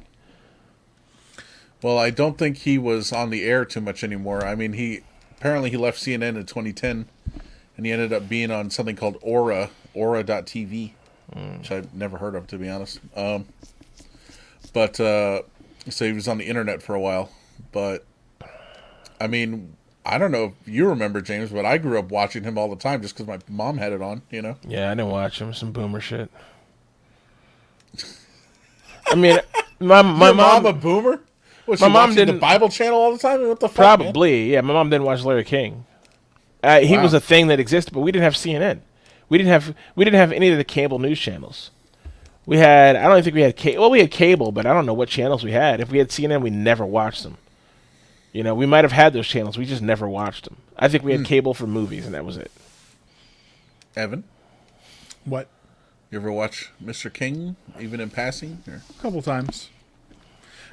Well, I don't think he was on the air too much anymore. I mean, he left CNN in 2010, and he ended up being on something called Aura.tv, which I've never heard of, to be honest. But so he was on the internet for a while. But I mean, I don't know if you remember, James, but I grew up watching him all the time just because my mom had it on. Yeah, I didn't watch him. Some boomer shit. I mean, my Your mom a boomer? Was My she mom watching didn't- the Bible channel all the time? What the fuck, man? probably. Yeah, my mom didn't watch Larry King. He Wow. was a thing that existed, but we didn't have CNN. We didn't have any of the cable news channels. We had. I don't even think we had cable. Well, we had cable, but I don't know what channels we had. If we had CNN, we never watched them. We might have had those channels. We just never watched them. I think we had cable for movies, and that was it. Evan, What? you ever watch Mr. King, even in passing? Or? A couple times.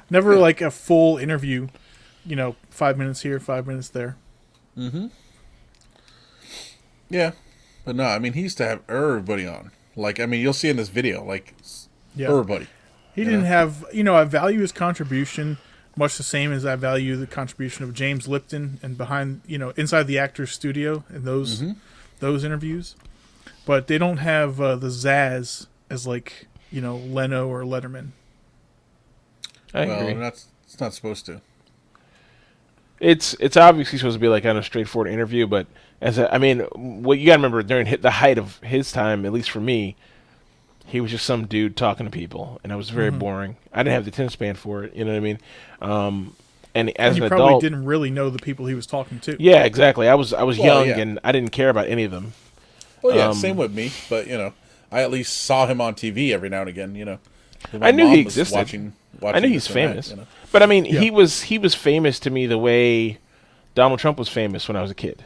Never like a full interview, 5 minutes here, 5 minutes there. Yeah. But no, I mean, he used to have everybody on. Like, I mean, you'll see in this video, like, Yeah. everybody. He didn't have, I value his contribution much the same as I value the contribution of James Lipton and behind, inside the actor's studio and those interviews. But they don't have the zazz as like, Leno or Letterman. I Well, agree. it's not supposed to. It's obviously supposed to be like kind of straightforward interview, but what you got to remember during the height of his time, at least for me, he was just some dude talking to people, and it was very boring. I didn't have the attention span for it. You know what I mean? And as And he an probably adult, didn't really know the people he was talking to. yeah, exactly. I was young, yeah. and I didn't care about any of them. Well, yeah, same with me. But, I at least saw him on TV every now and again, My I knew mom he was existed. watching I knew he's this and that, famous, but I mean, Yeah. he was famous to me the way Donald Trump was famous when I was a kid.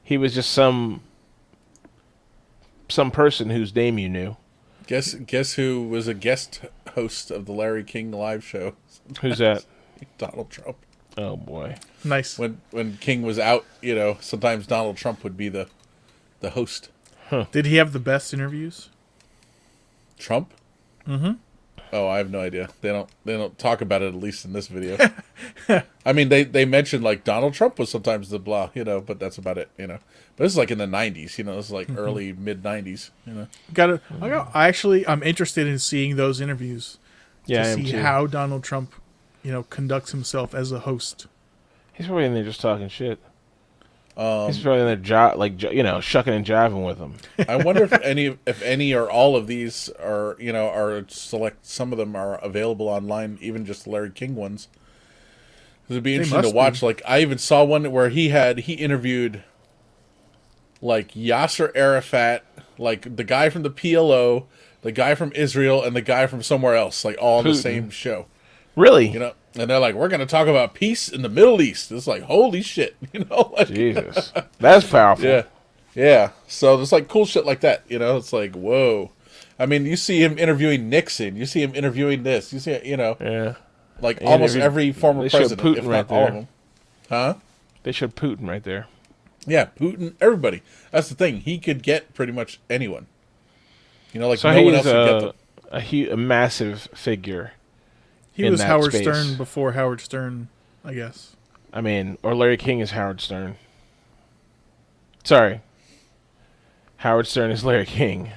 He was just some person whose name you knew. Guess who was a guest host of the Larry King live show? Who's that? Donald Trump. Oh boy. Nice. When King was out, sometimes Donald Trump would be the host. Did he have the best interviews? Trump? Mm-hmm. Oh, I have no idea. They don't talk about it, at least in this video. I mean, they mentioned like Donald Trump was sometimes the blah, but that's about it, But this is like in the 90s, this is like early mid 90s, I'm interested in seeing those interviews Yeah, I to am see too. how Donald Trump, conducts himself as a host. He's probably in there just talking shit. He's probably in there, shucking and jiving with them. I wonder if any or all of these are select. Some of them are available online, even just the Larry King ones. It'd be interesting to must watch. be. Like I even saw one where he interviewed like Yasser Arafat, like the guy from the PLO, the guy from Israel, and the guy from somewhere else, like all on the Putin. same show. Really? And they're like, we're going to talk about peace in the Middle East. It's like, holy shit, like, Jesus, that's powerful. yeah. Yeah. So there's like cool shit like that, It's like, whoa. I mean, you see him interviewing Nixon. You see him interviewing this. You see, Yeah. like He almost interviewed- every former they showed president, Putin if right not all there. of them. Huh? They showed Putin right there. Yeah, Putin, everybody. That's the thing. He could get pretty much anyone. You know, like So no one he's else would get them. a massive figure He in was that Howard space. Stern before Howard Stern, I guess. I mean, or Larry King is Howard Stern. Sorry. Howard Stern is Larry King.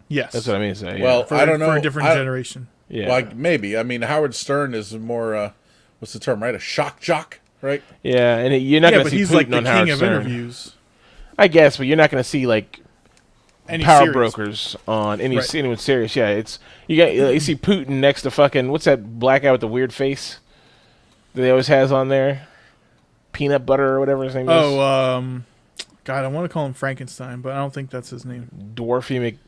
Yes. That's what I mean to say. Well, for, I don't know. For a different generation. yeah. Like maybe. I mean, Howard Stern is more. What's the term? Right, a shock jock, right? Yeah, and you're not Yeah, going to but see he's Putin like the on king Howard of Stern. interviews. I guess, but you're not going to see like Any power series. brokers on any Right. anyone serious. Yeah, it's you see Putin next to fucking what's that black guy with the weird face that he always has on there? Peanut butter or whatever his name is. Oh, God, I want to call him Frankenstein, but I don't think that's his name. Dwarfy Mc.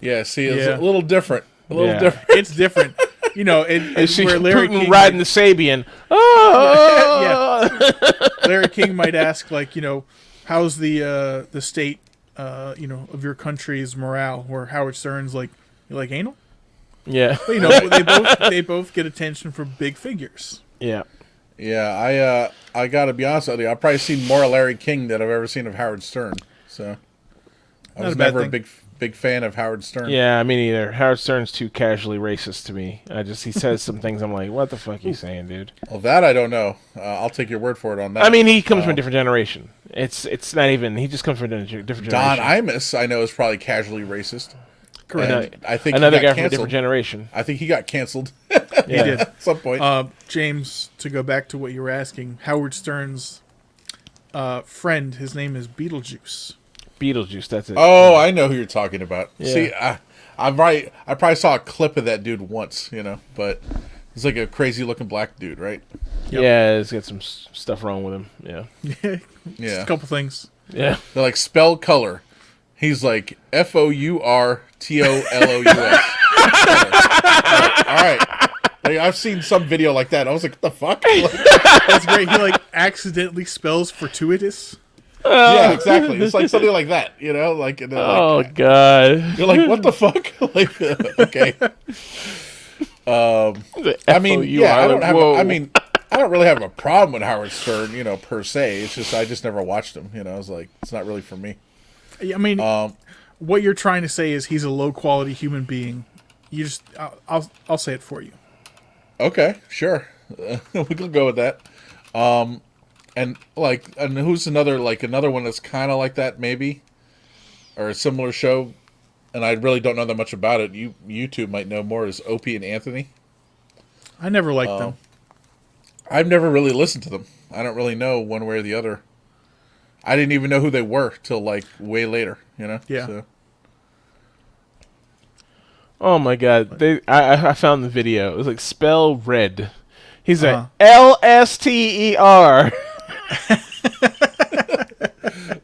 Yeah. See, it's Yeah. a little different. A little Yeah. different. It's different. You know, You it's see where Larry Putin King riding the Sabian. Oh, Larry King might ask, like, you know, how's the state, you know, of your country's morale? Where Howard Stern's like, you like anal? yeah, But, you know, they both get attention for big figures. yeah. Yeah, I gotta be honest with you. I've probably seen more of Larry King than I've ever seen of Howard Stern. So I Not was a bad never a thing. big fan of Howard Stern. Yeah, I mean, either Howard Stern's too casually racist to me. He says some things I'm like, what the fuck are you saying, dude? Well, that I don't know. I'll take your word for it on that. I mean, he comes from a different generation. It's not even. He just comes from a different generation. Don Imus, I know, is probably casually racist. Correct. And I think Another he guy got from a different canceled. generation. I think he got canceled He did. at some point. James, to go back to what you were asking, Howard Stern's friend, his name is Beetlejuice. Beetlejuice, that's it. Oh, I know who you're talking about. Yeah. See, I'm right. I probably saw a clip of that dude once, you know, but he's like a crazy looking black dude, right? Yep. Yeah, he's got some stuff wrong with him. Yeah. Just Yeah. a couple things. Yeah. They're like spell color. He's like FOURTOLOUS. All right. Like, I've seen some video like that. I was like, what the fuck? Like, That's great. He like accidentally spells fortuitous. yeah, exactly. It's like something like that, you know? Like, and they're Oh like, God. you're like, what the fuck? Like, okay. I mean, yeah, I don't have. I mean, I don't really have a problem with Howard Stern, you know, per se. It's just I just never watched him. You know, I was like, it's not really for me. I mean, what you're trying to say is he's a low quality human being. You just, I'll say it for you. Okay, sure, we can go with that. And who's another one that's kind of like that, maybe, or a similar show, and I really don't know that much about it. You two might know more. Is Opie and Anthony? I never liked them. I've never really listened to them. I don't really know one way or the other. I didn't even know who they were till like way later, you know? Yeah. So, Oh my God. I found the video. It was like spell red. He's like LSTER.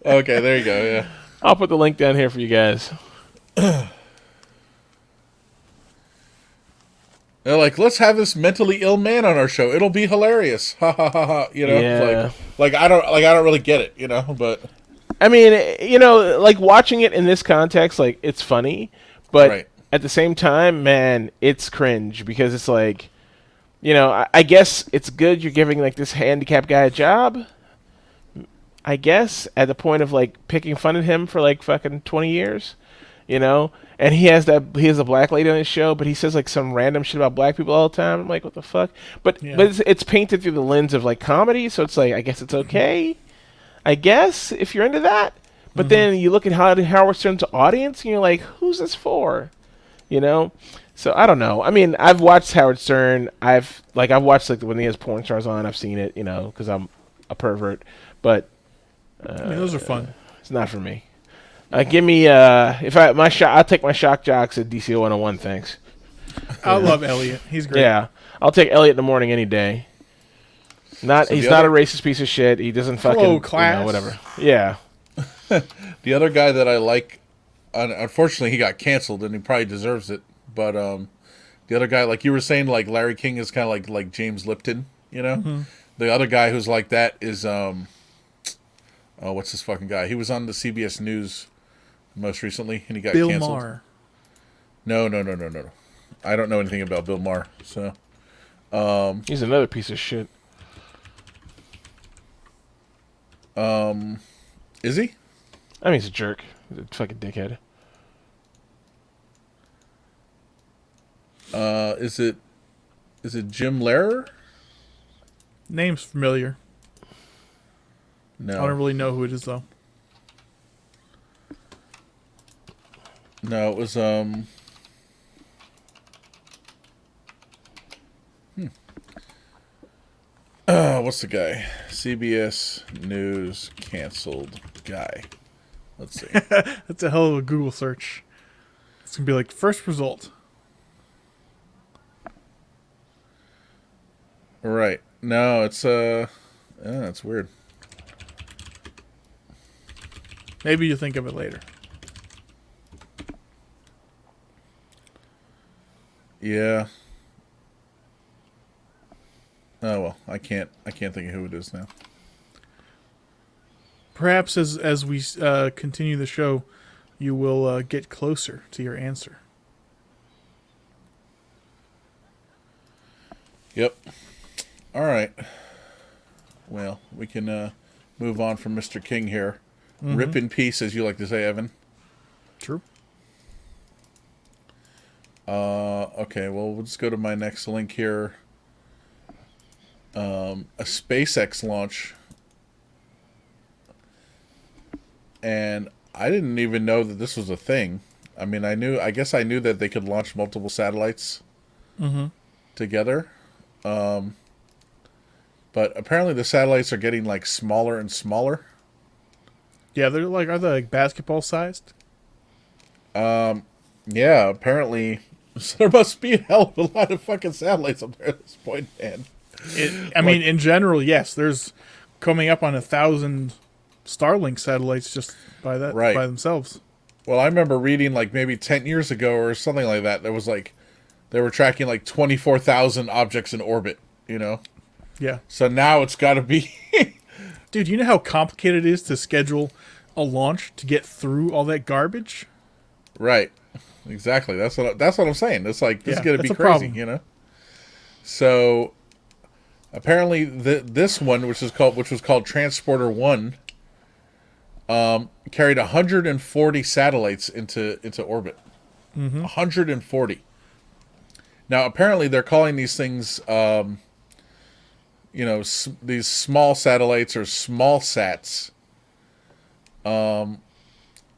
okay, there you go, yeah. I'll put the link down here for you guys. They're like, let's have this mentally ill man on our show. It'll be hilarious. Ha ha ha ha. You know? Yeah. Like I don't really get it, you know, but I mean, you know, like watching it in this context, like it's funny, but Right. at the same time, man, it's cringe because it's like, you know, I guess it's good you're giving like this handicapped guy a job. I guess at the point of like picking fun at him for like fucking 20 years, you know, and he has a black lady on his show, but he says like some random shit about black people all the time. I'm like, what the fuck? But it's painted through the lens of like comedy, so it's like I guess it's okay. I guess if you're into that, but then you look at Howard Stern's audience, and you're like, who's this for? You know. So I don't know. I mean, I've watched Howard Stern. I've watched like when he has porn stars on. I've seen it, you know, because I'm a pervert. But I mean, those are fun. it's not for me. Give me I'll take my shock jocks at DC 101. Thanks. I love Elliot. He's great. Yeah, I'll take Elliot in the morning any day. He's not a racist piece of shit. He doesn't fucking Hello, class. whatever. Yeah. the other guy that I like, unfortunately, he got canceled, and he probably deserves it. But the other guy, like you were saying, like Larry King is kind of like James Lipton, you know. The other guy who's like that is what's this fucking guy? He was on the CBS News most recently, and he got Bill canceled. Maher. No. I don't know anything about Bill Maher. So He's another piece of shit. Is he? I mean, he's a jerk. He's a fucking dickhead. Is it Jim Lehrer? Name's familiar. No. I don't really know who it is though. No, it was what's the guy? CBS News canceled guy. Let's see. That's a hell of a Google search. It's gonna be like first result. Right. No, it's it's weird. Maybe you think of it later. Yeah. Oh well, I can't think of who it is now. Perhaps as we continue the show, you will get closer to your answer. Yep. All right. Well, we can move on from Mr. King here. Mm-hmm. Rip in peace, as you like to say, Evan. True. Okay, well, we'll just go to my next link here. A SpaceX launch. And I didn't even know that this was a thing. I mean, I guess I knew that they could launch multiple satellites together. But apparently the satellites are getting like smaller and smaller. Yeah, are they like basketball sized? Yeah, apparently there must be a hell of a lot of fucking satellites up there at this point, man. I mean, in general, yes. There's coming up on 1,000 Starlink satellites just by themselves. Well, I remember reading like maybe 10 years ago or something like that. There was like they were tracking like 24,000 objects in orbit. You know. Yeah. So now it's got to be. Dude, you know how complicated it is to schedule a launch to get through all that garbage? Right. Exactly. That's what I'm saying. It's like this is going to be a crazy, problem. you know. So apparently this one, which was called Transporter 1, carried 140 satellites into orbit. 140. Now apparently they're calling these things these small satellites or small sats.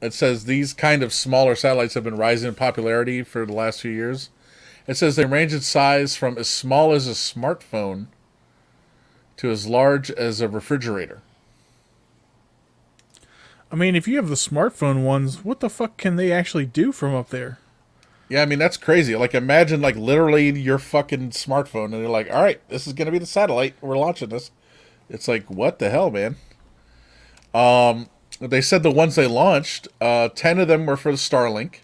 It says these kind of smaller satellites have been rising in popularity for the last few years. It says they range in size from as small as a smartphone to as large as a refrigerator. I mean, if you have the smartphone ones, what the fuck can they actually do from up there? Yeah, I mean, that's crazy. Like, imagine, like, literally your fucking smartphone, and they're like, all right, this is going to be the satellite. We're launching this. It's like, what the hell, man? They said the ones they launched, 10 of them were for the Starlink.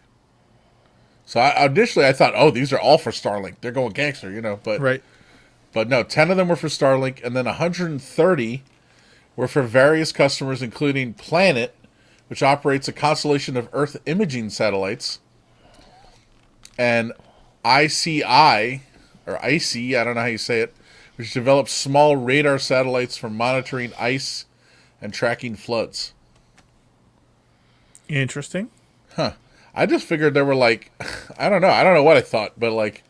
So initially I thought, oh, these are all for Starlink. They're going gangster, you know. Right. But no, 10 of them were for Starlink, and then 130 were for various customers, including Planet, which operates a constellation of Earth imaging satellites, and ICI, or IC, I don't know how you say it, which develops small radar satellites for monitoring ice and tracking floods. Interesting. Huh. I just figured there were like, I don't know what I thought, but like,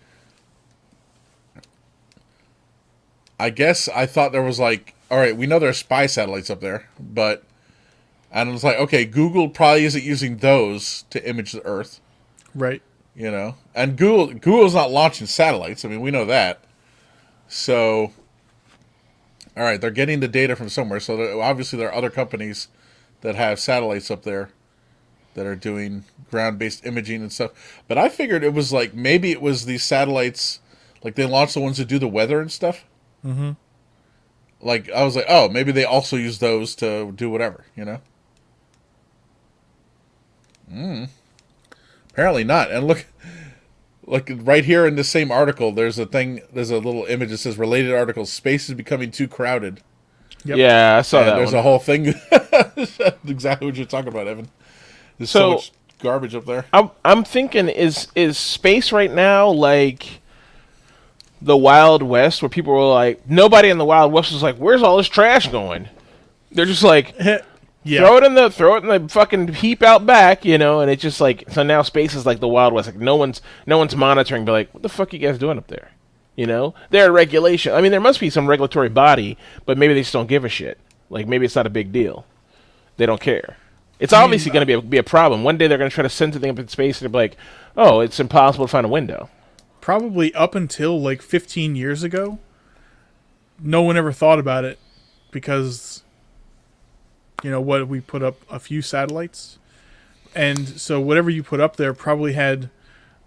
I guess I thought there was like, all right, we know there are spy satellites up there, but, and it was like, okay, Google probably isn't using those to image the Earth. Right. You know, and Google's not launching satellites. I mean, we know that. So, all right, they're getting the data from somewhere. So obviously there are other companies that have satellites up there that are doing ground-based imaging and stuff. But I figured it was like, maybe it was these satellites, like they launched the ones that do the weather and stuff. Mm-hmm. Like, I was like, oh, maybe they also use those to do whatever, you know? Apparently not. And look, like right here in the same article, there's a little image that says related articles, space is becoming too crowded. Yep. Yeah, I saw and that. There's one. a whole thing. Exactly what you're talking about, Evan. There's so much garbage up there. I'm thinking, is space right now like the Wild West, where people were like, nobody in the Wild West was like, where's all this trash going? They're just like, Yeah. Throw it in the fucking heap out back, and it's just like, so now space is like the Wild West. Like no one's monitoring, but like, what the fuck are you guys doing up there? There are regulation. I mean, there must be some regulatory body, but maybe they just don't give a shit. Like maybe it's not a big deal. They don't care. It's obviously going to be a problem. One day they're going to try to send something up in space, and they're like, oh, it's impossible to find a window. Probably up until like 15 years ago, no one ever thought about it because, what we put up a few satellites. And so whatever you put up there probably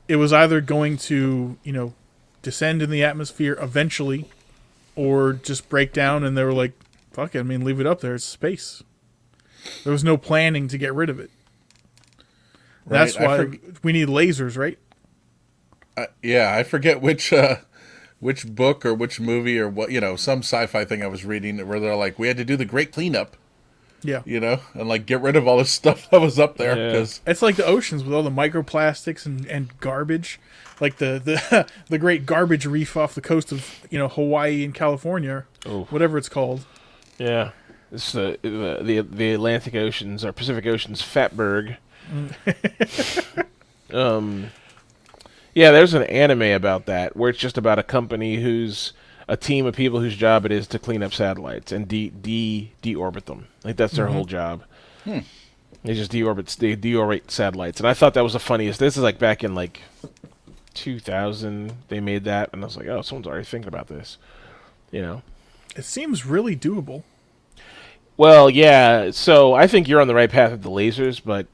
it was either going to, descend in the atmosphere eventually or just break down, and they were like, fuck it, I mean, leave it up there, it's space. There was no planning to get rid of it. Right. That's why we need lasers, right? Yeah, I forget which book or which movie or what, some sci-fi thing I was reading where they're like, we had to do the great cleanup. Yeah. And like get rid of all this stuff that was up there. Cause it's like the oceans with all the microplastics and garbage. Like the great garbage reef off the coast of, Hawaii and California, whatever it's called. Yeah. It's the Atlantic Ocean's or Pacific Ocean's Fatberg. Yeah, there's an anime about that where it's just about a company who's a team of people whose job it is to clean up satellites and deorbit them. Like that's their whole job. They just deorbit satellites, and I thought that was the funniest. This is like back in like 2000 they made that, and I was like, oh, someone's already thinking about this. It seems really doable. Well, yeah. So I think you're on the right path with the lasers, but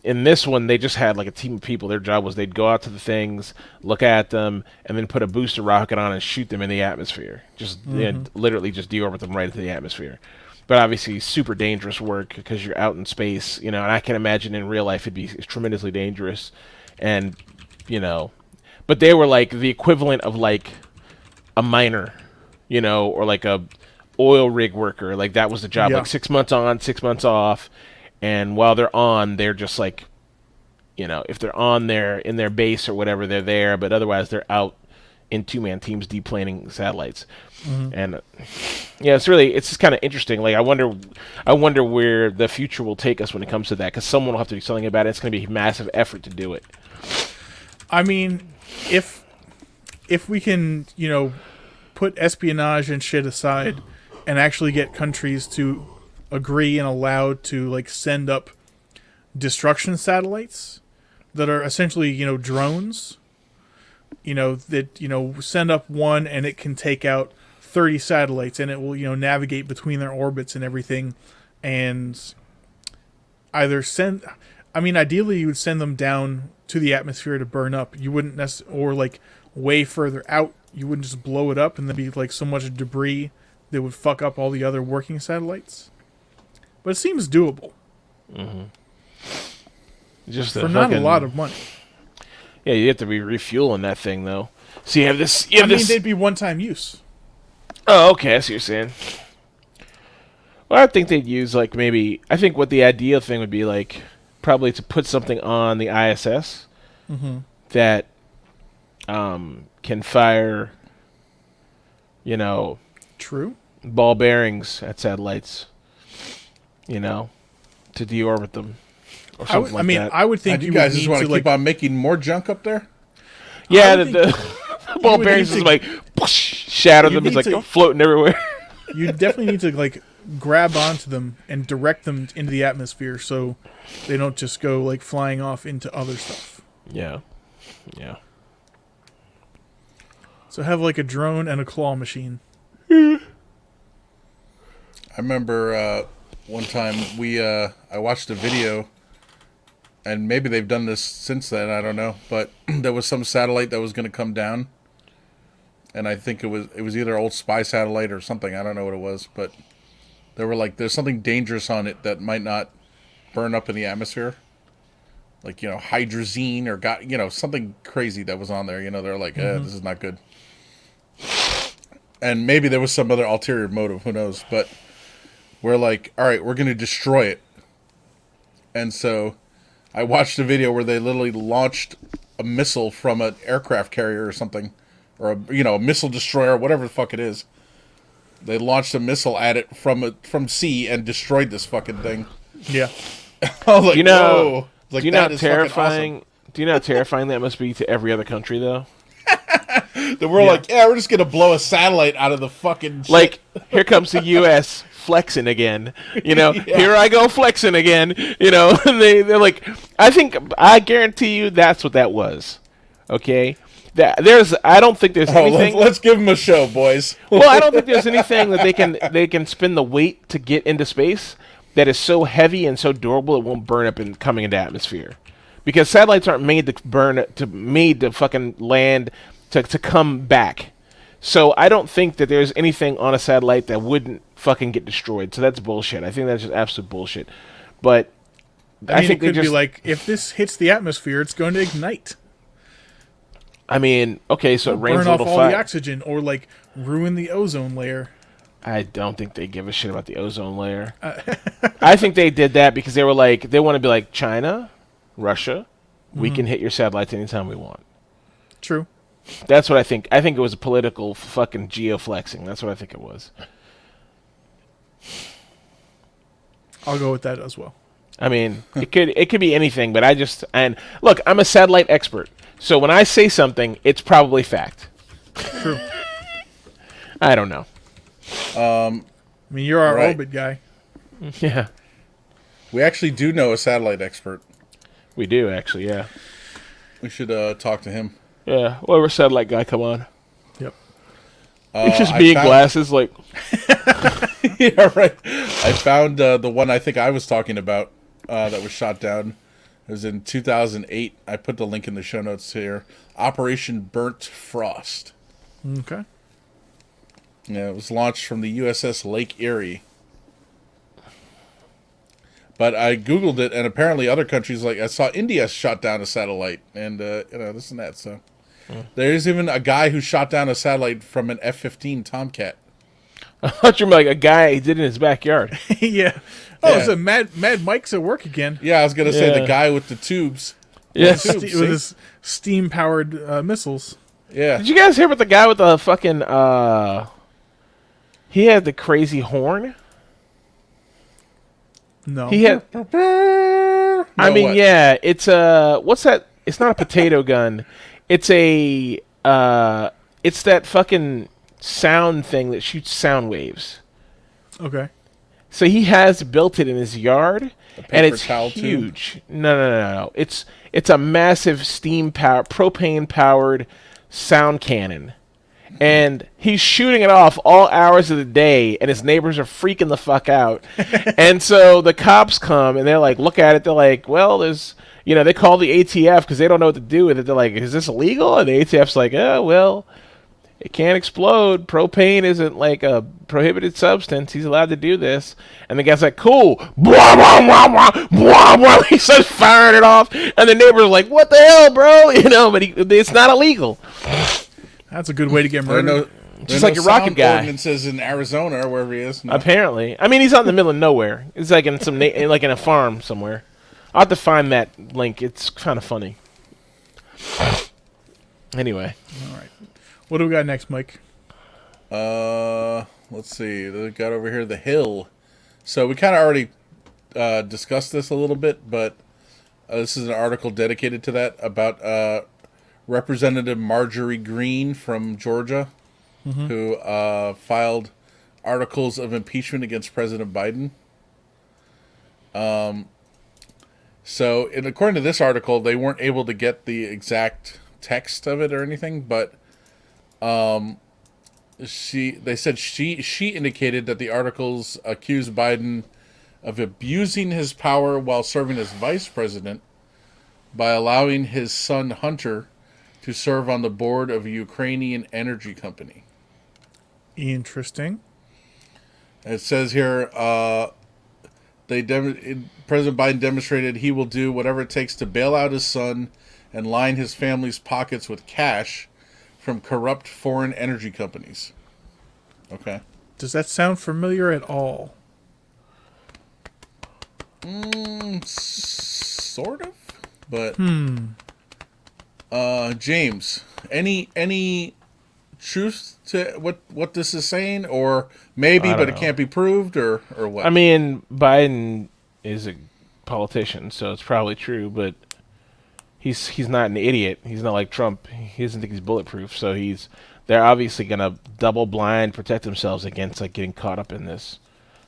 in this one, they just had like a team of people. Their job was they'd go out to the things, look at them, and then put a booster rocket on and shoot them in the atmosphere. Just literally just deorbit them right into the atmosphere. But obviously, super dangerous work because you're out in space, and I can imagine in real life it'd be tremendously dangerous. And, but they were like the equivalent of like a miner, or like a oil rig worker. Like that was the job, like 6 months on, 6 months off. And while they're on, they're just like, if they're on there in their base or whatever, they're there. But otherwise, they're out in two-man teams deplaning satellites. And yeah, it's just kind of interesting. Like I wonder where the future will take us when it comes to that, because someone will have to do something about it. It's going to be a massive effort to do it. I mean, if we can, put espionage and shit aside and actually get countries to agree and allowed to like send up destruction satellites that are essentially drones, that send up one and it can take out 30 satellites, and it will navigate between their orbits and everything, and either ideally you would send them down to the atmosphere to burn up. You wouldn't or like way further out, you wouldn't just blow it up and there'd be like so much debris that would fuck up all the other working satellites. But it seems doable. Just for not a lot of money. Yeah, you have to be refueling that thing though. So you have this. I mean, they'd be one-time use. Oh, okay. I see what you're saying. Well, I think they'd use like maybe. I think what the ideal thing would be like, probably to put something on the ISS that can fire. True. Ball bearings at satellites. To deorbit them, or something like that. I would think you guys just want to keep on making more junk up there. Yeah, the ball bearings is like shatter them. It's like floating everywhere. You definitely need to like grab onto them and direct them into the atmosphere so they don't just go like flying off into other stuff. Yeah. So have like a drone and a claw machine. I remember one time I watched a video, and maybe they've done this since then, I don't know, but there was some satellite that was going to come down, and I think it was either old spy satellite or something, I don't know what it was, but they were like, there's something dangerous on it that might not burn up in the atmosphere, like hydrazine or something crazy that was on there. They're like, this is not good. And maybe there was some other ulterior motive, who knows, but we're like, all right, we're going to destroy it. And so I watched a video where they literally launched a missile from an aircraft carrier or something, or a missile destroyer, whatever the fuck it is. They launched a missile at it from sea and destroyed this fucking thing. Yeah. I was like, You know, whoa. Like, do you know how that is fucking terrifying? awesome. Do you know how terrifying that must be to every other country, though? That we're like, we're just gonna blow a satellite out of the fucking shit. Like, here comes the U.S. flexing again. You know, here I go flexing again. You know, and they're like, I guarantee you that's what that was. Okay, I don't think there's anything. Let's give them a show, boys. Well, I don't think there's anything that they can spin the weight to get into space that is so heavy and so durable it won't burn up and coming into atmosphere. Because satellites aren't made to made to fucking land to come back. So I don't think that there's anything on a satellite that wouldn't fucking get destroyed. So that's bullshit. I think that's just absolute bullshit. But I mean, think it could they just, be like, if this hits the atmosphere, it's going to ignite. I mean, okay, so it rains Burn a off little all fire. the oxygen, or like ruin the ozone layer. I don't think they give a shit about the ozone layer. I think they did that because they were like, they want to be like, China, Russia, we can hit your satellites anytime we want. True. That's what I think. I think it was a political fucking geoflexing. That's what I think it was. I'll go with that as well. I mean, it could be anything, but and look, I'm a satellite expert. So when I say something, it's probably fact. True. I don't know. I mean, you're our Right. orbit guy. Yeah, We actually do know a satellite expert. we do actually. Yeah, We should talk to him. yeah. Whatever satellite guy, come on. Yep. It's just I me in found- glasses, like. Yeah, right. I found the one I think I was talking about that was shot down. It was in 2008. I put the link in the show notes here. Operation Burnt Frost. Okay. Yeah, it was launched from the USS Lake Erie. But I Googled it, and apparently other countries, like I saw India shot down a satellite, and this and that. So there's even a guy who shot down a satellite from an F-15 Tomcat. I thought you were like a guy he did in his backyard. Yeah. Oh, Yeah. so Mad Mike's at work again. Yeah, I was gonna say Yeah. the guy with the tubes. Yes. Tubes, With see? his steam-powered missiles. Yeah. Did you guys hear about the guy with the fucking he had the crazy horn? No. He had I mean, what? yeah, it's what's that? It's not a potato gun. It's a it's that fucking sound thing that shoots sound waves. Okay. So he has built it in his yard, and it's towel tube? huge. No. It's a massive propane powered sound cannon, and he's shooting it off all hours of the day, and his neighbors are freaking the fuck out. And so the cops come and they're like, look at it. They're like, well, there's, they call the ATF because they don't know what to do with it. They're like, is this illegal? And the ATF's like, oh, well, it can't explode. Propane isn't like a prohibited substance. He's allowed to do this. And the guy's like, cool. Blah, blah, blah, blah, blah, blah. He starts firing it off. And the neighbor's like, what the hell, bro? But it's not illegal. That's a good way to get There are murdered. Just like a rocket sound guy. ordinances in Arizona or wherever he is. No. Apparently. I mean, he's out in the middle of nowhere. It's like in like in a farm somewhere. I'll have to find that link. It's kind of funny. Anyway. All right. What do we got next, Mike? Let's see. They got over here The Hill. So we kind of already discussed this a little bit, but this is an article dedicated to that about Representative Marjorie Greene from Georgia, who filed articles of impeachment against President Biden. So, according to this article, they weren't able to get the exact text of it or anything, but they said she indicated that the articles accused Biden of abusing his power while serving as vice president by allowing his son Hunter to serve on the board of a Ukrainian energy company. Interesting. It says here, President Biden demonstrated he will do whatever it takes to bail out his son and line his family's pockets with cash from corrupt foreign energy companies. Okay. Does that sound familiar at all? Sort of, but James, any truth to what this is saying, or maybe, I but don't it know. can't be proved, or I what? mean, Biden is a politician, so it's probably true, but he's not an idiot. He's not like Trump. He doesn't think he's bulletproof, so they're obviously gonna double blind protect themselves against like getting caught up in this.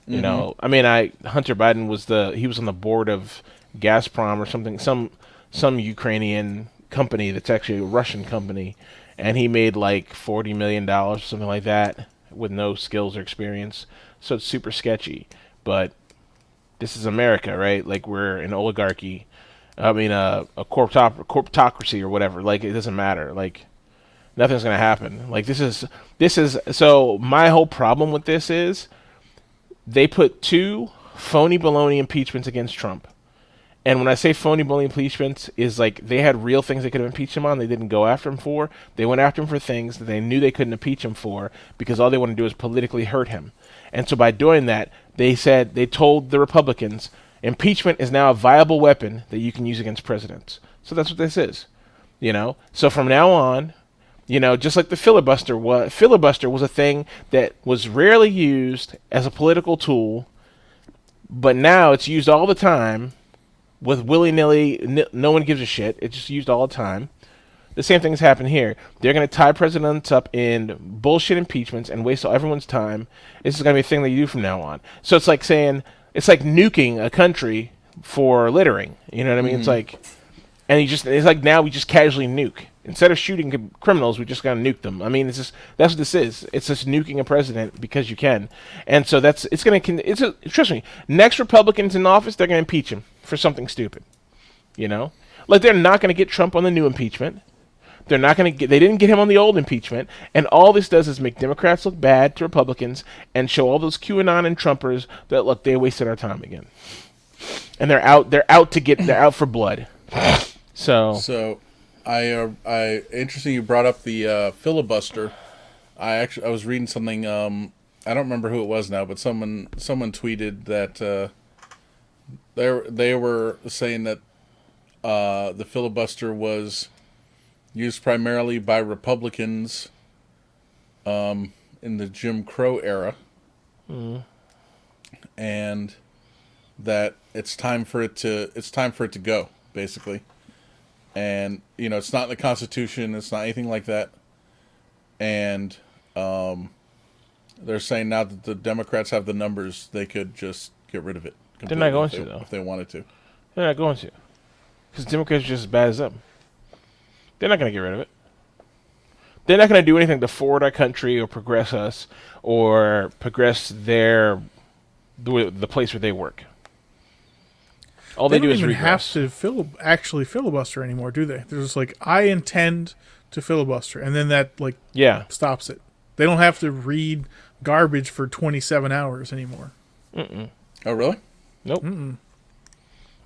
You Mm-hmm. know, I mean, I Hunter Biden he was on the board of Gazprom or something, some Ukrainian company that's actually a Russian company, and he made like $40 million, something like that, with no skills or experience. So it's super sketchy. But this is America, right? Like we're an oligarchy. I mean, a corptocracy or whatever. Like it doesn't matter. Like nothing's gonna happen. Like this is so. My whole problem with this is they put two phony baloney impeachments against Trump. And when I say phony baloney impeachments, is like they had real things they could have impeached him on. They didn't go after him for. They went after him for things that they knew they couldn't impeach him for because all they want to do is politically hurt him. And so by doing that, they told the Republicans impeachment is now a viable weapon that you can use against presidents. So that's what this is. So from now on, just like the filibuster was a thing that was rarely used as a political tool, but now it's used all the time with willy-nilly. No one gives a shit. It's just used all the time. The same thing's happened here. They're going to tie presidents up in bullshit impeachments and waste all everyone's time. This is going to be a thing that you do from now on. So it's like it's like nuking a country for littering. You know what I mean? It's like, and it's like now we just casually nuke. Instead of shooting criminals, we just gotta nuke them. I mean, that's what this is. It's just nuking a president because you can, and so trust me. Next Republicans in office, they're gonna impeach him for something stupid. Like they're not gonna get Trump on the new impeachment. They're not gonna get. They didn't get him on the old impeachment, and all this does is make Democrats look bad to Republicans and show all those QAnon and Trumpers that look they wasted our time again, and they're out. They're out for blood. So. So, I interesting you brought up the filibuster. I was reading something. I don't remember who it was now, but someone tweeted that they were saying that the filibuster was used primarily by Republicans in the Jim Crow era, and that it's time for it to go, basically. And it's not in the Constitution, it's not anything like that. And they're saying now that the Democrats have the numbers, they could just get rid of it They're not completely going to, though. if they wanted to. They're not going to. Because Democrats are just as bad as them. They're not going to get rid of it. They're not going to do anything to forward our country or progress us or progress the place where they work. All they, They do don't is even have regress. to actually filibuster anymore, do they? They're just like, I intend to filibuster, and then that Yeah. stops it. They don't have to read garbage for 27 hours anymore. Mm-mm. Oh, really? Nope.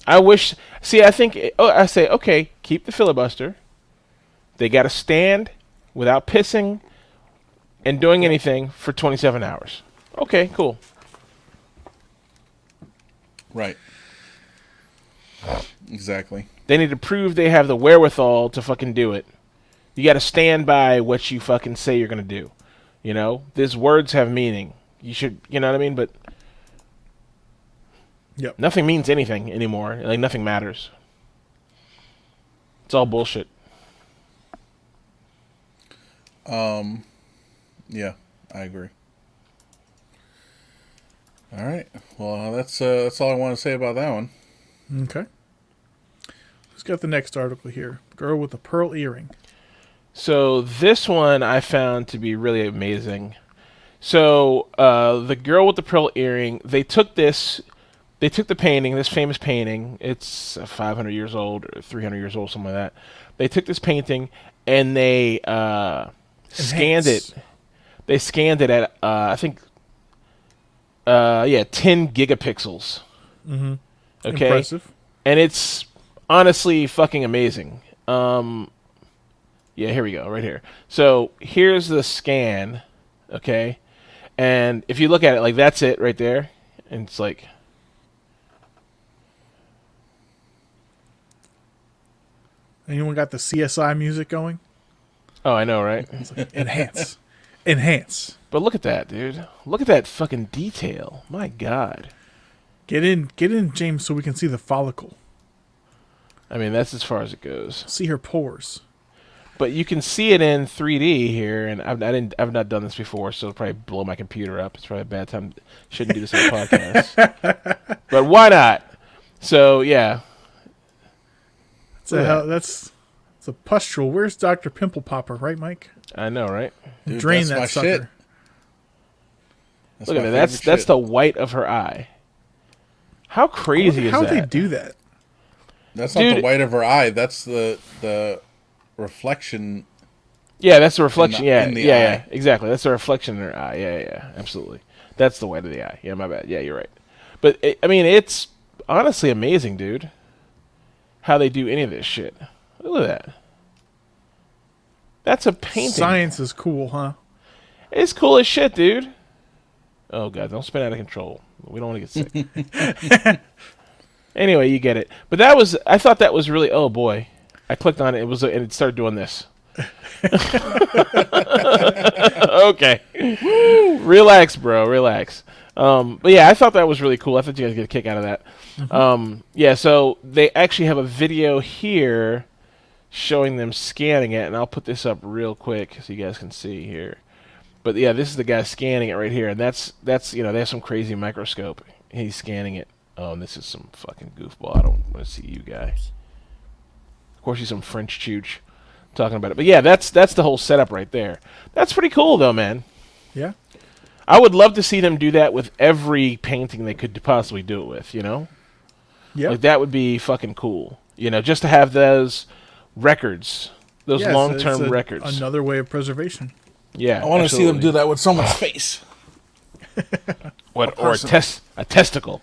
I wish. See, I think. I say, okay, keep the filibuster. They got to stand without pissing and doing anything for 27 hours. Okay, cool. Right. Exactly. They need to prove they have the wherewithal to fucking do it. You got to stand by what you fucking say you're going to do. These words have meaning. You should, you know what I mean? But Yep. nothing means anything anymore. Like, nothing matters. It's all bullshit. Yeah, I agree. All right. Well, that's all I want to say about that one. Okay. Let's get the next article here. Girl with a pearl earring. So this one I found to be really amazing. So the girl with the pearl earring, they took the painting, this famous painting. It's 500 years old or 300 years old, something like that. They took this painting and they scanned it. They scanned it at I think 10 gigapixels. Mm-hmm. Okay, Impressive. and it's honestly fucking amazing. Yeah, here we go, right here. So here's the scan, okay, and if you look at it, like that's it right there, and it's like. Anyone got the CSI music going? Oh, I know, right? It's like, enhance. Enhance. But look at that, dude. Look at that fucking detail. My God. Get in, James, so we can see the follicle. I mean, that's as far as it goes. See her pores. But you can see it in 3D here, and I've not done this before, so it'll probably blow my computer up. It's probably a bad time. Shouldn't do this on a podcast. But why not? So yeah. That's a pustule. Where's Dr. Pimple Popper, right, Mike? I know, right? Dude, Drain that's that my sucker. shit. Look at that. That's the white of her eye. How crazy is How that? they do that? That's Dude, not the white of her eye. That's the reflection. Yeah, that's the reflection. in the Yeah, eye. exactly. That's the reflection in her eye. Yeah, absolutely. That's the white of the eye. Yeah, my bad. Yeah, you're right. But I mean, it's honestly amazing, dude. How they do any of this shit. Look at that. That's a painting. Science is cool, huh? It's cool as shit, dude. Oh god, don't spin out of control. We don't want to get sick. Anyway, you get it. But I thought that was really. Oh boy, I clicked on it. And it started doing this. Okay, relax, bro. Relax. But yeah, I thought that was really cool. I thought you guys get a kick out of that. Mm-hmm. Yeah, so they actually have a video here showing them scanning it, and I'll put this up real quick so you guys can see here. But yeah, this is the guy scanning it right here, and that's they have some crazy microscope. He's scanning it. Oh, and this is some fucking goofball. I don't want to see you guys. Of course, he's some French chooch talking about it. But yeah, that's the whole setup right there. That's pretty cool, though, man. Yeah. I would love to see them do that with every painting they could possibly do it with, Yeah. Like, that would be fucking cool. Just to have those records, those long-term records. Another way of preservation. Yeah, I want to see them do that with someone's face. What, or a testicle.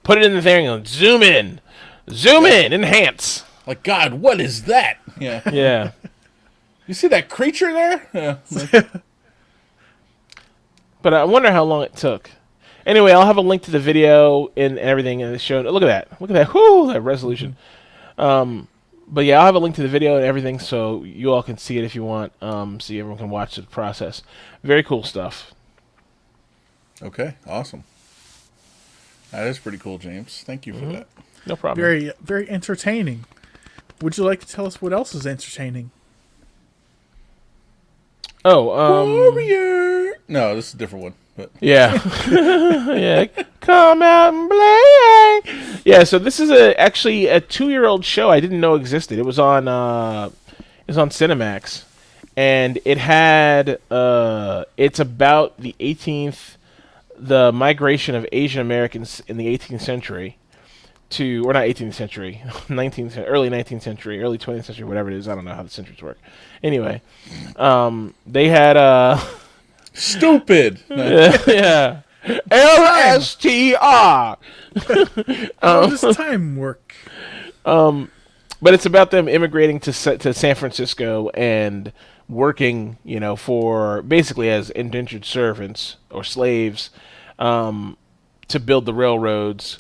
Put it in there and zoom in. Zoom in, enhance. Like, God, what is that? Yeah. Yeah. You see that creature there? Yeah. But I wonder how long it took. Anyway, I'll have a link to the video and everything in the show. Look at that. Look at that. Whoo, that resolution. But yeah, I'll have a link to the video and everything so you all can see it if you want. So everyone can watch the process. Very cool stuff. Okay, awesome. That is pretty cool, James. Thank you for that. No problem. Very, very entertaining. Would you like to tell us what else is entertaining? Warrior. No, this is a different one. But Yeah. Yeah. Come out and play. Yeah, so this is actually a 2-year-old show I didn't know existed. It was on Cinemax. And it had it's about the migration of Asian Americans in the 18th century or not 18th century, 19th, early 19th century, early 20th century, whatever it is. I don't know how the centuries work. Anyway, they had stupid. yeah, LSTR. How does time work? But it's about them immigrating to San Francisco and working, for basically as indentured servants or slaves, to build the railroads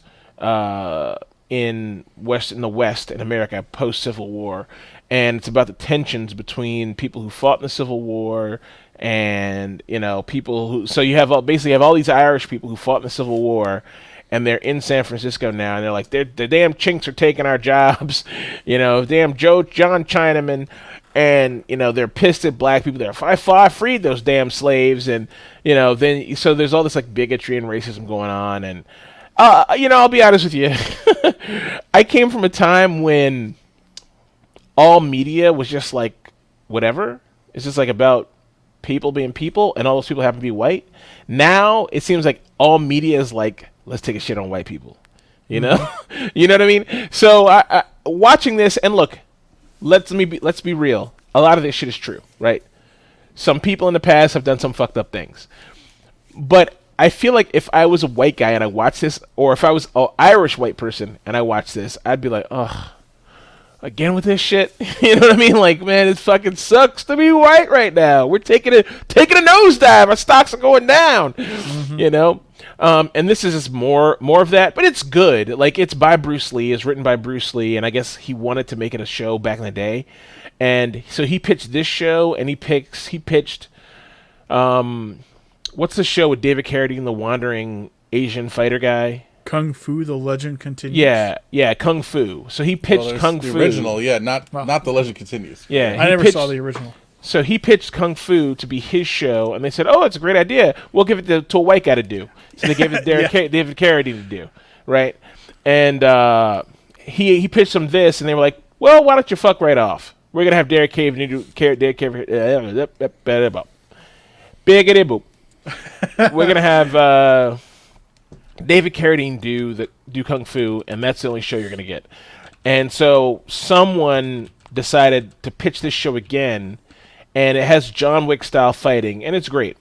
in the West in America post Civil War, and it's about the tensions between people who fought in the Civil War and people who. So you have basically all these Irish people who fought in the Civil War. And they're in San Francisco now, and they're like, the damn chinks are taking our jobs, damn John Chinaman, and they're pissed at black people. They're I freed those damn slaves, and then so there's all this like bigotry and racism going on, and I'll be honest with you, I came from a time when all media was just like whatever. It's just like about people being people, and all those people happen to be white. Now it seems like all media is like, let's take a shit on white people, you know what I mean? So I watching this, and look, let's be real. A lot of this shit is true, right? Some people in the past have done some fucked up things, but I feel like if I was a white guy and I watched this, or if I was an Irish white person and I watched this, I'd be like, ugh, again with this shit. You know what I mean? Like, man, it fucking sucks to be white right now. We're taking a nosedive. Our stocks are going down. And this is just more of that, but it's good. Like, it's by Bruce Lee, it's written by Bruce Lee, and I guess he wanted to make it a show back in the day. And so he pitched this show, and he pitched what's the show with David Carradine, the wandering Asian fighter guy? Kung Fu: The Legend Continues. Yeah, Kung Fu. So he pitched Kung the Fu. original, yeah, not The Legend Continues. Yeah, I never pitched, saw the original. So he pitched Kung Fu to be his show, and they said, "Oh, it's a great idea. We'll give it to a white guy to do." So they gave it to David Carradine to do, right? And he pitched them this, and they were like, "Well, why don't you fuck right off? We're gonna have Derek Cave do Derek Cave. Biggity boop. We're gonna have David Carradine do Kung Fu, and that's the only show you're gonna get." And so someone decided to pitch this show again. And it has John Wick style fighting, and it's great.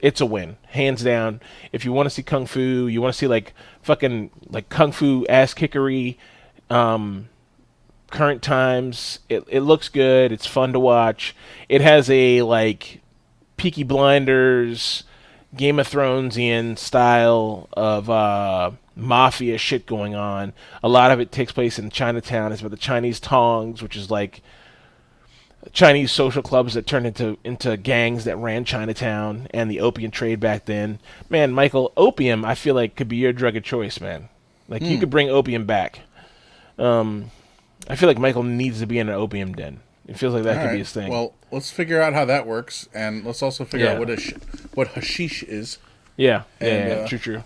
It's a win, hands down. If you want to see Kung Fu, you want to see like fucking like Kung Fu ass kickery, current times. It looks good. It's fun to watch. It has a like Peaky Blinders, Game of Thronesian style of mafia shit going on. A lot of it takes place in Chinatown. It's about the Chinese Tongs, which is like Chinese social clubs that turned into gangs that ran Chinatown, and the opium trade back then. Man, Michael, opium I feel like could be your drug of choice, man. Like you could bring opium back. I feel like Michael needs to be in an opium den. It feels like that could be his thing. Well, let's figure out how that works, and let's also figure out what hashish is. Yeah, And, true.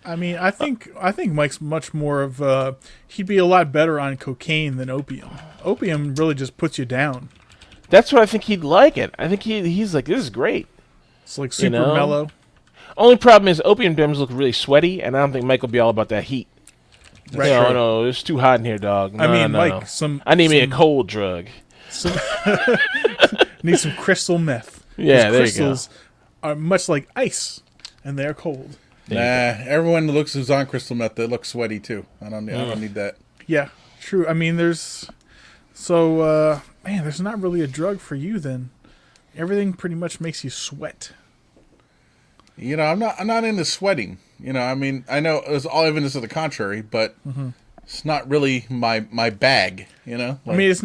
I mean, I think Mike's much more of he'd be a lot better on cocaine than opium. Opium really just puts you down. That's what I think he'd like it. I think he's like, this is great. It's like super mellow. Only problem is opium dens look really sweaty, and I don't think Mike will be all about that heat. Right. No, it's too hot in here, dog. No, I mean, no, Mike, no. I need me a cold drug. Need some crystal meth. Yeah, there crystals are much like ice, and they're cold. Nah, everyone who's on crystal meth, they look sweaty too. I don't need that. Yeah, true. I mean, there's not really a drug for you then. Everything pretty much makes you sweat. You know, I'm not into sweating. You know, I mean, I know there's all evidence of the contrary, but it's not really my bag. You know, I mean, it's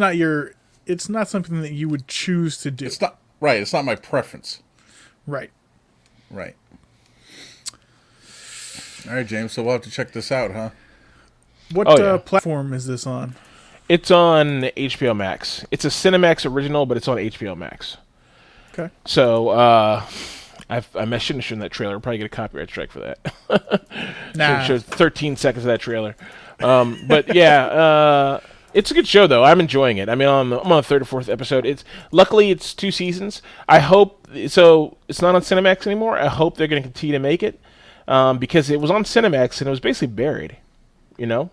not something that you would choose to do. It's not right. It's not my preference. Right. Right. All right, James. So we'll have to check this out, huh? What platform is this on? It's on HBO Max. It's a Cinemax original, but it's on HBO Max. Okay. So I shouldn't have shown that trailer. I'll probably get a copyright strike for that. Nah. Showed 13 seconds of that trailer. But yeah, it's a good show though. I'm enjoying it. I mean, I'm on the third or fourth episode. Luckily it's 2 seasons. I hope so. It's not on Cinemax anymore. I hope they're going to continue to make it because it was on Cinemax and it was basically buried. You know.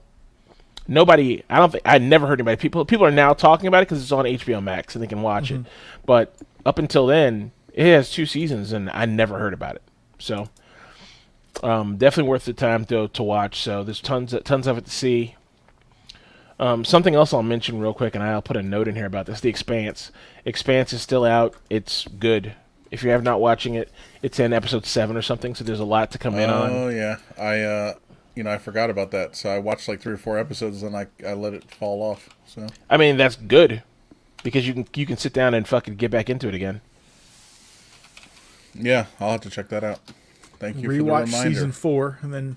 I never heard anybody. People are now talking about it because it's on HBO Max and they can watch it. But up until then, it has 2 seasons and I never heard about it. So definitely worth the time to watch. So there's tons of it to see. Something else I'll mention real quick, and I'll put a note in here about this: The Expanse. Expanse is still out. It's good. If you have not watching it, it's in episode 7 or something. So there's a lot to come in on. Oh yeah, I forgot about that. So I watched like 3 or 4 episodes, and I let it fall off. So I mean, that's good because you can sit down and fucking get back into it again. Yeah, I'll have to check that out. Thank you for the Rewatch reminder. season 4 and then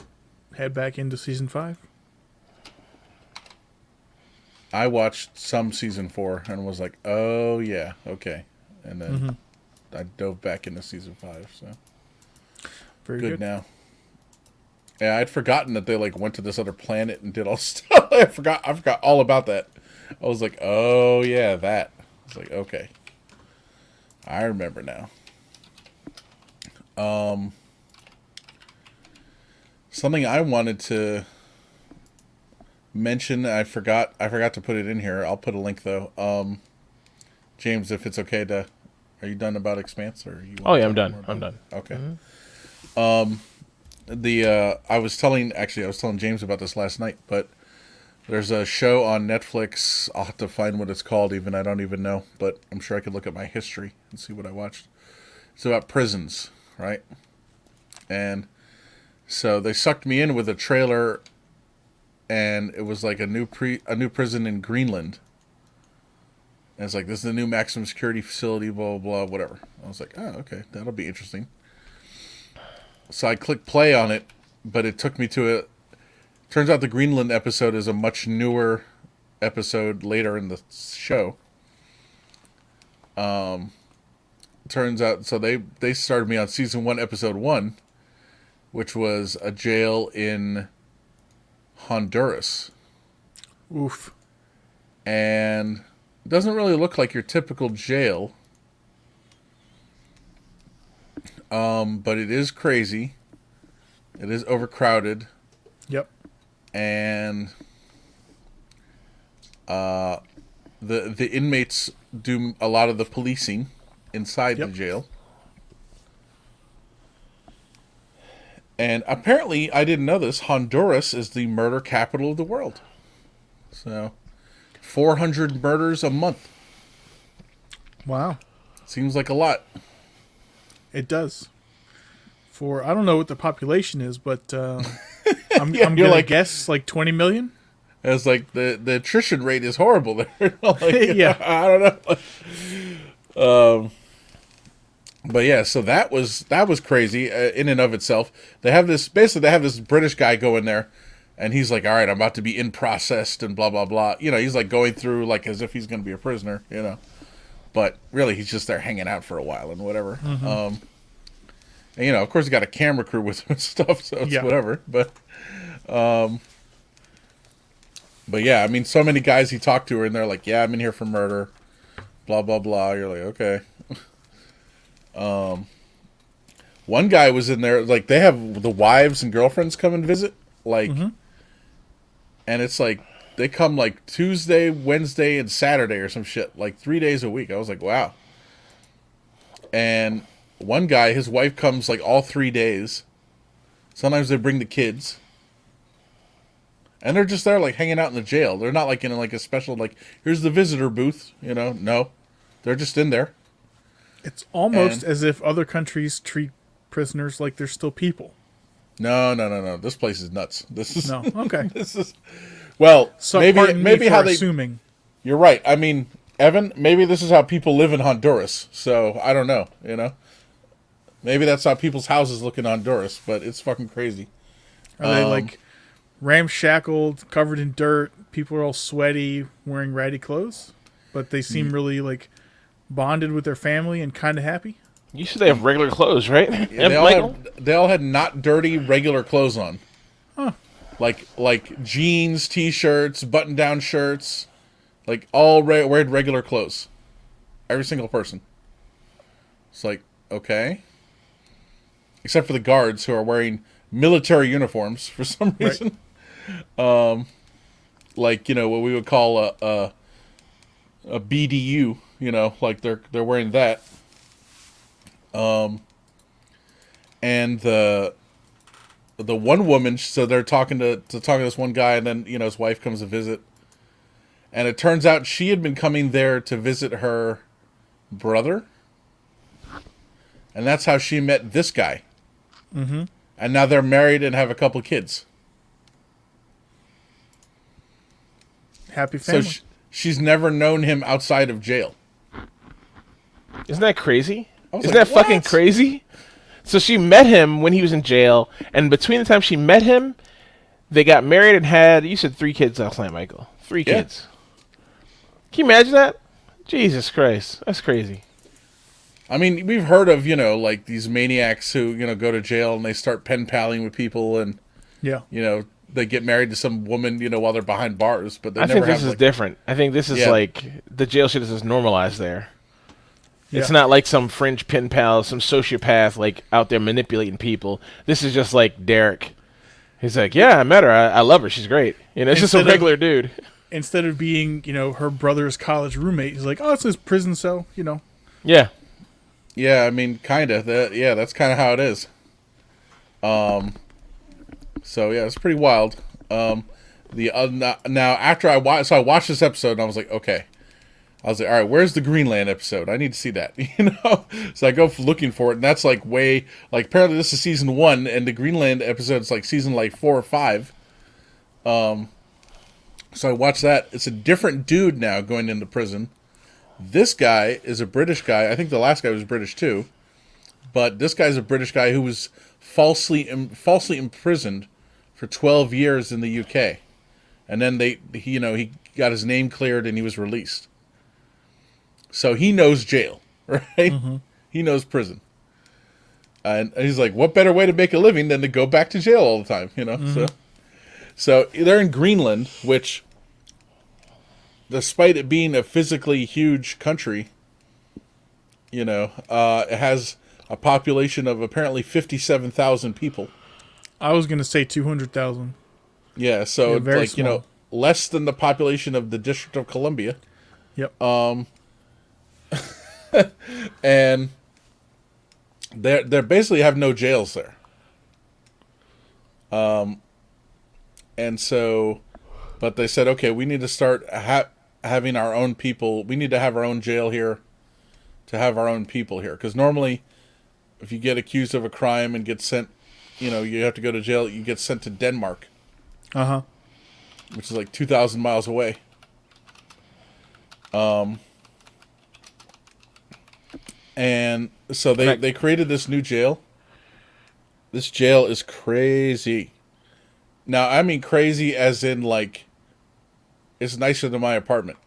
head back into season 5. I watched some season 4 and was like, oh yeah, okay, and then I dove back into season 5. So Very good. now. Yeah, I'd forgotten that they like went to this other planet and did all stuff. I forgot all about that. I was like, oh yeah, that. It's like, okay, I remember now. Something I wanted to mention, I forgot to put it in here. I'll put a link though. James, if it's okay to, are you done about Expanse or you? Oh yeah, I'm done. Okay. I was telling James about this last night, but there's a show on Netflix. I'll have to find what it's called. I don't even know, but I'm sure I could look at my history and see what I watched. It's about prisons, right? And So they sucked me in with a trailer, and it was like a new prison in Greenland. And it's like, this is the new maximum security facility, blah, blah, blah, whatever. I was like, oh, okay, that'll be interesting. So I clicked play on it, but it took me to a... Turns out the Greenland episode is a much newer episode later in the show. Turns out, so they started me on season 1, episode 1, which was a jail in Honduras. Oof. And it doesn't really look like your typical jail. But it is crazy. It is overcrowded. Yep. And the inmates do a lot of the policing inside the jail. And apparently, I didn't know this, Honduras is the murder capital of the world. So, 400 murders a month. Wow. Seems like a lot. It does. I don't know what the population is, but I'm Yeah, going you're to like- guess like 20 million. It's like the attrition rate is horrible there. Like, Yeah. I don't know. But yeah, so that was crazy in and of itself. They have this British guy go in there, and he's like, "All right, I'm about to be in processed and blah blah blah." You know, he's like going through like as if he's going to be a prisoner. You know, but really he's just there hanging out for a while and whatever. And you know, of course, he got a camera crew with him and stuff, so it's whatever. But yeah, I mean, so many guys he talked to are in there like, "Yeah, I'm in here for murder," blah blah blah. You're like, okay. One guy was in there, like, they have the wives and girlfriends come and visit, like, and it's like, they come, like, Tuesday, Wednesday, and Saturday or some shit, like, 3 days a week. I was like, wow. And one guy, his wife comes, like, all 3 days. Sometimes they bring the kids. And they're just there, like, hanging out in the jail. They're not, like, in, like, a special, like, here's the visitor booth, you know? No. They're just in there. It's almost as if other countries treat prisoners like they're still people. No. This place is nuts. This is No, okay. This is well. So maybe how they. assuming. You're right. I mean, Evan. Maybe this is how people live in Honduras. So I don't know. You know. Maybe that's how people's houses look in Honduras. But it's fucking crazy. Are they like ramshackled, covered in dirt? People are all sweaty, wearing ratty clothes, but they seem really like bonded with their family and kind of happy. You said they have regular clothes, right? They all had not dirty regular clothes on. Huh. Like jeans, t-shirts, button-down shirts, like all wearing regular clothes. Every single person. It's like, okay. Except for the guards who are wearing military uniforms for some reason. Right. Like, you know, what we would call a BDU, you know, like they're wearing that. And the one woman, so they're talking to this one guy, and then, you know, his wife comes to visit. And it turns out she had been coming there to visit her brother. And that's how she met this guy. Mm-hmm. And now they're married and have a couple kids. Happy family. So she's never known him outside of jail. Isn't that crazy? Isn't like, that fucking what? crazy? So she met him when he was in jail, and between the time she met him, they got married and had, you said 3 kids last night, Michael. 3 kids. Can you imagine that? Jesus Christ. That's crazy. I mean, we've heard of, you know, like these maniacs who, you know, go to jail and they start pen paling with people and, you know, they get married to some woman, you know, while they're behind bars, but they never think have, this is like, different. I think this is like the jail shit is just normalized there. Yeah. It's not like some fringe pen pal, some sociopath like out there manipulating people. This is just like Derek. He's like, yeah, I met her. I love her. She's great. You know, it's just a regular dude. Instead of being, you know, her brother's college roommate, he's like, oh, it's his prison cell, you know. Yeah. Yeah, I mean, kind of. Yeah, that's kind of how it is. So yeah, it's pretty wild. Now after I watched this episode, and I was like, okay. I was like, all right, where's the Greenland episode? I need to see that, So I go looking for it, and that's like apparently this is season 1, and the Greenland episode's like season like 4 or 5. So I watched that. It's a different dude now going into prison. This guy is a British guy. I think the last guy was British too, but this guy's a British guy who was falsely imprisoned for 12 years in the UK, and then he got his name cleared and he was released. So he knows jail, right? Mm-hmm. He knows prison. And he's like, what better way to make a living than to go back to jail all the time, Mm-hmm. So they're in Greenland, which, despite it being a physically huge country, it has a population of apparently 57,000 people. I was going to say 200,000. Yeah, so it's very like, small. Less than the population of the District of Columbia. Yep. And they basically have no jails there. And so, but they said, okay, we need to start having our own people. We need to have our own jail here to have our own people here. Because normally, if you get accused of a crime and get sent, you have to go to jail, you get sent to Denmark. Uh-huh. Which is like 2,000 miles away. And so they created this new jail. This jail is crazy. Now, I mean crazy as in, like, it's nicer than my apartment.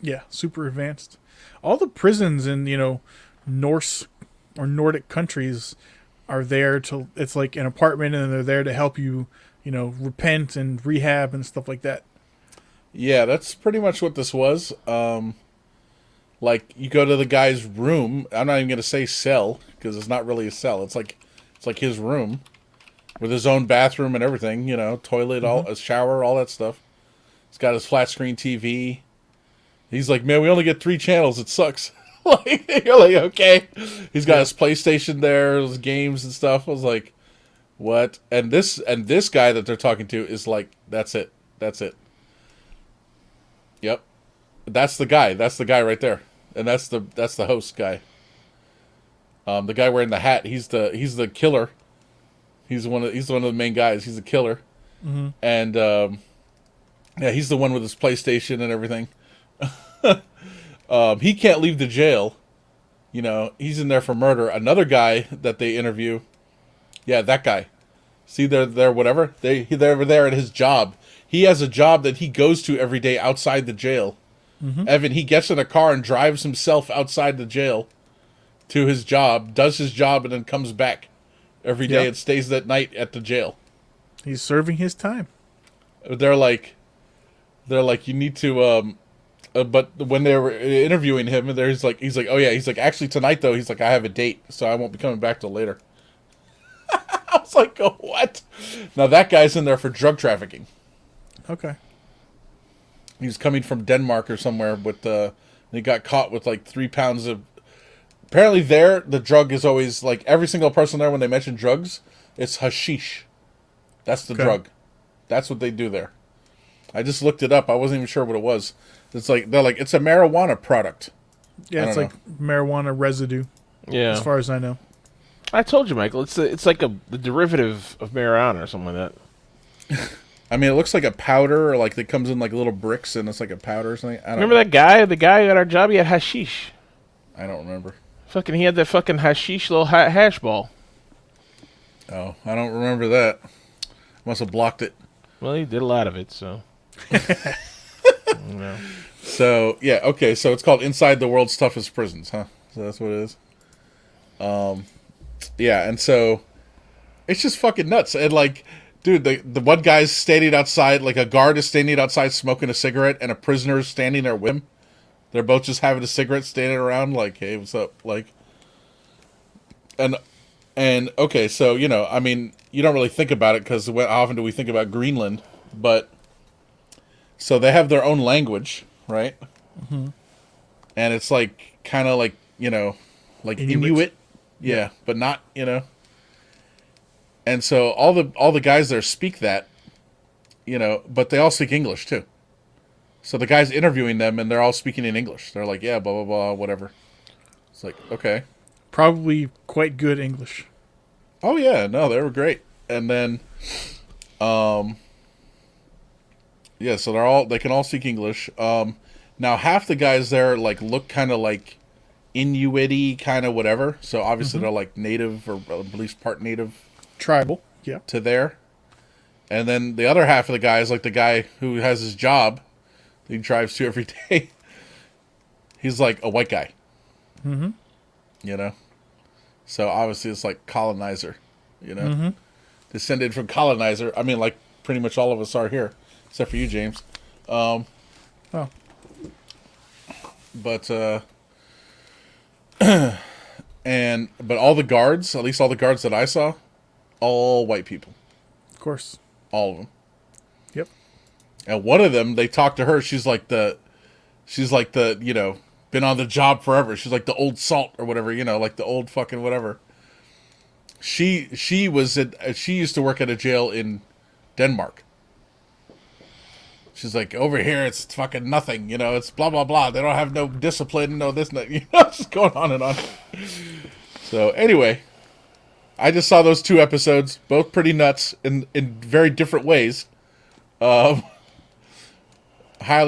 Yeah, super advanced. All the prisons in, Norse or Nordic countries are there to, it's like an apartment, and they're there to help you, repent and rehab and stuff like that. Yeah, that's pretty much what this was. Like, you go to the guy's room. I'm not even going to say cell, because it's not really a cell. It's like his room with his own bathroom and everything, toilet, Mm-hmm. a shower, all that stuff. He's got his flat screen TV. He's like, man, we only get 3 channels. It sucks. You're like, okay. He's got his PlayStation there, his games and stuff. I was like, what? And this guy that they're talking to is like, that's it. Yep. That's the guy. That's the guy right there. And that's the host guy. The guy wearing the hat, he's the killer. He's one of the main guys. He's the killer. Mm-hmm. And yeah, he's the one with his PlayStation and everything. He can't leave the jail. He's in there for murder. Another guy that they interview, yeah, that guy. See, they're whatever. They're there at his job. He has a job that he goes to every day outside the jail. Mm-hmm. Evan, he gets in a car and drives himself outside the jail to his job, does his job, and then comes back every day and stays that night at the jail. He's serving his time. They're like, you need to. But when they were interviewing him, and he's like, oh yeah, he's like, actually tonight though, he's like, I have a date, so I won't be coming back till later. I was like, oh, what? Now that guy's in there for drug trafficking. Okay. He was coming from Denmark or somewhere with he got caught with like 3 pounds of. Apparently, the drug is always like every single person there when they mention drugs, it's hashish. That's the drug. That's what they do there. I just looked it up. I wasn't even sure what it was. It's like they're like it's a marijuana product. Yeah, it's like marijuana residue. Yeah, as far as I know. I told you, Michael. It's like the derivative of marijuana or something like that. I mean, it looks like a powder, or like it comes in like little bricks, and it's like a powder or something. I don't remember that guy? The guy at our job, he had hashish. I don't remember. He had that fucking hashish little hash ball. Oh, I don't remember that. Must have blocked it. Well, he did a lot of it, so. So yeah, okay. So it's called Inside the World's Toughest Prisons, huh? So that's what it is. Yeah, and so it's just fucking nuts. And like, dude, the one guy's standing outside, like a guard is standing outside smoking a cigarette, and a prisoner is standing there with him. They're both just having a cigarette, standing around, like, hey, what's up? Like, and okay, so I mean, you don't really think about it because how often do we think about Greenland? But so they have their own language, right? Mm-hmm. And it's like kind of like like Inuit. Yeah, but not And so all the guys there speak that, but they all speak English too. So the guy's interviewing them, and they're all speaking in English. They're like, yeah, blah, blah, blah, whatever. It's like, okay. Probably quite good English. Oh, yeah. No, they were great. And then, yeah, so they can all speak English. Now, half the guys there, like, look kind of like Inuit-y, kind of whatever. So obviously they're like native, or at least part native Tribal, yeah. to there. And then the other half of the guys, like the guy who has his job he drives to every day, he's like a white guy. Mm-hmm. You know? So obviously it's like colonizer, you know? Descended from colonizer. I mean, like pretty much all of us are here, except for you, James. Oh. But but all the guards, at least all the guards that I saw, all white people. Of course. All of them. Yep. And one of them, they talked to her. She's like the, you know, been on the job forever. She's like the old salt or whatever, you know, like the old fucking whatever. She used to work at a jail in Denmark. She's like, over here it's fucking nothing, you know, it's blah blah blah. They don't have no discipline, no this, no, you know, it's just going on and on. So anyway, I just saw those 2 episodes, both pretty nuts in very different ways. Highly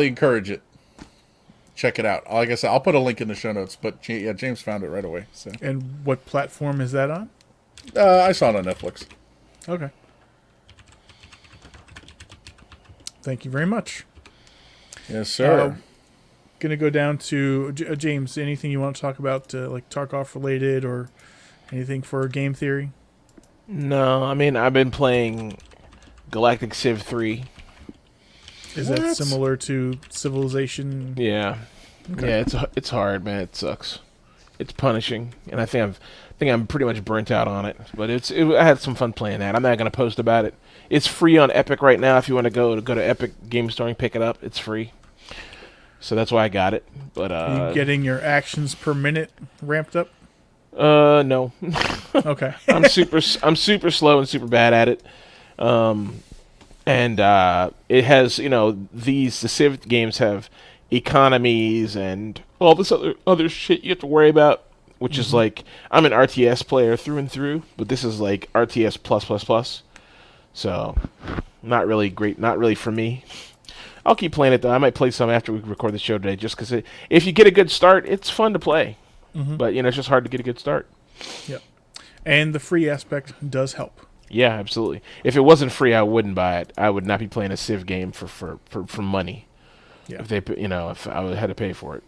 encourage it. Check it out. Like I said, I'll put a link in the show notes. But yeah, James found it right away. So. And what platform is that on? I saw it on Netflix. Okay. Thank you very much. Yes, sir. Gonna go down to James. Anything you want to talk about, like Tarkov related or anything for game theory? No, I mean I've been playing Galactic Civ 3. Is that similar to Civilization? Yeah, Okay. yeah, it's hard, man. It sucks. It's punishing, and I think I'm pretty much burnt out on it. But I had some fun playing that. I'm not gonna post about it. It's free on Epic right now. If you want to go to Epic Game Store and pick it up, it's free. So that's why I got it. But Are you getting your actions per minute ramped up? No. Okay. I'm super slow and super bad at it. And it has, you know, the Civ games have economies and all this other shit you have to worry about, which is like, I'm an RTS player through and through, but this is like RTS plus plus plus. So, not really great, not really for me. I'll keep playing it though. I might play some after we record the show today, just because if you get a good start, it's fun to play. But, you know, it's just hard to get a good start. Yep. And the free aspect does help. Yeah, absolutely. If it wasn't free, I wouldn't buy it. I would not be playing a Civ game for money. Yeah. If if I had to pay for it.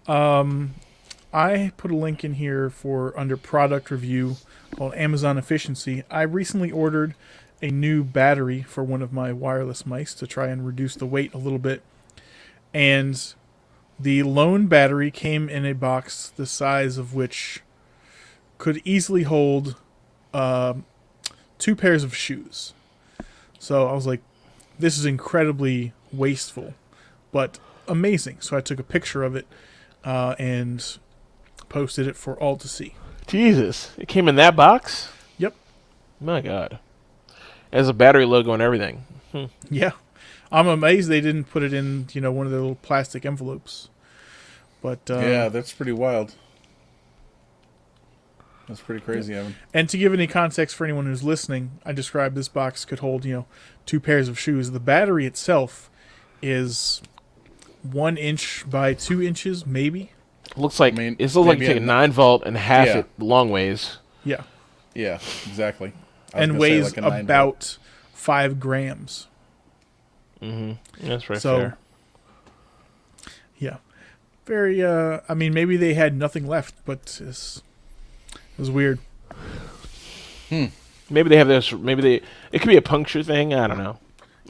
I put a link in here for under product review called Amazon Efficiency. I recently ordered a new battery for one of my wireless mice to try and reduce the weight a little bit. And the lone battery came in a box the size of which could easily hold 2 pairs of shoes. So I was like, this is incredibly wasteful, but amazing. So I took a picture of it and posted it for all to see. Jesus, it came in that box? Yep. My God. It has a battery logo and everything. Yeah. I'm amazed they didn't put it in, one of the little plastic envelopes. But yeah, that's pretty wild. That's pretty crazy, Evan. And to give any context for anyone who's listening, I described this box could hold, 2 pairs of shoes. The battery itself is 1 inch by 2 inches, maybe. Looks like it's like you take a 9-volt and half it long ways. Yeah. Yeah, exactly. And weighs about 5 grams. That's right. So, yeah. Very, maybe they had nothing left, but it was weird. Maybe they have this. It could be a puncture thing. I don't know.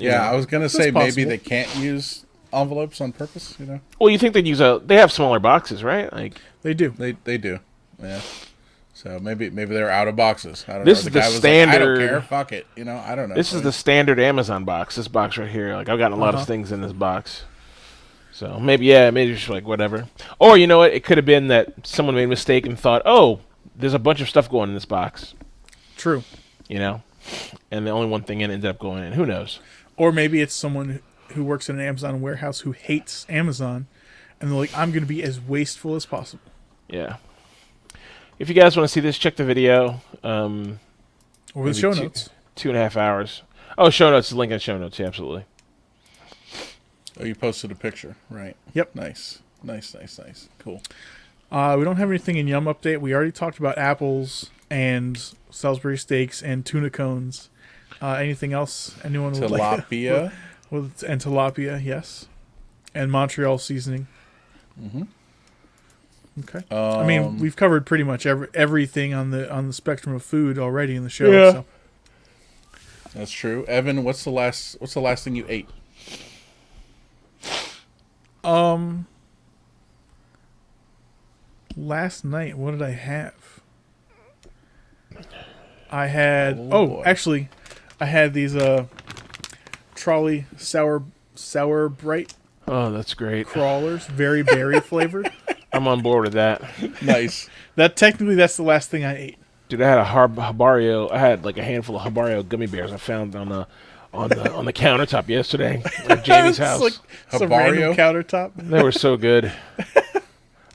I was gonna say possible. maybe they can't use envelopes on purpose. Well, you think they'd use they have smaller boxes, right? Like they do. They do. Yeah. So maybe they're out of boxes. I don't This know. is the guy was standard. Like, I don't care. Fuck it. I don't know. This is the standard Amazon box. This box right here. Like I've gotten a lot of things in this box. So maybe just like whatever. Or you know what? It could have been that someone made a mistake and thought, oh, there's a bunch of stuff going in this box. True. And the only one thing in ended up going in. Who knows? Or maybe it's someone who works in an Amazon warehouse who hates Amazon, and they're like, I'm going to be as wasteful as possible. Yeah. If you guys want to see this, check the video. Or the show notes. 2.5 hours. Oh, show notes. Link in the show notes. Yeah, absolutely. Oh, you posted a picture, right? Yep. Nice. Cool. We don't have anything in Yum Update. We already talked about apples and Salisbury steaks and tuna cones. Anything else? Anyone would like? Tilapia. And tilapia, yes. And Montreal seasoning. Mm-hmm. Okay. I mean, we've covered pretty much everything on the spectrum of food already in the show. Yeah. So. That's true. Evan, what's the last thing you ate? Last night, what did I have? I had actually, I had these trolley sour bright Oh, that's great. crawlers, very berry flavored. I'm on board with that. Nice. That's the last thing I ate. Dude, I had a Habario. I had like a handful of Habario gummy bears I found on the countertop yesterday at Jamie's house. It's like some random countertop. They were so good.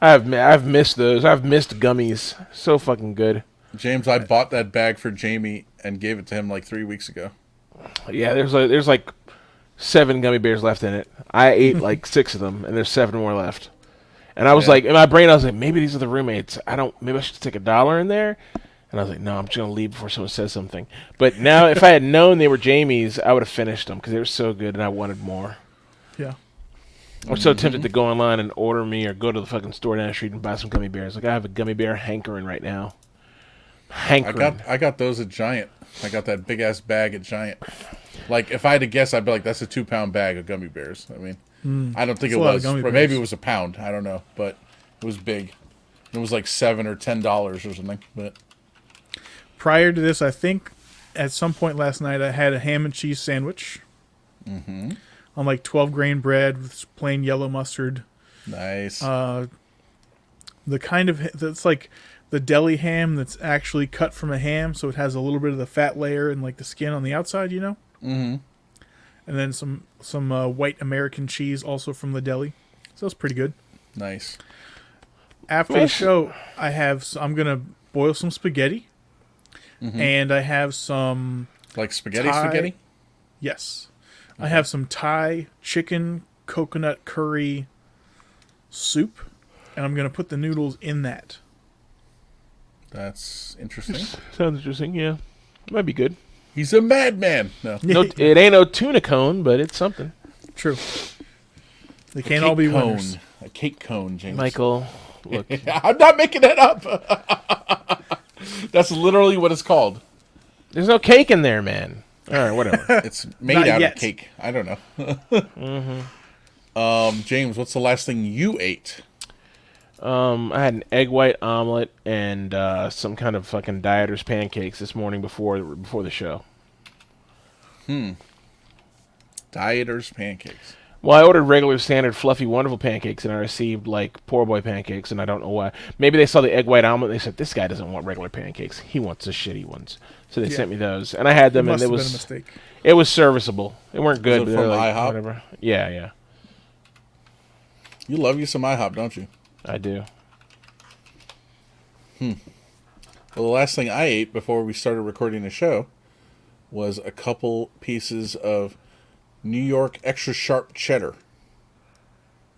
I've missed those. I've missed gummies. So fucking good. James, I bought that bag for Jamie and gave it to him like 3 weeks ago. Yeah, there's like 7 gummy bears left in it. I ate like 6 of them, and there's 7 more left. And I was like, in my brain, I was like, maybe these are the roommates. Maybe I should take $1 in there. And I was like, no, I'm just going to leave before someone says something. But now, if I had known they were Jamie's, I would have finished them because they were so good and I wanted more. Yeah. I was so tempted to go online and order me or go to the fucking store down the street and buy some gummy bears. Like, I have a gummy bear hankering right now. Hankering. I got those at Giant. I got that big-ass bag at Giant. Like, if I had to guess, I'd be like, that's a 2-pound bag of gummy bears. I mean, I don't think it was. Or maybe it was a pound. I don't know. But it was big. It was like $7 or $10 or something. But prior to this, I think at some point last night, I had a ham and cheese sandwich. Mm-hmm. On like 12-grain bread with plain yellow mustard. Nice. The kind of that's like the deli ham that's actually cut from a ham, so it has a little bit of the fat layer and like the skin on the outside, you know. Mm-hmm. And then some white American cheese also from the deli. So it's pretty good. Nice. After the show, I'm gonna boil some spaghetti, and I have some like spaghetti. Yes. I have some Thai chicken coconut curry soup, and I'm going to put the noodles in that. That's interesting. Sounds interesting, yeah. Might be good. He's a madman. No, it ain't no tuna cone, but it's something. True. They can't all be winners. A cake cone, James. Michael, look. I'm not making that up. That's literally what it's called. There's no cake in there, man. All right, whatever. It's made out of cake. I don't know. James, what's the last thing you ate? I had an egg white omelet and some kind of fucking dieter's pancakes this morning before the show. Dieter's pancakes. Well, I ordered regular, standard, fluffy, wonderful pancakes, and I received, like, poor boy pancakes, and I don't know why. Maybe they saw the egg white omelet, and they said, this guy doesn't want regular pancakes. He wants the shitty ones. So they sent me those. And I had them, and it was... Been a mistake. It was serviceable. They weren't good, but from like, IHOP? whatever. Yeah. You love you some IHOP, don't you? I do. Well, the last thing I ate before we started recording the show was a couple pieces of New York extra sharp cheddar.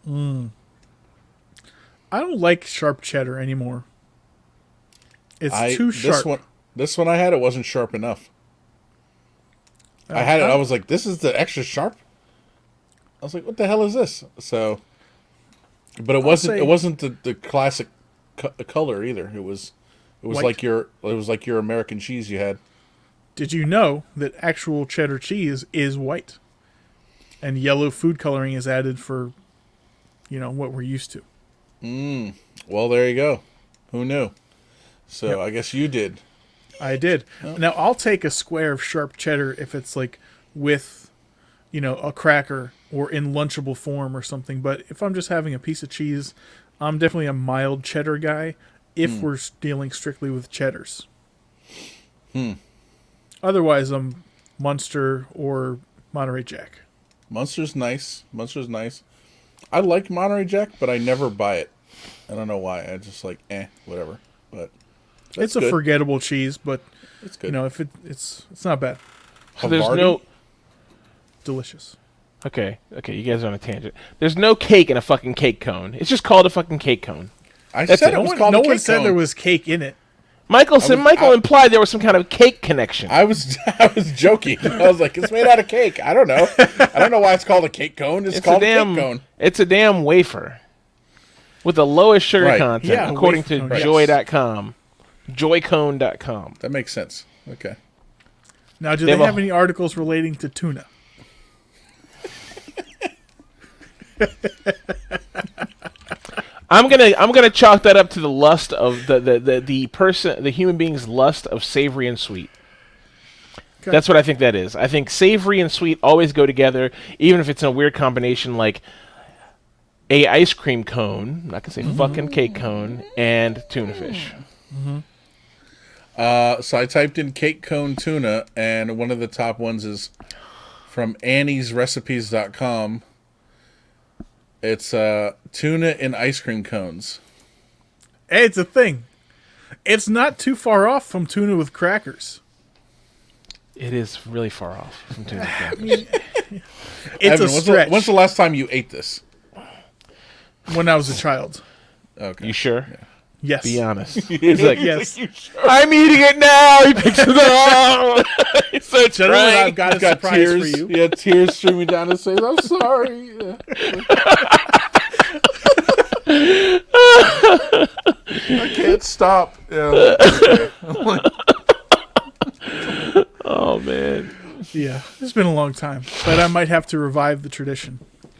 I don't like sharp cheddar anymore. It's too sharp. This one I had, it wasn't sharp enough. I had it. I was like, "This is the extra sharp." I was like, "What the hell is this?" So, but it wasn't the classic color either. It was white. like your American cheese you had. Did you know that actual cheddar cheese is white, and yellow food coloring is added for, what we're used to? Well, there you go. Who knew? So I guess you did. I did. Oh. Now, I'll take a square of sharp cheddar if it's like with, a cracker or in lunchable form or something. But if I'm just having a piece of cheese, I'm definitely a mild cheddar guy if we're dealing strictly with cheddars. Otherwise, I'm Munster or Monterey Jack. Munster's nice. Munster's nice. I like Monterey Jack, but I never buy it. I don't know why. I just like whatever. But It's a good. forgettable cheese, but It's good. you know, if it's not bad. So there's Havarti? no. Delicious. Okay, you guys are on a tangent. There's no cake in a fucking cake cone. It's just called a fucking cake cone. I That's said it. it was No called one a cake said cone. there was cake in it. Michael implied there was some kind of cake connection. I was joking. I was like, it's made out of cake. I don't know. I don't know why it's called a cake cone. It's called a cake cone. It's a damn wafer with the lowest sugar Right. content, Yeah, according wafer to cone, yes. joy.com. Joycone.com. That makes sense. Okay. Now, do They they have have a- any articles relating to tuna? I'm gonna chalk that up to the lust of the human being's lust of savory and sweet. Okay. That's what I think that is. I think savory and sweet always go together, even if it's in a weird combination like a ice cream cone, I'm not gonna say fucking cake cone, and tuna fish. So I typed in cake cone tuna, and one of the top ones is from Annie'sRecipes.com. It's tuna in ice cream cones. Hey, it's a thing. It's not too far off from tuna with crackers. It is really far off from tuna crackers. It's Evan, a stretch. when's the last time you ate this? When I was a child. Okay. You sure? Yes. Be honest. He's like, Yes. I'm eating it now. He picks it up. He's so Gentlemen, trying. I've got a Got surprise tears. for you. Yeah, tears streaming down his face. I'm sorry. Yeah. I can't stop. Yeah. Oh man. Yeah, it's been a long time, but I might have to revive the tradition.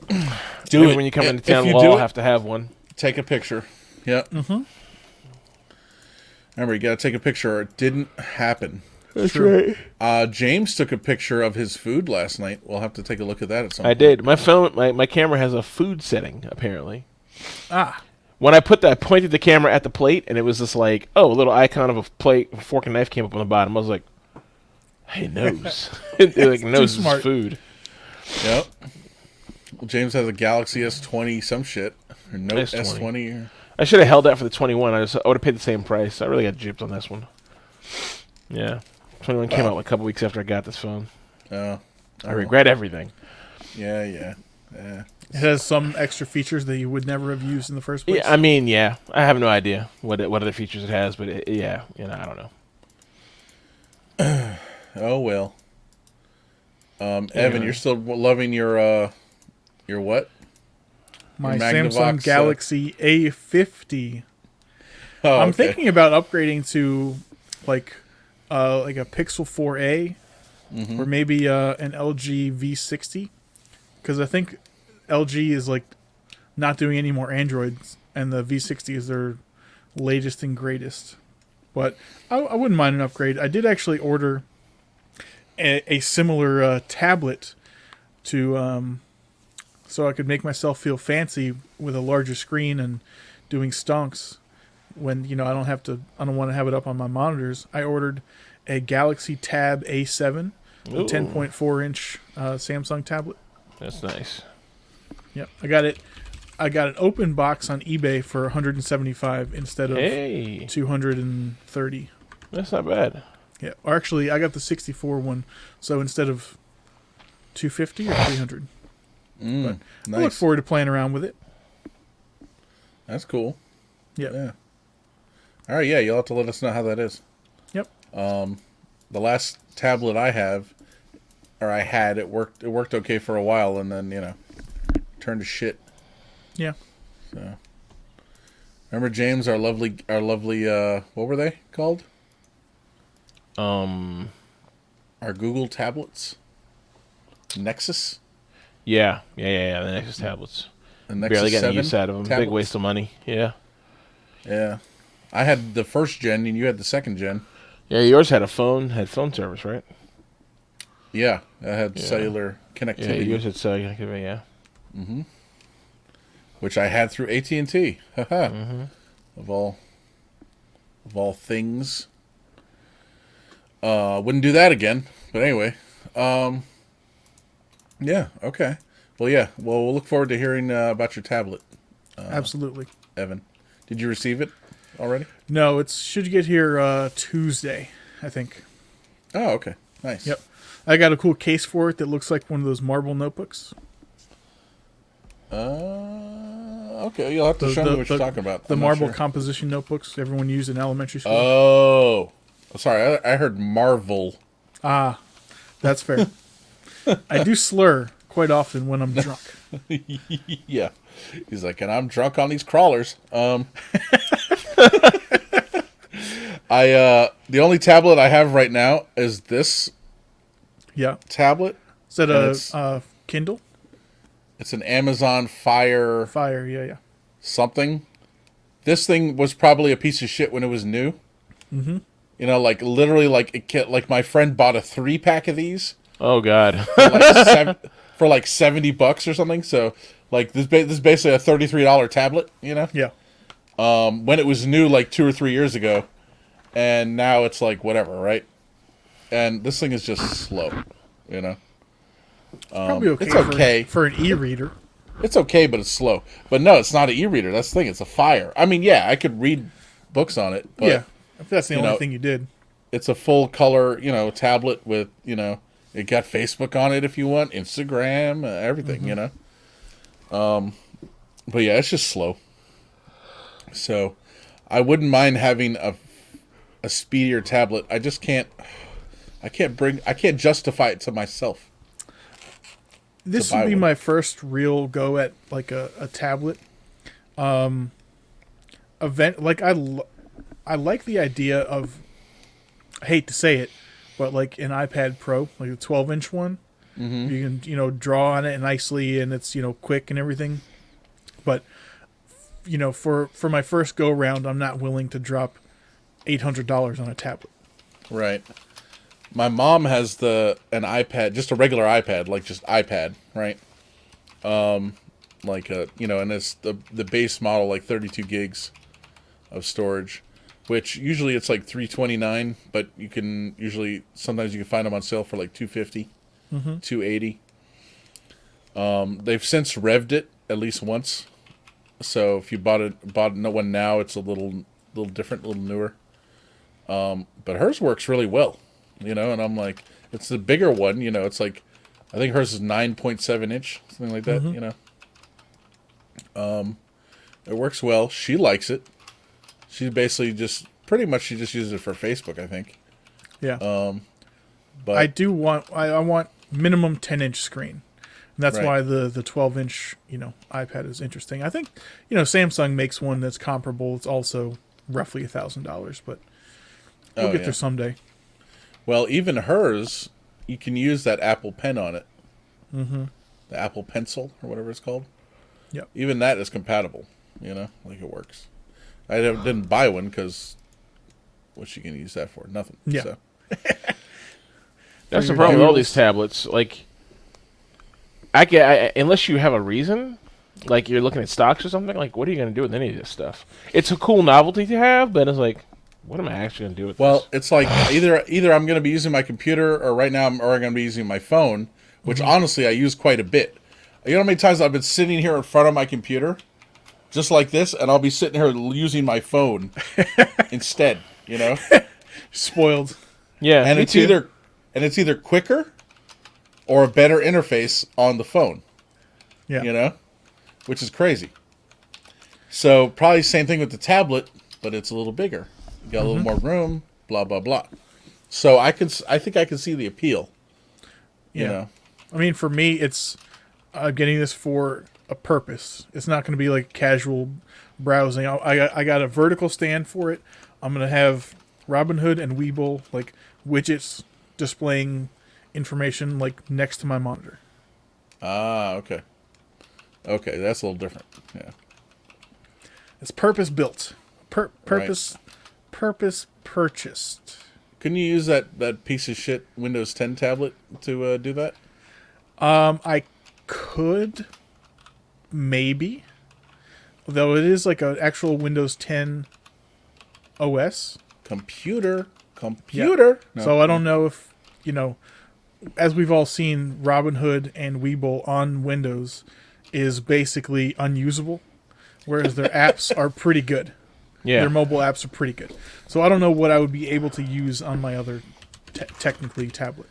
Do Maybe it. when you come into If town, you we'll do all it, have to have one. take a picture. Yep. Mm-hmm. Remember, you got to take a picture or it didn't happen. That's right. James took a picture of his food last night. We'll have to take a look at that at some I point. did. My phone, my camera has a food setting apparently. Ah, When I pointed the camera at the plate, and it was just like, oh, a little icon of a plate, a fork and knife came up on the bottom. I was like, hey, knows. It like knows it's smart. food. Yep. Well, James has a Galaxy S20 some shit. Or Note S20. S20. I should have held that for the 21. I would have paid the same price. I really got gypped on this one. Yeah. 21 came out like a couple weeks after I got this phone. Oh. I regret everything. Yeah. it has some extra features that you would never have used in the first place. Yeah, I mean, yeah. I have no idea what other features it has, but I don't know. Oh, well. Evan, you're still loving your what? My Your Samsung Magnavox, Galaxy A50. Oh, I'm okay. thinking about upgrading to like a Pixel 4a or maybe an LG V60 because I think LG is like not doing any more Androids and the V60 is their latest and greatest. But I wouldn't mind an upgrade. I did actually order a similar tablet to so I could make myself feel fancy with a larger screen and doing stonks when I don't want to have it up on my monitors. I ordered a Galaxy Tab A7, a Ooh. 10.4-inch Samsung tablet. That's nice. Yep, I got an open box on eBay for 175 instead of Hey, 230. that's not bad. Yeah, or actually, I got the 64 one, so instead of 250 or 300. But I look Nice. forward to playing around with it. That's cool. Yep. Yeah. All right, yeah, you'll have to let us know how that is. Yep. The last tablet I had, it worked okay for a while, and then, turned to shit. Yeah. So, remember James, our lovely, what were they called? Um, Our Google tablets? Nexus? yeah. The Nexus tablets. The Nexus Barely getting 7 use out of them. Big tablets? waste of money. Yeah. Yeah. I had the first gen, and you had the second gen. Yeah, yours had phone service, right? Yeah, I had Yeah. cellular Yeah, connectivity, yours had cellular. Yeah. which I had through AT&T. Haha. Of all things. Wouldn't do that again. But anyway, Yeah. Okay. Well, yeah. Well, we'll look forward to hearing about your tablet, Absolutely. Evan. Did you receive it already? No, it's should get here Tuesday, I think. Oh, okay. Nice. Yep. I got a cool case for it that looks like one of those marble notebooks. Okay. You'll have to show me what you're talking about. The I'm not marble sure. composition notebooks everyone used in elementary school. Oh. Sorry, I heard Marvel. Ah, that's fair. I do slur quite often when I'm drunk. Yeah. He's like, and I'm drunk on these crawlers. The only tablet I have right now is this Yeah. tablet. Is that And it's a Kindle? it's an Amazon Fire Fire, yeah, yeah. something. This thing was probably a piece of shit when it was new. Mm-hmm. You know, like literally, like my friend bought a 3-pack of these Oh God. for like $70 or something. So like this is basically a $33 tablet. You know, Yeah. when it was new like 2 or 3 years ago, and now it's like whatever, right? And this thing is just slow. You know, Probably okay. it's okay. For an e-reader. It's okay, but it's slow. But no, it's not an e-reader. That's the thing. It's a Fire. I mean, yeah, I could read books on it. But Yeah. If that's the you only know, thing you did. it's a full color, tablet with, it got Facebook on it if you want, Instagram, everything, But yeah, it's just slow. So I wouldn't mind having a speedier tablet. I just can't. I can't justify it to myself. This buy would be one. my first real go at like a tablet. Event like I like the idea of, I hate to say it, but like an iPad Pro, like a 12-inch one. Mm-hmm. You can, draw on it nicely and it's, quick and everything. But, for my first go round, I'm not willing to drop $800 on a tablet. Right. My mom has an iPad, just a regular iPad, like just iPad, right? And it's the base model, like 32 gigs of storage, which usually it's like $329, but sometimes you can find them on sale for like $250, $280. They've since revved it at least once, so if you bought no one now, it's a little different, a little newer. But hers works really well, and I'm like, it's the bigger one, it's like, I think hers is 9.7 inch, something like that, It works well. She likes it. She basically just uses it for Facebook, I think. Yeah. But I want minimum 10-inch screen. And that's Right. why the 12-inch, iPad is interesting. I think, Samsung makes one that's comparable. It's also roughly $1,000, but we'll get there someday. Well, even hers, you can use that Apple Pen on it. Mm-hmm. The Apple Pencil or whatever it's called. Yep. Even that is compatible. Like it works. I didn't buy one because what's she gonna use that for? Nothing. Yeah. So. That's the your problem with all doodles. these tablets. Like, unless you have a reason, like you're looking at stocks or something. Like, what are you going to do with any of this stuff? It's a cool novelty to have, but it's like, what am I actually going to do with Well, this? it's like either I'm going to be using my computer, or right now I'm going to be using my phone, which honestly I use quite a bit. You know how many times I've been sitting here in front of my computer, just like this, and I'll be sitting here using my phone instead. Spoiled. Yeah, And me it's too. either quicker or a better interface on the phone. Yeah. Which is crazy. So probably same thing with the tablet, but it's a little bigger. You got a little more room, blah blah blah. So I think I can see the appeal. You know. I mean, for me, it's getting this for a purpose. It's not going to be like casual browsing. I got a vertical stand for it. I'm going to have Robinhood and Webull, like widgets displaying information like next to my monitor. Ah, okay. Okay, that's a little different. Yeah. It's purpose built. Purpose purchased. Can you use that piece of shit Windows 10 tablet to do that? I could, maybe, though it is like an actual Windows 10 OS. Computer. Yeah. No. So I don't know if as we've all seen, Robinhood and Webull on Windows is basically unusable, whereas their apps are pretty good. Yeah. Their mobile apps are pretty good. So I don't know what I would be able to use on my other, technically, tablet.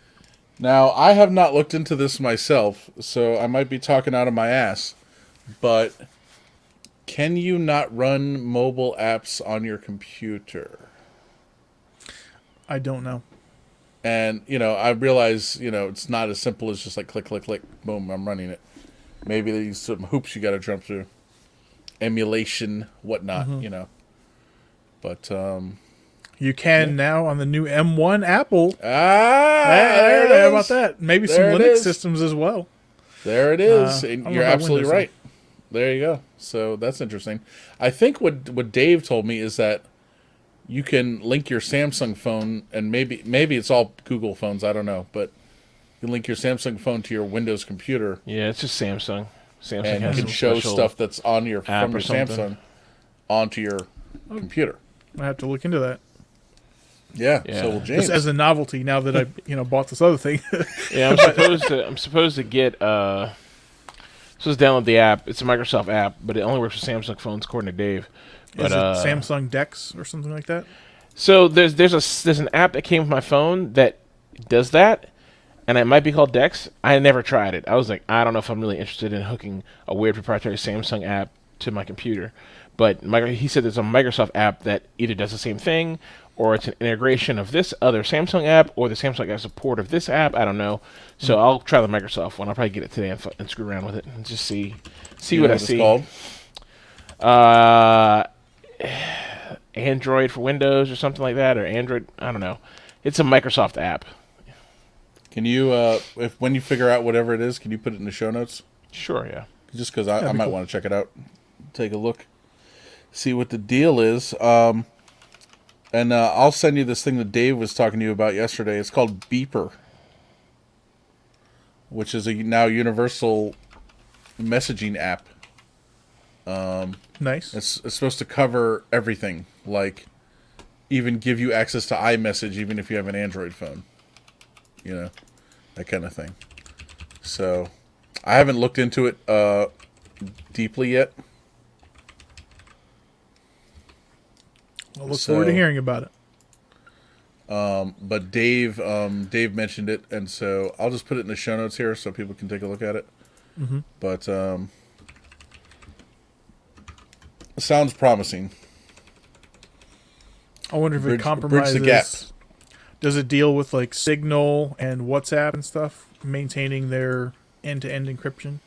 Now, I have not looked into this myself, so I might be talking out of my ass, but can you not run mobile apps on your computer? I don't know. And, I realize, it's not as simple as just like click, click, click, boom, I'm running it. Maybe there's some hoops you got to jump through. Emulation, whatnot, But, You can now on the new M1 Apple. there it How is. about that? Maybe There some it Linux is. systems as well. There it is. I And don't you're know about absolutely Windows, right. There you go. So that's interesting. I think what Dave told me is that you can link your Samsung phone, and maybe it's all Google phones, I don't know, but you can link your Samsung phone to your Windows computer, Yeah, it's just Samsung. Samsung and you has can some show special stuff that's on your app from or your something. Samsung onto your computer. I have to look into that. Yeah. Yeah. So James, Just as a novelty now that I bought this other thing. Yeah, I'm supposed to get supposed to download the app. It's a Microsoft app, but it only works for Samsung phones, according to Dave. But Is it Samsung Dex or something like that? so there's an app that came with my phone that does that, and it might be called Dex. I never tried it. I was like, I don't know if I'm really interested in hooking a weird proprietary Samsung app to my computer. But he said there's a Microsoft app that either does the same thing, or it's an integration of this other Samsung app, or the Samsung has support of this app. I don't know. So I'll try the Microsoft one. I'll probably get it today and screw around with it and just see you what know I it's see. called? Android for Windows or something like that, or Android. I don't know. It's a Microsoft app. Can you, if when you figure out whatever it is, can you put it in the show notes? Sure, yeah. Just because I be might cool. want to check it out, take a look, see what the deal is. And I'll send you this thing that Dave was talking to you about yesterday. It's called Beeper, which is a now universal messaging app. Nice. It's supposed to cover everything, like even give you access to iMessage even if you have an Android phone. That kind of thing. So I haven't looked into it deeply yet. I'll look forward to hearing about it. But Dave mentioned it, and so I'll just put it in the show notes here so people can take a look at it. Mm-hmm. But it sounds promising. I wonder if Bridge it compromises. the gap. Does it deal with like Signal and WhatsApp and stuff, maintaining their end-to-end encryption?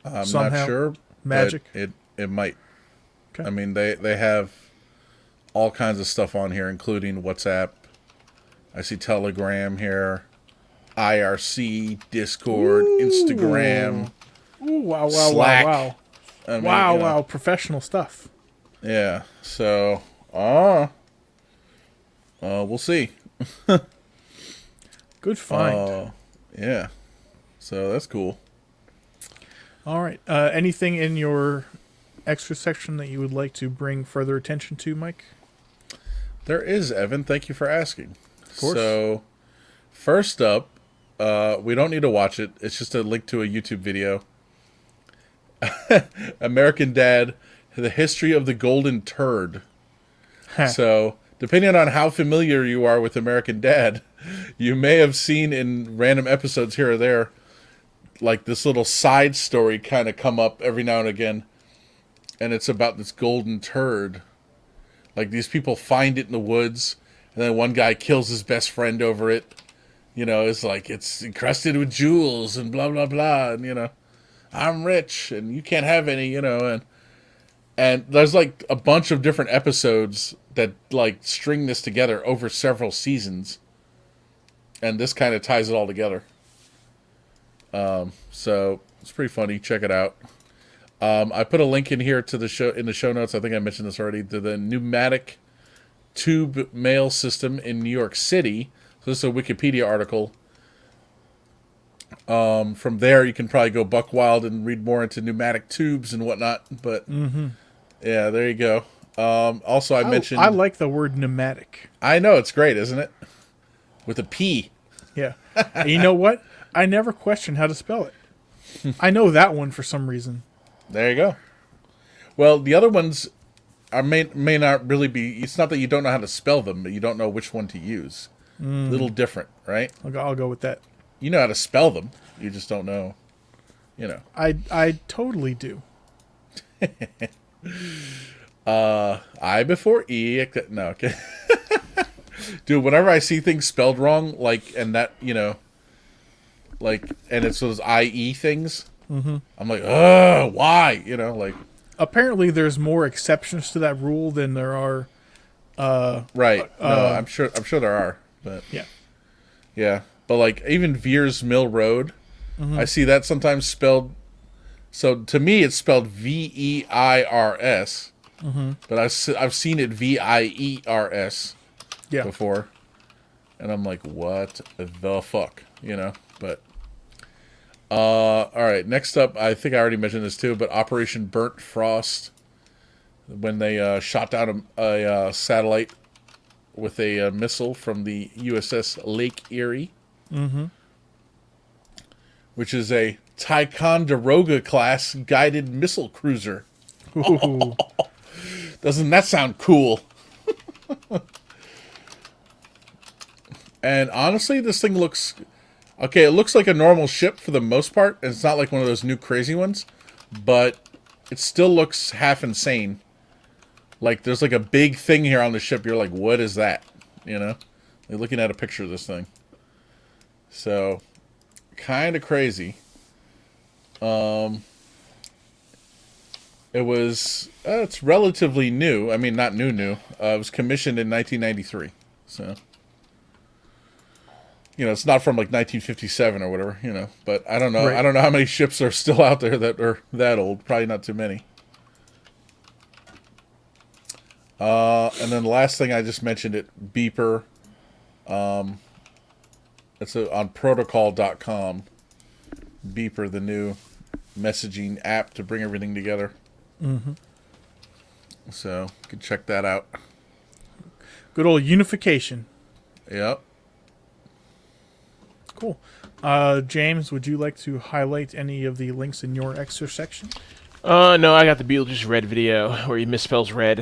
I'm Somehow. not sure. Magic? But it might. Okay. I mean, they have all kinds of stuff on here, including WhatsApp. I see Telegram here, IRC, Discord, Instagram. Ooh, wow, Slack. wow. I mean, Wow, professional stuff. Yeah. So, we'll see. Good find. Yeah. So that's cool. All right. Anything in your extra section that you would like to bring further attention to, Mike? There is, Evan. Thank you for asking. Of course. So, first up, we don't need to watch it. It's just a link to a YouTube video. American Dad, the history of the golden turd. So, depending on how familiar you are with American Dad, you may have seen in random episodes here or there, like this little side story kind of come up every now and again. And it's about this golden turd. Like, these people find it in the woods, and then one guy kills his best friend over it. It's like, it's encrusted with jewels and blah, blah, blah. And, I'm rich, and you can't have any, And there's, like, a bunch of different episodes that, like, string this together over several seasons. And this kind of ties it all together. So, it's pretty funny. Check it out. I put a link in here to the show notes. I think I mentioned this already. To the Pneumatic tube mail system in New York City. So this is a Wikipedia article. From there, you can probably go buck wild and read more into pneumatic tubes and whatnot. But yeah, there you go. Also, I mentioned. I like the word pneumatic. I know it's great, isn't it? With a P. Yeah. And you know what? I never questioned how to spell it. I know that one for some reason. There you go. Well, the other ones may not really be. It's not that you don't know how to spell them, but you don't know which one to use. Little different, right? I'll go with that. You know how to spell them. You just don't know. I totally do. I before E. No, okay. Dude, whenever I see things spelled wrong, and it's those IE things, I'm like, why? Apparently, there's more exceptions to that rule than there are. Right. No, I'm sure there are, but yeah. But even Veers Mill Road, I see that sometimes spelled. So to me, it's spelled VEIRS, but I've seen it VIERS before, and I'm like, what the fuck, But all right, next up, I think I already mentioned this too, but Operation Burnt Frost, when they shot down a satellite with a missile from the USS Lake Erie, which is a Ticonderoga class guided missile cruiser. Ooh. Doesn't that sound cool? And honestly, this thing looks okay. It looks like a normal ship for the most part. It's not like one of those new crazy ones, but it still looks half insane. Like there's a big thing here on the ship. You're like, what is that? You're looking at a picture of this thing. So, kind of crazy. It's relatively new. I mean, not new. It was commissioned in 1993. So, it's not from 1957 or whatever, but I don't know. Right. I don't know how many ships are still out there that are that old. Probably not too many. And then the last thing I just mentioned Beeper. It's on protocol.com. Beeper, the new messaging app to bring everything together. So you can check that out. Good old unification. Yep. Cool. James, would you like to highlight any of the links in your extra section? No, I got the Beetlejuice Red video where he misspells red,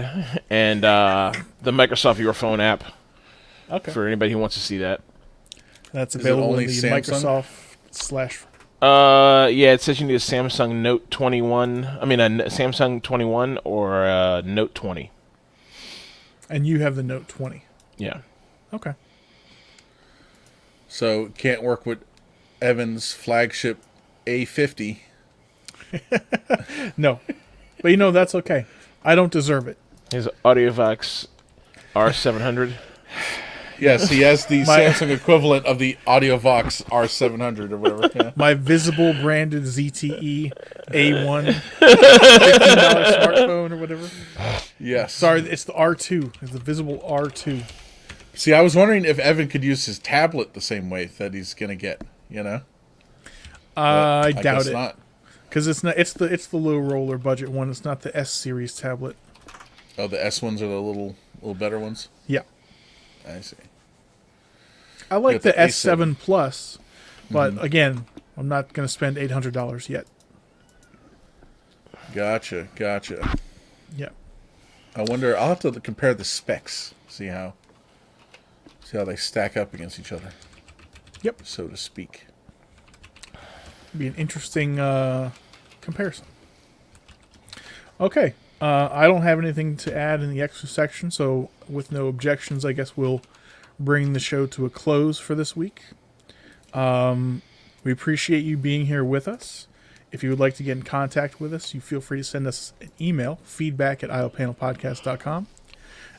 and the Microsoft Your Phone app. Okay. For anybody who wants to see that. That's Is it available only in the Samsung? Microsoft / Yeah, it says you need a Samsung Note 21. I mean, a Samsung 21 or a Note 20. And you have the Note 20. Yeah. Okay. So can't work with Evan's flagship A50. No. But that's okay. I don't deserve it. His AudioVox R700. Yes, he has the Samsung equivalent of the AudioVox R700 or whatever. Yeah. My visible branded ZTE A1 $15 smartphone or whatever. Yes. Sorry, it's the R2. It's the visible R2. See, I was wondering if Evan could use his tablet the same way that he's going to get, I doubt guess it. not. Because it's not. It's the low roller budget one. It's not the S series tablet. Oh, the S ones are the little better ones? Yeah. I see. I like got the the S7 Plus, but again, I'm not going to spend $800 yet. Gotcha. Yeah. I wonder, I'll have to compare the specs, see how they stack up against each other. Yep. So to speak. Be an interesting comparison. Okay. I don't have anything to add in the extra section, so with no objections, I guess we'll bring the show to a close for this week. We appreciate you being here with us. If you would like to get in contact with us, you feel free to send us an email, feedback@iopanelpodcast.com.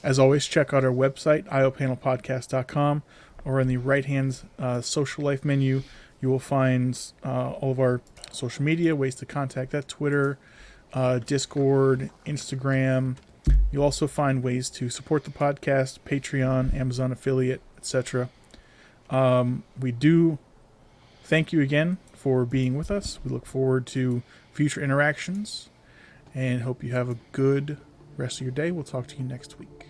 As always, check out our website, iopanelpodcast.com, or in the right-hand social life menu, you will find all of our social media, ways to contact that, Twitter, Discord, Instagram. You'll also find ways to support the podcast, Patreon, Amazon affiliate, etc. We do thank you again for being with us. We look forward to future interactions and hope you have a good rest of your day. We'll talk to you next week.